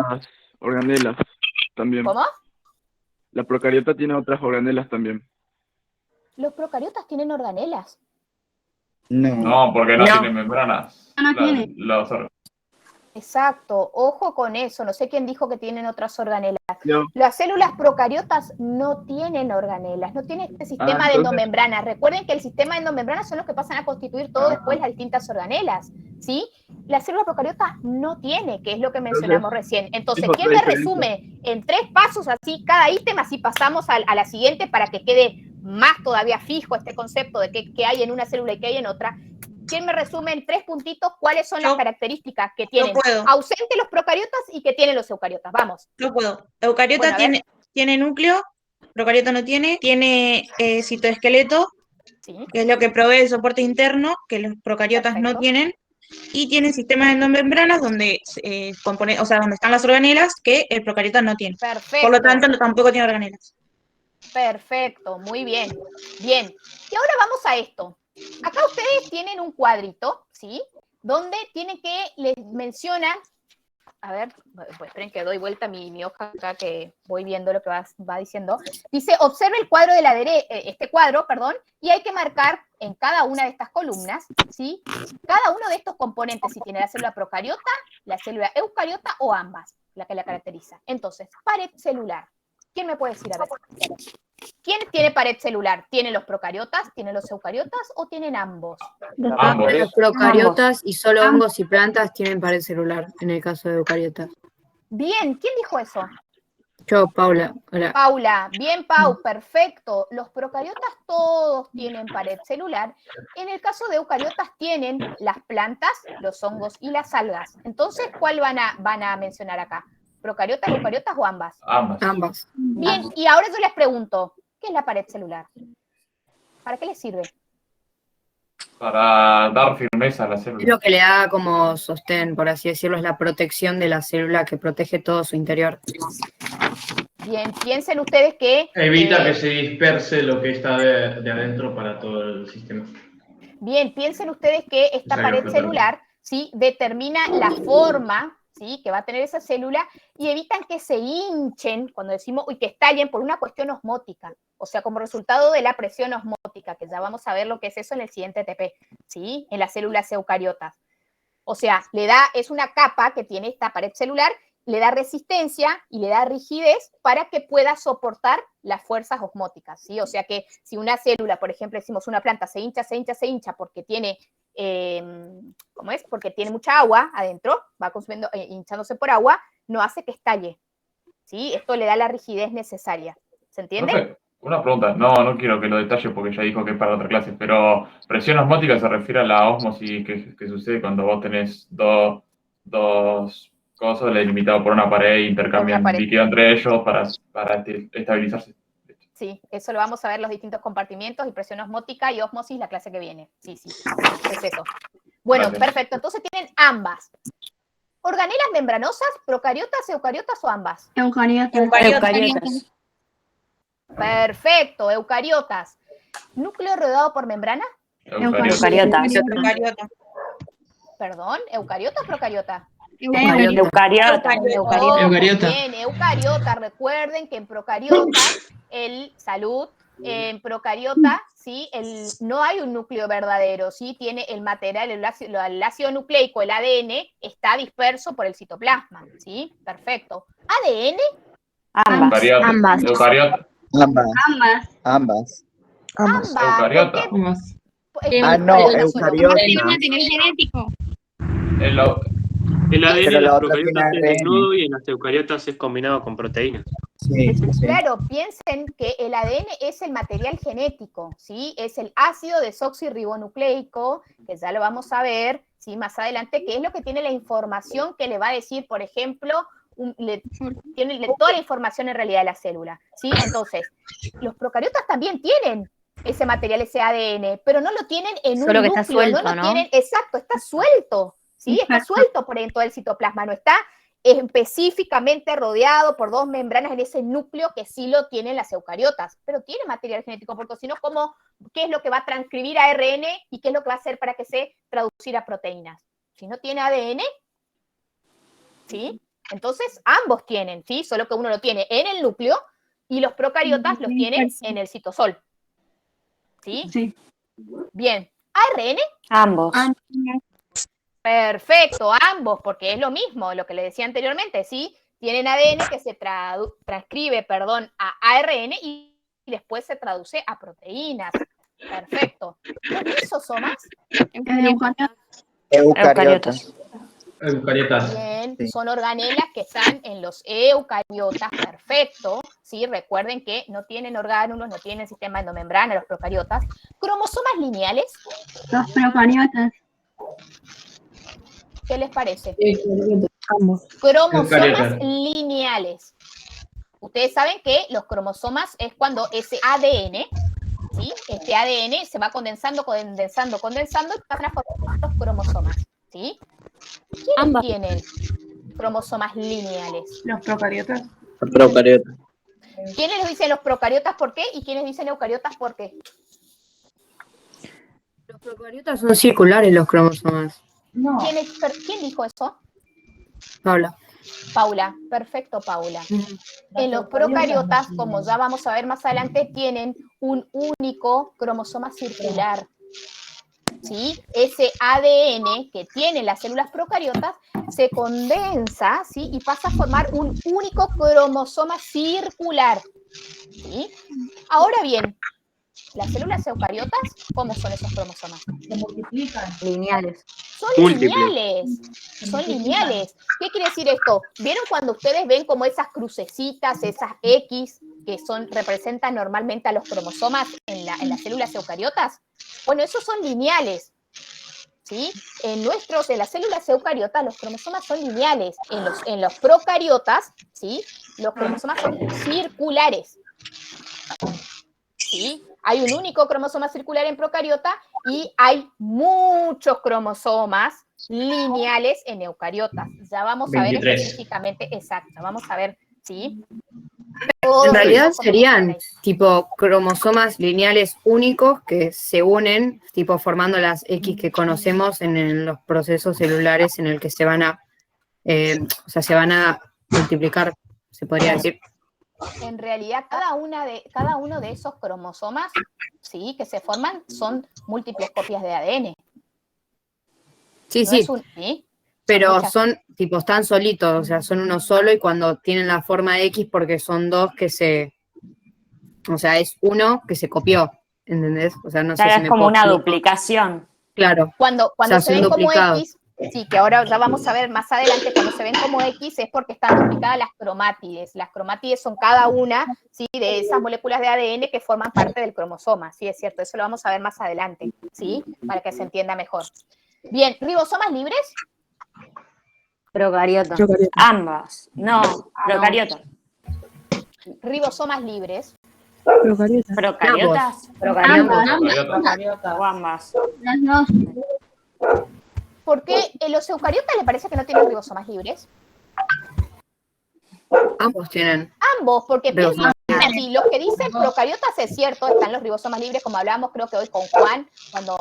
organelas también. ¿Cómo? La procariota tiene otras organelas también. ¿Los procariotas tienen organelas? No, porque no tienen membranas. No tiene. Los Exacto, ojo con eso, no sé quién dijo que tienen otras organelas. No. Las células procariotas no tienen organelas, no tienen este sistema de entonces... endomembranas. Recuerden que el sistema de endomembranas son los que pasan a constituir todo después las distintas organelas, ¿sí? La célula procariota no tiene, que es lo que mencionamos recién. Entonces, ¿quién me resume en 3 pasos así cada ítem? Así pasamos a la siguiente para que quede más todavía fijo este concepto de qué hay en una célula y qué hay en otra. ¿Quién me resume en 3 puntitos cuáles son las características que tienen ausentes los procariotas y que tienen los eucariotas? Vamos. Yo puedo. Eucariota tiene núcleo, procariota no tiene citoesqueleto, que es lo que provee el soporte interno, que los procariotas no tienen, y tienen sistemas de endomembranas donde donde están las organelas que el procariota no tiene. Perfecto. Por lo tanto, tampoco tiene organelas. Perfecto, muy bien. Bien. Y ahora vamos a esto. Acá ustedes tienen un cuadrito, ¿sí? Donde les mencionan, a ver, pues esperen que doy vuelta mi hoja acá que voy viendo lo que va diciendo. Dice, observe el cuadro de la derecha, este cuadro, perdón, y hay que marcar en cada una de estas columnas, ¿sí? Cada uno de estos componentes, si tiene la célula procariota, la célula eucariota o ambas, la que la caracteriza. Entonces, pared celular. ¿Quién me puede decir? A ver. ¿Quién tiene pared celular? ¿Tienen los procariotas, tienen los eucariotas o tienen ambos? Ambos. Los procariotas y solo hongos y plantas tienen pared celular, en el caso de eucariotas. Bien, ¿quién dijo eso? Yo, Paula. Hola. Paula, bien, Pau, perfecto. Los procariotas todos tienen pared celular. En el caso de eucariotas tienen las plantas, los hongos y las algas. Entonces, ¿cuál van a mencionar acá? ¿Procariotas, eucariotas o ambas? Ambas. Bien, y ahora yo les pregunto, ¿qué es la pared celular? ¿Para qué les sirve? Para dar firmeza a la célula. Es lo que le da como sostén, por así decirlo, es la protección de la célula que protege todo su interior. Bien, piensen ustedes que... Evita que se disperse lo que está de adentro para todo el sistema. Bien, piensen ustedes que esta pared celular, ¿sí? Determina la forma, ¿sí? Que va a tener esa célula y evitan que se hinchen, cuando decimos, y que estallen por una cuestión osmótica, o sea, como resultado de la presión osmótica, que ya vamos a ver lo que es eso en el siguiente TP, ¿sí? En las células eucariotas. O sea, es una capa que tiene esta pared celular, le da resistencia y le da rigidez para que pueda soportar las fuerzas osmóticas, ¿sí? O sea que si una célula, por ejemplo, decimos una planta se hincha porque tiene, ¿cómo es? Porque tiene mucha agua adentro, va consumiendo, hinchándose por agua, no hace que estalle, ¿sí? Esto le da la rigidez necesaria, ¿se entiende? Perfecto. Una pregunta, no quiero que lo detalle porque ya dijo que es para otra clase, pero presión osmótica se refiere a la ósmosis que sucede cuando vos tenés dos cosas delimitadas por una pared e intercambian líquido entre ellos para estabilizarse. Sí, eso lo vamos a ver los distintos compartimientos y presión osmótica y ósmosis la clase que viene. Sí, es eso. Bueno, gracias. Perfecto, entonces tienen ambas. ¿Organelas membranosas, procariotas, eucariotas o ambas? Eucariotas. Perfecto, eucariotas. ¿Núcleo rodeado por membrana? Eucariotas. Perdón, ¿eucariota o procariota? Eucariota. Bien, eucariota. Recuerden que en procariota, procariota, ¿sí? No hay un núcleo verdadero, ¿sí? Tiene el material, el ácido nucleico, el ADN, está disperso por el citoplasma, ¿sí? Perfecto. ¿ADN? Ambas. Eucariota. Ambas. Ambos. Eucariota. no, ¿Cómo eucariota. te van a tener genético? El, El ADN Pero en la las otra tiene procariotas es ARN. desnudo y en las eucariotas es combinado con proteínas. Sí, sí. Claro, piensen que el ADN es el material genético, ¿sí? Es el ácido desoxirribonucleico, que ya lo vamos a ver, ¿sí? Más adelante, que es lo que tiene la información que le va a decir, por ejemplo, tiene toda la información en realidad de la célula, ¿sí? Entonces, los procariotas también tienen ese material, ese ADN, pero no lo tienen en Solo un que está núcleo, suelto, no lo ¿no? tienen, exacto, está suelto, ¿sí? Está suelto por en todo el citoplasma, no está específicamente rodeado por dos membranas en ese núcleo que sí lo tienen las eucariotas, pero tiene material genético, porque si no, ¿qué es lo que va a transcribir ARN y qué es lo que va a hacer para que se traducir a proteínas? Si no tiene ADN, ¿sí? Entonces, ambos tienen, ¿sí? Solo que uno lo tiene en el núcleo y los procariotas los tienen en el citosol, ¿sí? Sí. Bien, ARN. Ambos. Perfecto, ambos, porque es lo mismo, lo que le decía anteriormente, ¿sí? Tienen ADN que se transcribe, a ARN y después se traduce a proteínas. Perfecto. ¿Los lisosomas? Eucariotas. Bien, Sí. son organelas que están en los eucariotas, perfecto. ¿Sí? Recuerden que no tienen orgánulos, no tienen sistema endomembrana, los procariotas. ¿Cromosomas lineales? Los procariotas. ¿Qué les parece? Ambos. Cromosomas lineales. Ustedes saben que los cromosomas es cuando ese ADN, ¿sí? Este ADN se va condensando y van a formar los cromosomas, ¿sí? ¿Quiénes tienen cromosomas lineales? Los procariotas. Procariotas. ¿Quiénes les dicen los procariotas por qué y quiénes dicen eucariotas por qué? Los procariotas son circulares los cromosomas. No. ¿Quién dijo eso? Paula. Paula, perfecto, Paula. En los procariotas, como ya vamos a ver más adelante, tienen un único cromosoma circular. ¿Sí? Ese ADN que tienen las células procariotas se condensa, ¿sí? Y pasa a formar un único cromosoma circular. ¿Sí? Ahora bien, las células eucariotas, ¿cómo son esos cromosomas? Se multiplican. Lineales. Son Múltiples. lineales. Son lineales. ¿Qué quiere decir esto? ¿Vieron cuando ustedes ven como esas crucecitas, esas X, que representan normalmente a los cromosomas en las células eucariotas? Bueno, esos son lineales. ¿Sí? En las células eucariotas los cromosomas son lineales. En los procariotas, ¿sí? Los cromosomas son circulares. ¿Sí? Hay un único cromosoma circular en procariota y hay muchos cromosomas lineales en eucariotas. Ya vamos a ver 23. específicamente, exacto, vamos a ver, ¿sí? En realidad Todos serían tipo cromosomas lineales únicos que se unen, tipo formando las X que conocemos en los procesos celulares en el que se van a multiplicar, se podría decir. En realidad, cada uno de esos cromosomas, ¿sí? Que se forman son múltiples copias de ADN. Sí, No sí. es ¿sí? Pero muchas. están solitos, o sea, son uno solo y cuando tienen la forma X porque son dos es uno que se copió, ¿entendés? O sea, no sé si Es me como puedo una explicar. duplicación. Claro. Cuando O sea, se ven son como duplicados. X, sí, que ahora ya vamos a ver más adelante, cuando se ven como X es porque están duplicadas las cromátides. Las cromátides son cada una, ¿sí? De esas moléculas de ADN que forman parte del cromosoma, sí, es cierto, eso lo vamos a ver más adelante, ¿sí? Para que se entienda mejor. Bien, ¿ribosomas libres? Procariotas. Ambas. No, procariotas. Ribosomas libres. Procariotas. Procariotas. Procariotas. O ambas. Las dos. ¿Por qué los eucariotas le parece que no tienen ribosomas libres? Ambos tienen. Ambos, porque Ribosomas sí, los que dicen procariotas es cierto, están los ribosomas libres, como hablábamos creo que hoy con Juan,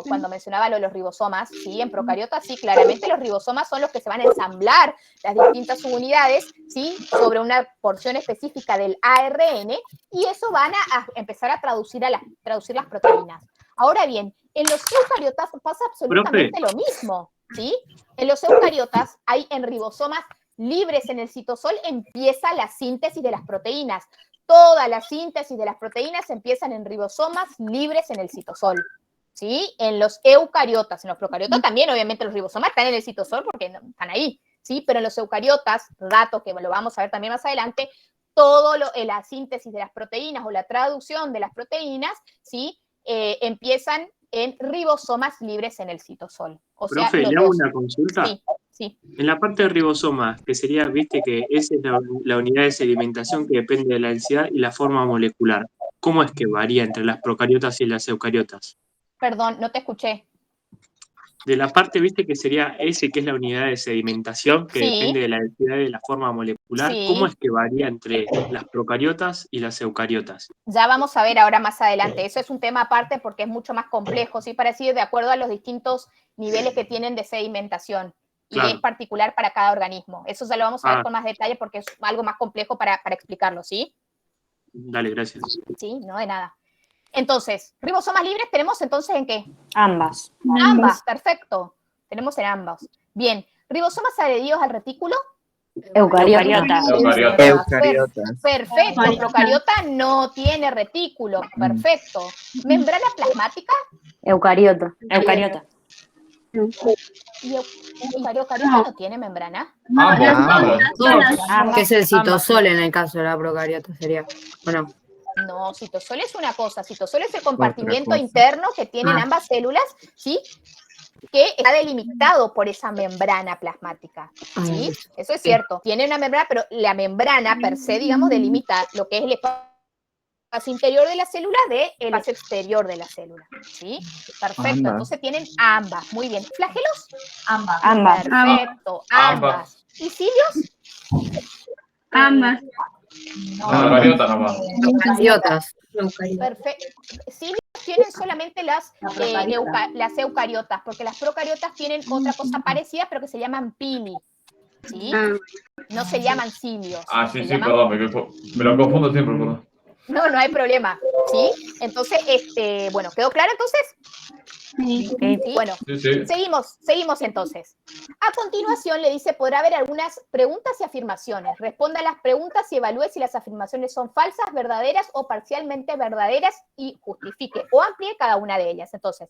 cuando mencionaba lo de los ribosomas, sí, en procariotas sí, claramente los ribosomas son los que se van a ensamblar las distintas subunidades, sí, sobre una porción específica del ARN, y eso van a empezar a traducir las proteínas. Ahora bien, en los eucariotas pasa absolutamente lo mismo, ¿sí? En los eucariotas hay en ribosomas libres en el citosol empieza la síntesis de las proteínas. Toda la síntesis de las proteínas empiezan en ribosomas libres en el citosol, ¿sí? En los eucariotas, en los procariotas también, obviamente los ribosomas están en el citosol porque están ahí, ¿sí? Pero en los eucariotas, dato que lo vamos a ver también más adelante, la síntesis de las proteínas o la traducción de las proteínas, ¿sí? Empiezan en ribosomas libres en el citosol. O sea, Profe, ¿le hago una consulta? Sí, sí. En la parte de ribosomas, que sería, viste que esa es la unidad de sedimentación que depende de la densidad y la forma molecular. ¿Cómo es que varía entre las procariotas y las eucariotas? Perdón, no te escuché. De la parte, viste que sería ese que es la unidad de sedimentación, que Sí. depende de la densidad y la forma molecular. Sí. ¿Cómo es que varía entre las procariotas y las eucariotas? Ya vamos a ver ahora más adelante. Eso es un tema aparte porque es mucho más complejo, ¿sí? Parecido de acuerdo a los distintos niveles que tienen de sedimentación. Y Claro. es particular para cada organismo. Eso ya lo vamos a ver Ah. con más detalle porque es algo más complejo para explicarlo, ¿sí? Dale, gracias. Sí, no de nada. Entonces, ribosomas libres tenemos entonces ¿en qué? Ambas. Ambas, perfecto. Tenemos en ambas. Bien, ribosomas adheridos al retículo. Eucariotas. Eucariotas. Perfecto, procariota no tiene retículo. Perfecto. Membrana plasmática. Eucariota. ¿Y eucariota no tiene membrana? Que es el citosol en el caso de la procariota, sería. Bueno. No, citosol es una cosa. Citosol es el compartimiento cosa. interno que tienen Ah. ambas células, ¿sí? Que está delimitado por esa membrana plasmática, ¿sí? Eso es cierto. Tiene una membrana, pero la membrana per se, digamos, delimita lo que es el espacio interior de la célula del espacio exterior de la célula, ¿sí? Perfecto. Ambas. Entonces tienen ambas. Muy bien. ¿Flagelos? Ambas. Perfecto. Ambas. ¿Y cilios? Ambas. Eucariota nomás. Eucariotas. Perfecto. Cilios tienen solamente las eucariotas, porque las procariotas tienen otra cosa parecida, pero que se llaman pili, ¿sí? No se llaman cilios. Ah, sí, se sí, llaman- perdón, me lo confundo siempre, perdón. No, no hay problema, ¿sí? Entonces, bueno, ¿quedó claro entonces? Sí. Bueno, Sí. seguimos entonces. A continuación le dice, podrá haber algunas preguntas y afirmaciones. Responda a las preguntas y evalúe si las afirmaciones son falsas, verdaderas o parcialmente verdaderas y justifique o amplíe cada una de ellas. Entonces,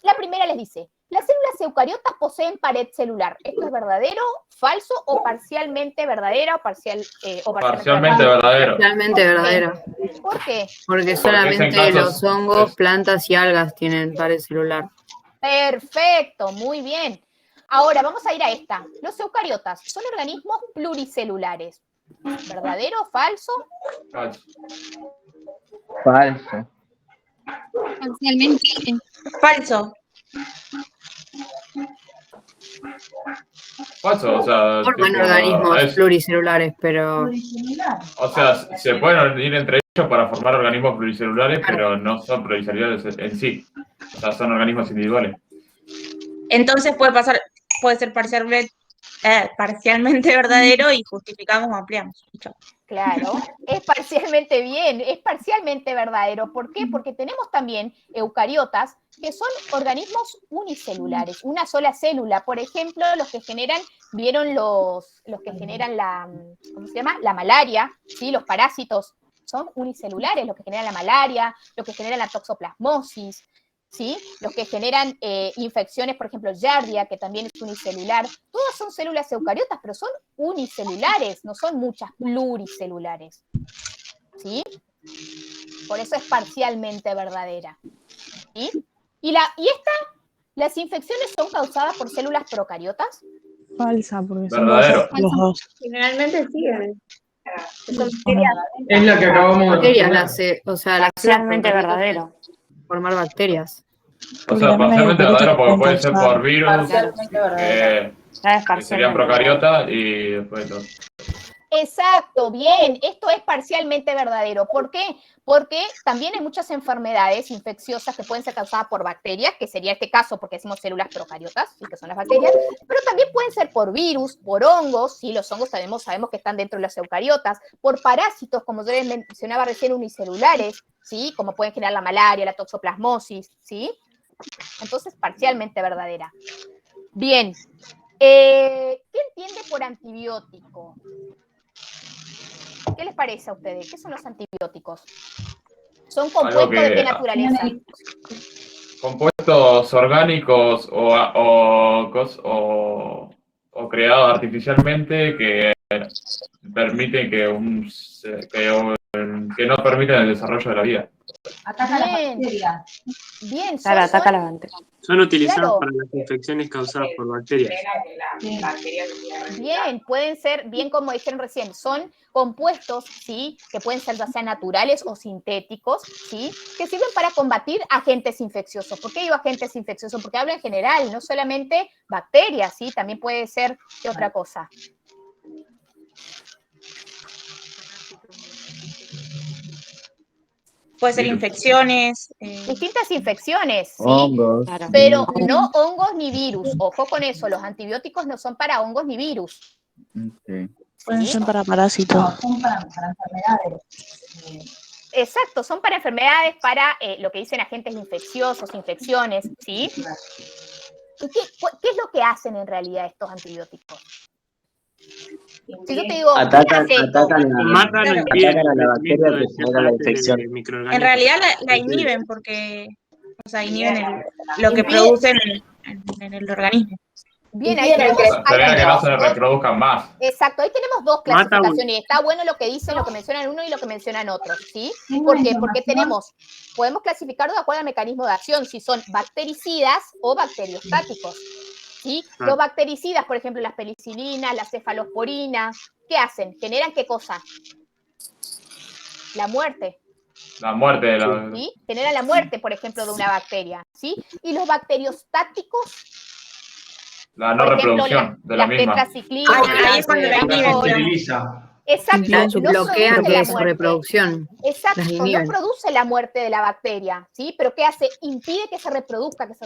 la primera les dice, las células eucariotas poseen pared celular. ¿Esto es verdadero, falso o parcialmente verdadera o Parcialmente verdadero. Parcialmente verdadero. ¿Por qué? Porque es solamente en casos- los hongos, plantas y algas tienen pared celular. Perfecto, muy bien. Ahora vamos a ir a esta. Los eucariotas son organismos pluricelulares. ¿Verdadero, falso? Falso. Parcialmente. Falso. Falso, o sea. Forman tipo, organismos es- pluricelulares, pero O sea, se pueden ir entre ellos para formar organismos pluricelulares, pero no son pluricelulares en sí. O sea, son organismos individuales. Entonces puede ser parcialmente verdadero y justificamos o ampliamos. Claro, es parcialmente bien, es parcialmente verdadero. ¿Por qué? Porque tenemos también eucariotas que son organismos unicelulares, una sola célula. Por ejemplo, los que generan, ¿vieron los que generan ¿cómo se llama? La malaria, ¿sí? Los parásitos son unicelulares, los que generan la malaria, los que generan la toxoplasmosis, ¿sí? Los que generan infecciones, por ejemplo, Giardia, que también es unicelular. Todas son células eucariotas, pero son unicelulares, no son muchas pluricelulares, ¿sí? Por eso es parcialmente verdadera, ¿sí? ¿Y las infecciones son causadas por células procariotas? Falsa, porque son Verdadero. los dos. Generalmente sí. Es la que acabamos de bacterias, responder. o sea, las Parcialmente verdadero. formar bacterias. O sea, parcialmente verdadero porque puede ser por virus, Parcialmente verdadero. que serían procariotas y después todo. Exacto, bien, esto es parcialmente verdadero. ¿Por qué? Porque también hay muchas enfermedades infecciosas que pueden ser causadas por bacterias, que sería este caso porque decimos células procariotas, ¿sí? Que son las bacterias, pero también pueden ser por virus, por hongos, ¿sí? Los hongos sabemos que están dentro de las eucariotas, por parásitos, como yo les mencionaba recién, unicelulares, ¿sí? Como pueden generar la malaria, la toxoplasmosis, ¿sí? Entonces, parcialmente verdadera. Bien, ¿qué entiende por antibiótico? ¿Qué les parece a ustedes? ¿Qué son los antibióticos? ¿Son compuestos de qué naturaleza? Compuestos orgánicos o creados artificialmente que permiten que no permiten el desarrollo de la vida. Ataca las bacterias. Bien, Claro, ataca la bacteria. Son utilizados Claro. para las infecciones causadas por bacterias. Bien, pueden ser, bien como dijeron recién, son compuestos, ¿sí? Que pueden ser ya sean naturales o sintéticos, ¿sí? Que sirven para combatir agentes infecciosos. ¿Por qué digo agentes infecciosos? Porque hablo en general, no solamente bacterias, ¿sí? También puede ser ¿qué otra cosa? Puede ser infecciones. Distintas infecciones, ¿sí? Hongos. Pero no hongos ni virus. Ojo con eso, los antibióticos no son para hongos ni virus. Ok. Pueden ser para parásitos. No, son para enfermedades. Exacto, son para enfermedades, para lo que dicen agentes infecciosos, infecciones, ¿sí? ¿Y qué es lo que hacen en realidad estos antibióticos? Si yo te digo, Atacan ¿qué hace esto? a la bacteria que genera la infección. En realidad la inhiben porque, o sea, inhiben lo que producen en el organismo. Bien, ahí tenemos, Sería que no se reproduzcan más. exacto, ahí tenemos dos Mata clasificaciones. Y está bueno lo que dicen, lo que mencionan uno y lo que mencionan otros, ¿sí? ¿Por qué? Porque podemos clasificar de acuerdo al mecanismo de acción, si son bactericidas o bacteriostáticos. ¿Sí? Los bactericidas, por ejemplo, las penicilinas, las cefalosporinas, ¿qué hacen? ¿Generan qué cosa? La muerte. La muerte de la... ¿Sí? Generan la muerte, por ejemplo, de una bacteria. ¿Sí? Y los bacteriostáticos, La no por ejemplo, reproducción de la las misma. tetraciclinas, ahí es cuando la inhiben. Exacto, no Bloquean produce que la es su muerte. reproducción. Exacto, Las no inhiben. produce la muerte de la bacteria, ¿sí? Pero ¿qué hace? Impide que se reproduzca, Las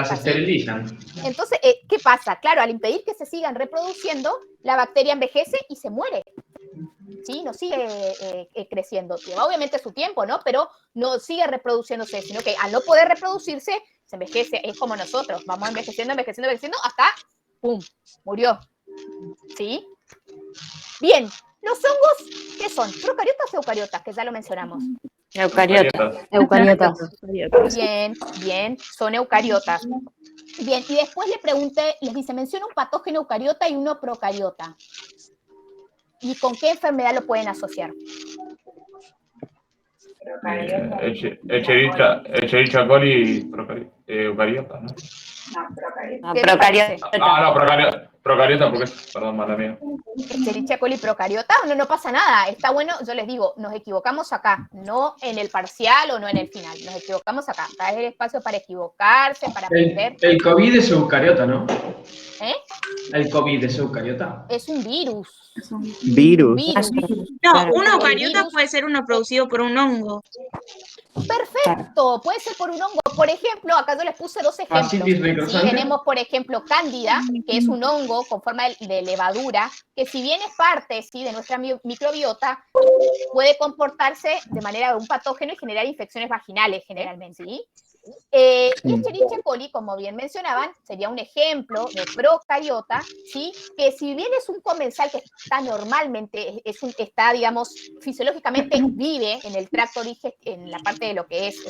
¿sí? esterilizan. Entonces, ¿qué pasa? Claro, al impedir que se sigan reproduciendo, la bacteria envejece y se muere. ¿Sí? No sigue creciendo. Lleva obviamente su tiempo, ¿no? Pero no sigue reproduciéndose, sino que al no poder reproducirse, se envejece. Es como nosotros, vamos envejeciendo, hasta, ¡pum!, murió. ¿Sí? Bien, los hongos, ¿qué son? ¿Procariotas o eucariotas? Que ya lo mencionamos. Eucariotas. Bien, son eucariotas. Bien, y después le pregunté, les dice, menciona un patógeno eucariota y uno procariota. ¿Y con qué enfermedad lo pueden asociar? Escherichia coli eucariota, ¿no? Procariota porque perdón, mala mía. Escherichia coli procariota, no pasa nada, está bueno, yo les digo, nos equivocamos acá, no en el parcial o no en el final, nos equivocamos acá es el espacio para equivocarse, para aprender. El COVID es eucariota, ¿no? ¿Eh? El COVID es eucariota. Es un virus. Virus. No, un eucariota puede ser uno producido por un hongo. Perfecto, puede ser por un hongo. Por ejemplo, acá yo les puse dos ejemplos. ¿Sí? Tenemos, por ejemplo, cándida, que es un hongo con forma de levadura, que si bien es parte, ¿sí?, de nuestra microbiota, puede comportarse de manera de un patógeno y generar infecciones vaginales generalmente. ¿Sí? Y Escherichia coli, como bien mencionaban, sería un ejemplo de procariota, ¿sí?, que si bien es un comensal que está normalmente, está, digamos, fisiológicamente vive en el tracto en la parte de lo que es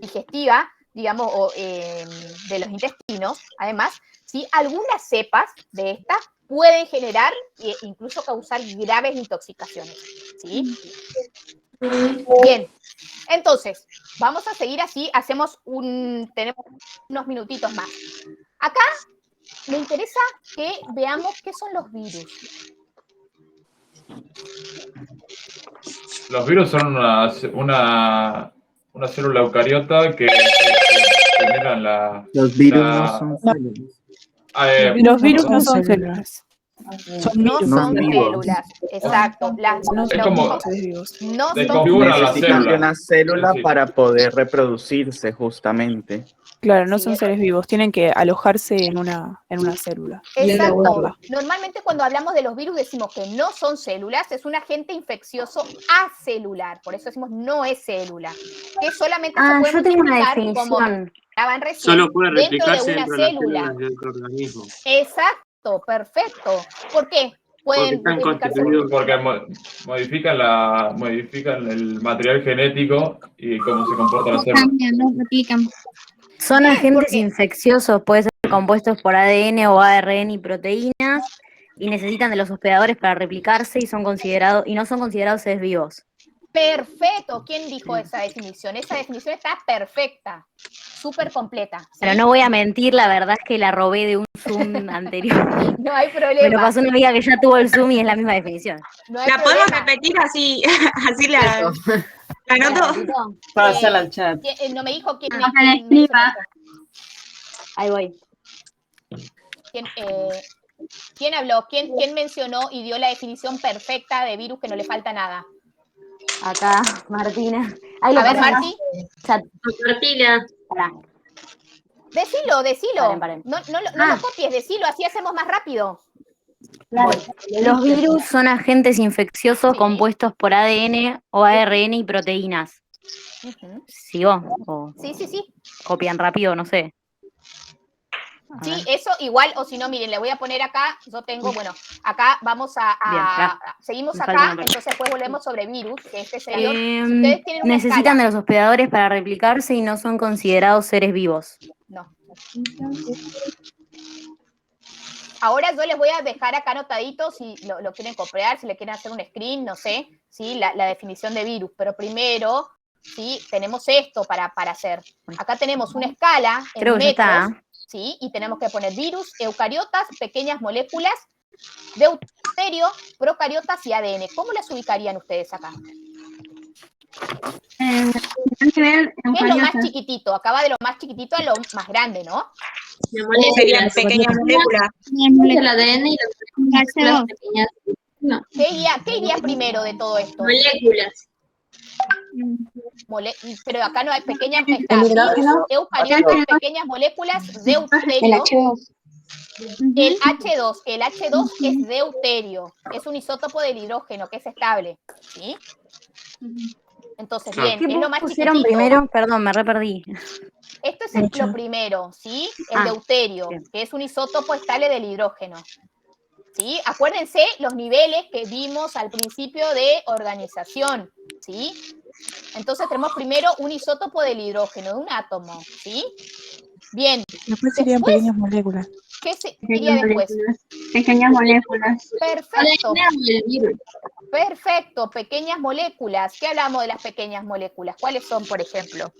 digestiva, digamos, o de los intestinos, además, ¿sí?, algunas cepas de estas pueden generar e incluso causar graves intoxicaciones, ¿sí? Bien, entonces, vamos a seguir así, tenemos unos minutitos más. Acá me interesa que veamos qué son los virus. Los virus son una célula eucariota que generan la... Los virus no son células. Los virus no son células. No son células, exacto. Es como no Necesitan la célula. de una célula Sí. para poder reproducirse, justamente. Claro, no son seres vivos, tienen que alojarse en una célula. Exacto. Normalmente cuando hablamos de los virus decimos que no son células, es un agente infeccioso acelular, por eso decimos no es célula. Que solamente se puede yo tengo una multiplicar, como definición. hablaban recién, Solo puede dentro de replicarse una dentro de las célula. células del organismo. Exacto, perfecto. ¿Por qué? pueden Porque están replicarse. constituidos. Porque modifican el material genético y cómo se comporta la célula. Cambian, no replican. Son agentes infecciosos, pueden ser compuestos por ADN o ARN y proteínas, y necesitan de los hospedadores para replicarse y no son considerados seres vivos. Perfecto. ¿Quién dijo esa definición? Esa definición está perfecta, súper completa. ¿sí? Pero no voy a mentir, la verdad es que la robé de un Zoom anterior. No hay problema. Me lo pasó una amiga que ya tuvo el Zoom y es la misma definición. No hay ¿La podemos problema. repetir así? Así la anoto. Pásala al chat. No me dijo quién. No, la escriba. Ahí voy. ¿Quién habló? ¿Quién mencionó y dio la definición perfecta de virus que no le falta nada? Acá, Martina. Ahí lo A ver, pasé. Marti. Chat. Martina. Pará. Decilo. Paren. No lo copies, decilo, así hacemos más rápido. Los virus son agentes infecciosos compuestos por ADN o ARN y proteínas. ¿Sigo? ¿O Sí. copian rápido? No sé. Sí, eso igual, o si no, miren, le voy a poner acá, yo tengo, bueno, acá vamos seguimos Me falta acá, una parte. entonces después volvemos sobre virus, que este sería, si ustedes tienen una Necesitan escala, de los hospedadores para replicarse y no son considerados seres vivos. no. Ahora yo les voy a dejar acá anotadito si lo quieren copiar, si le quieren hacer un screen, no sé, ¿sí? La definición de virus, pero primero, ¿sí? Tenemos esto para hacer. Acá tenemos una escala en Creo que ya metros, está. ¿sí? Y tenemos que poner virus, eucariotas, pequeñas moléculas, deuterio, procariotas y ADN. ¿Cómo las ubicarían ustedes acá? ¿Qué es lo más chiquitito? Acá va de lo más chiquitito a lo más grande, ¿no? Serían pequeñas moléculas. El ADN y las moléculas pequeñas. No. ¿Qué iría primero de todo esto? Moléculas. Pero acá no hay pequeñas, está virus, eucariotas, pequeñas moléculas, deuterio. El H2 es deuterio, es un isótopo del hidrógeno que es estable, ¿sí? Entonces, bien, ¿Qué es lo más pusieron chiquitito. primero? Perdón, me reperdí. Esto es lo primero, ¿sí? El deuterio, que es un isótopo estable del hidrógeno. ¿Sí? Acuérdense los niveles que vimos al principio de organización, ¿sí? Entonces tenemos primero un isótopo del hidrógeno, de un átomo, ¿sí? Bien. Después serían pequeñas moléculas. ¿Qué sería después? Pequeñas moléculas. Perfecto. Perfecto, pequeñas moléculas. ¿Qué hablamos de las pequeñas moléculas? ¿Cuáles son, por ejemplo?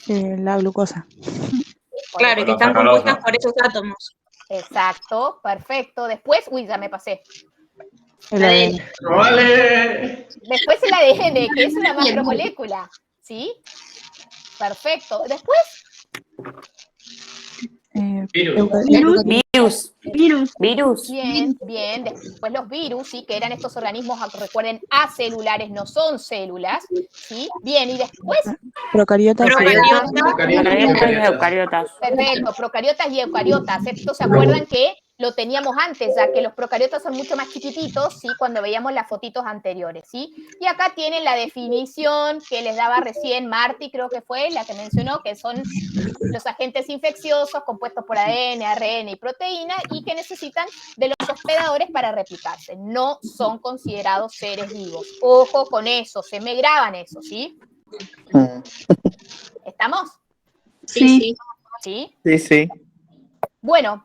La glucosa. Claro, que están compuestas por esos átomos. Exacto, perfecto. Después, ya me pasé. El ADN. ¡Vale! Después el ADN, que es una macromolécula, ¿sí? Perfecto. Después, Virus. Bien. Después los virus, ¿sí? Que eran estos organismos, recuerden, acelulares, no son células, ¿sí? Bien, y después... Procariotas. y eucariotas. Perfecto, procariotas y eucariotas. Esto se acuerdan que lo teníamos antes, ya que los procariotas son mucho más chiquititos, ¿sí? Cuando veíamos las fotitos anteriores, ¿sí? Y acá tienen la definición que les daba recién Marti, creo que fue la que mencionó, que son los agentes infecciosos compuestos por ADN, ARN y proteína y que necesitan de los hospedadores para replicarse. No son considerados seres vivos. Ojo con eso, se me graban eso, ¿sí? ¿Estamos? Sí. ¿Sí? Sí. Bueno,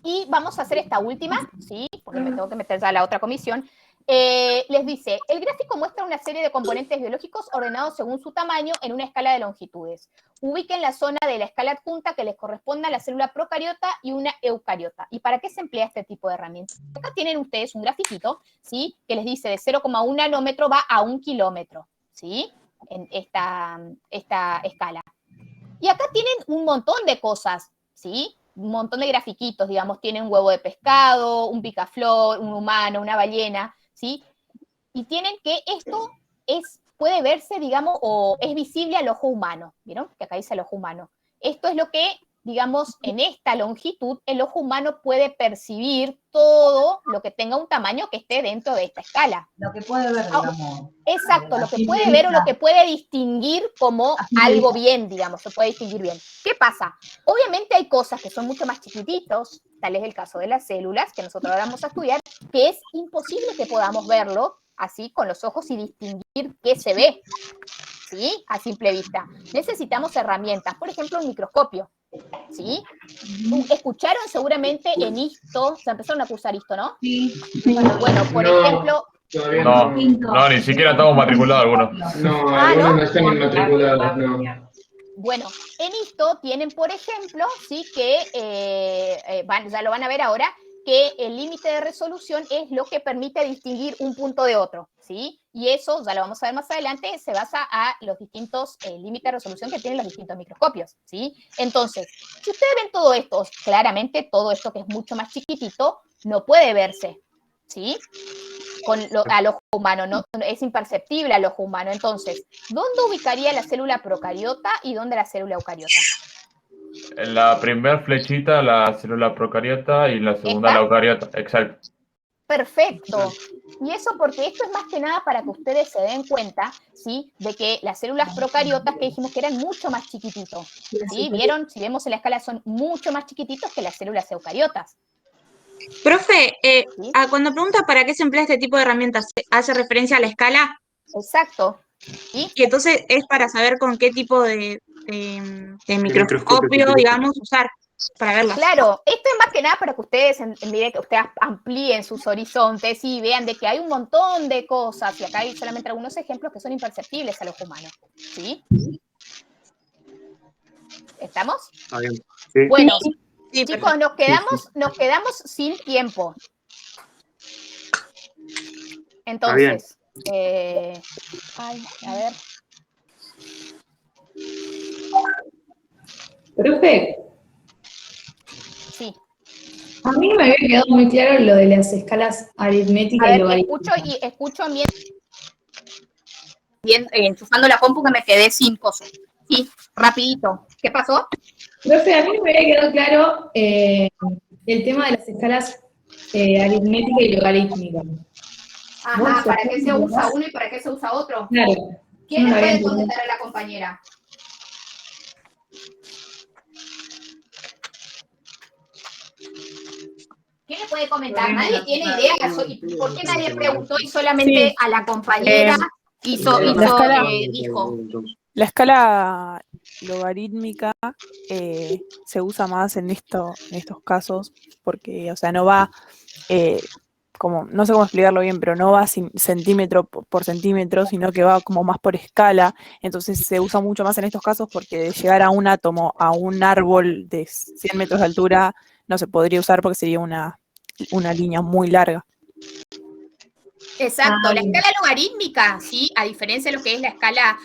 y vamos a hacer esta última, ¿sí? Porque me tengo que meter ya a la otra comisión. Les dice, el gráfico muestra una serie de componentes biológicos ordenados según su tamaño en una escala de longitudes. Ubiquen la zona de la escala adjunta que les corresponde a la célula procariota y una eucariota. ¿Y para qué se emplea este tipo de herramientas? Acá tienen ustedes un grafiquito, ¿sí? Que les dice de 0,1 nanómetro va a 1 kilómetro, ¿sí? En esta escala. Y acá tienen un montón de cosas, ¿sí? Un montón de grafiquitos, digamos, tienen un huevo de pescado, un picaflor, un humano, una ballena, ¿sí? Y tienen que esto puede verse, digamos, o es visible al ojo humano, ¿vieron? Que acá dice el ojo humano. Esto es lo que digamos, en esta longitud, el ojo humano puede percibir todo lo que tenga un tamaño que esté dentro de esta escala. Lo que puede ver, digamos. Exacto, lo que puede ver o lo que puede distinguir como algo bien, digamos, se puede distinguir bien. ¿Qué pasa? Obviamente hay cosas que son mucho más chiquititos, tal es el caso de las células, que nosotros ahora vamos a estudiar, que es imposible que podamos verlo así con los ojos y distinguir qué se ve, ¿sí? A simple vista. Necesitamos herramientas, por ejemplo, un microscopio, ¿sí? Escucharon seguramente en ISTO, se empezaron a cursar ISTO, ¿no? Sí. Bueno, por ejemplo... No, ni siquiera estamos matriculados algunos. No, algunos no están inmatriculados, no. Bueno, en ISTO tienen, por ejemplo, sí que, ya lo van a ver ahora, que el límite de resolución es lo que permite distinguir un punto de otro, ¿sí? Y eso, ya lo vamos a ver más adelante, se basa a los distintos límites de resolución que tienen los distintos microscopios, ¿sí? Entonces, si ustedes ven todo esto, claramente todo esto que es mucho más chiquitito no puede verse, ¿sí? Al ojo humano, no, es imperceptible al ojo humano. Entonces, ¿dónde ubicaría la célula procariota y dónde la célula eucariota? En la primera flechita, la célula procariota, y en la segunda, la eucariota. Exacto. Perfecto. Y eso porque esto es más que nada para que ustedes se den cuenta, ¿sí? De que las células procariotas que dijimos que eran mucho más chiquititos, ¿sí? ¿Vieron? Si vemos en la escala son mucho más chiquititos que las células eucariotas. Profe, cuando pregunta para qué se emplea este tipo de herramientas, ¿hace referencia a la escala? Exacto. ¿Sí? Y entonces es para saber con qué tipo de microscopio, digamos, usar para verlas. Claro, esto es más que nada para que ustedes, que ustedes amplíen sus horizontes y vean de que hay un montón de cosas, y acá hay solamente algunos ejemplos que son imperceptibles al ojo humano. ¿Sí? ¿Estamos? Está bien. Sí. Bueno, sí, chicos, nos quedamos sin tiempo. Entonces, a ver. Profe. Sí. A mí no me había quedado muy claro lo de las escalas aritméticas y logarítmicas. Escucho bien, enchufando la compu que me quedé sin cosas. Sí, rapidito. ¿Qué pasó? Profe, a mí no me había quedado claro el tema de las escalas aritmética y logarítmica. Ajá, ¿para qué se usa uno y para qué se usa otro? Claro. ¿Quién le puede contestar a la compañera? ¿Quién le puede comentar? ¿Nadie tiene idea? ¿Por qué nadie preguntó y solamente a la compañera dijo? La escala logarítmica se usa más en estos casos porque, o sea, no va, como, no sé cómo explicarlo bien, pero no va centímetro por centímetro, sino que va como más por escala. Entonces se usa mucho más en estos casos porque de llegar a un átomo, a un árbol de 100 metros de altura, no se podría usar porque sería una línea muy larga. Exacto, la escala logarítmica, ¿sí? A diferencia de lo que es la escala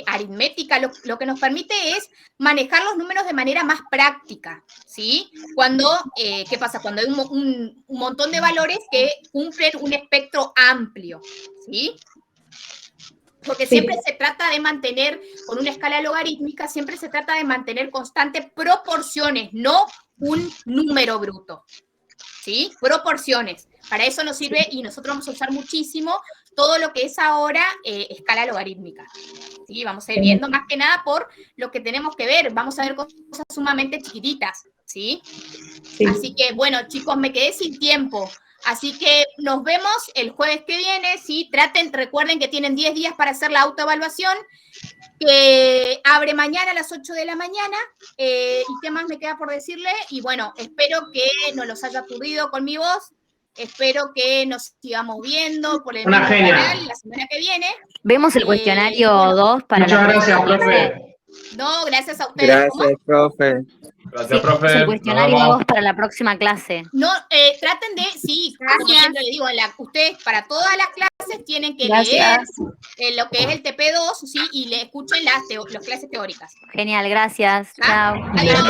aritmética, lo que nos permite es manejar los números de manera más práctica, ¿sí? Cuando, ¿qué pasa? Cuando hay un montón de valores que cumplen un espectro amplio, ¿sí? Porque siempre se trata de mantener, con una escala logarítmica, siempre se trata de mantener constantes proporciones, no un número bruto, ¿sí? Proporciones. Para eso nos sirve y nosotros vamos a usar muchísimo todo lo que es ahora escala logarítmica. ¿Sí? Vamos a ir viendo más que nada por lo que tenemos que ver. Vamos a ver cosas sumamente chiquititas. ¿Sí? Sí. Así que, bueno, chicos, me quedé sin tiempo. Así que nos vemos el jueves que viene. ¿Sí? Recuerden que tienen 10 días para hacer la autoevaluación, que abre mañana a las 8 de la mañana. ¿Y qué más me queda por decirle? Y bueno, espero que no los haya aturdido con mi voz. Espero que nos sigamos viendo por el canal la semana que viene. Vemos el cuestionario 2 para muchas la gracias, profe. No, gracias a ustedes. Gracias, profe. Gracias, profe. El cuestionario 2 para la próxima clase. No, traten de, sí, como siempre le digo, ustedes para todas las clases tienen que leer lo que es el TP2, ¿sí? Y le escuchen las clases teóricas. Genial, gracias. Chao. Adiós.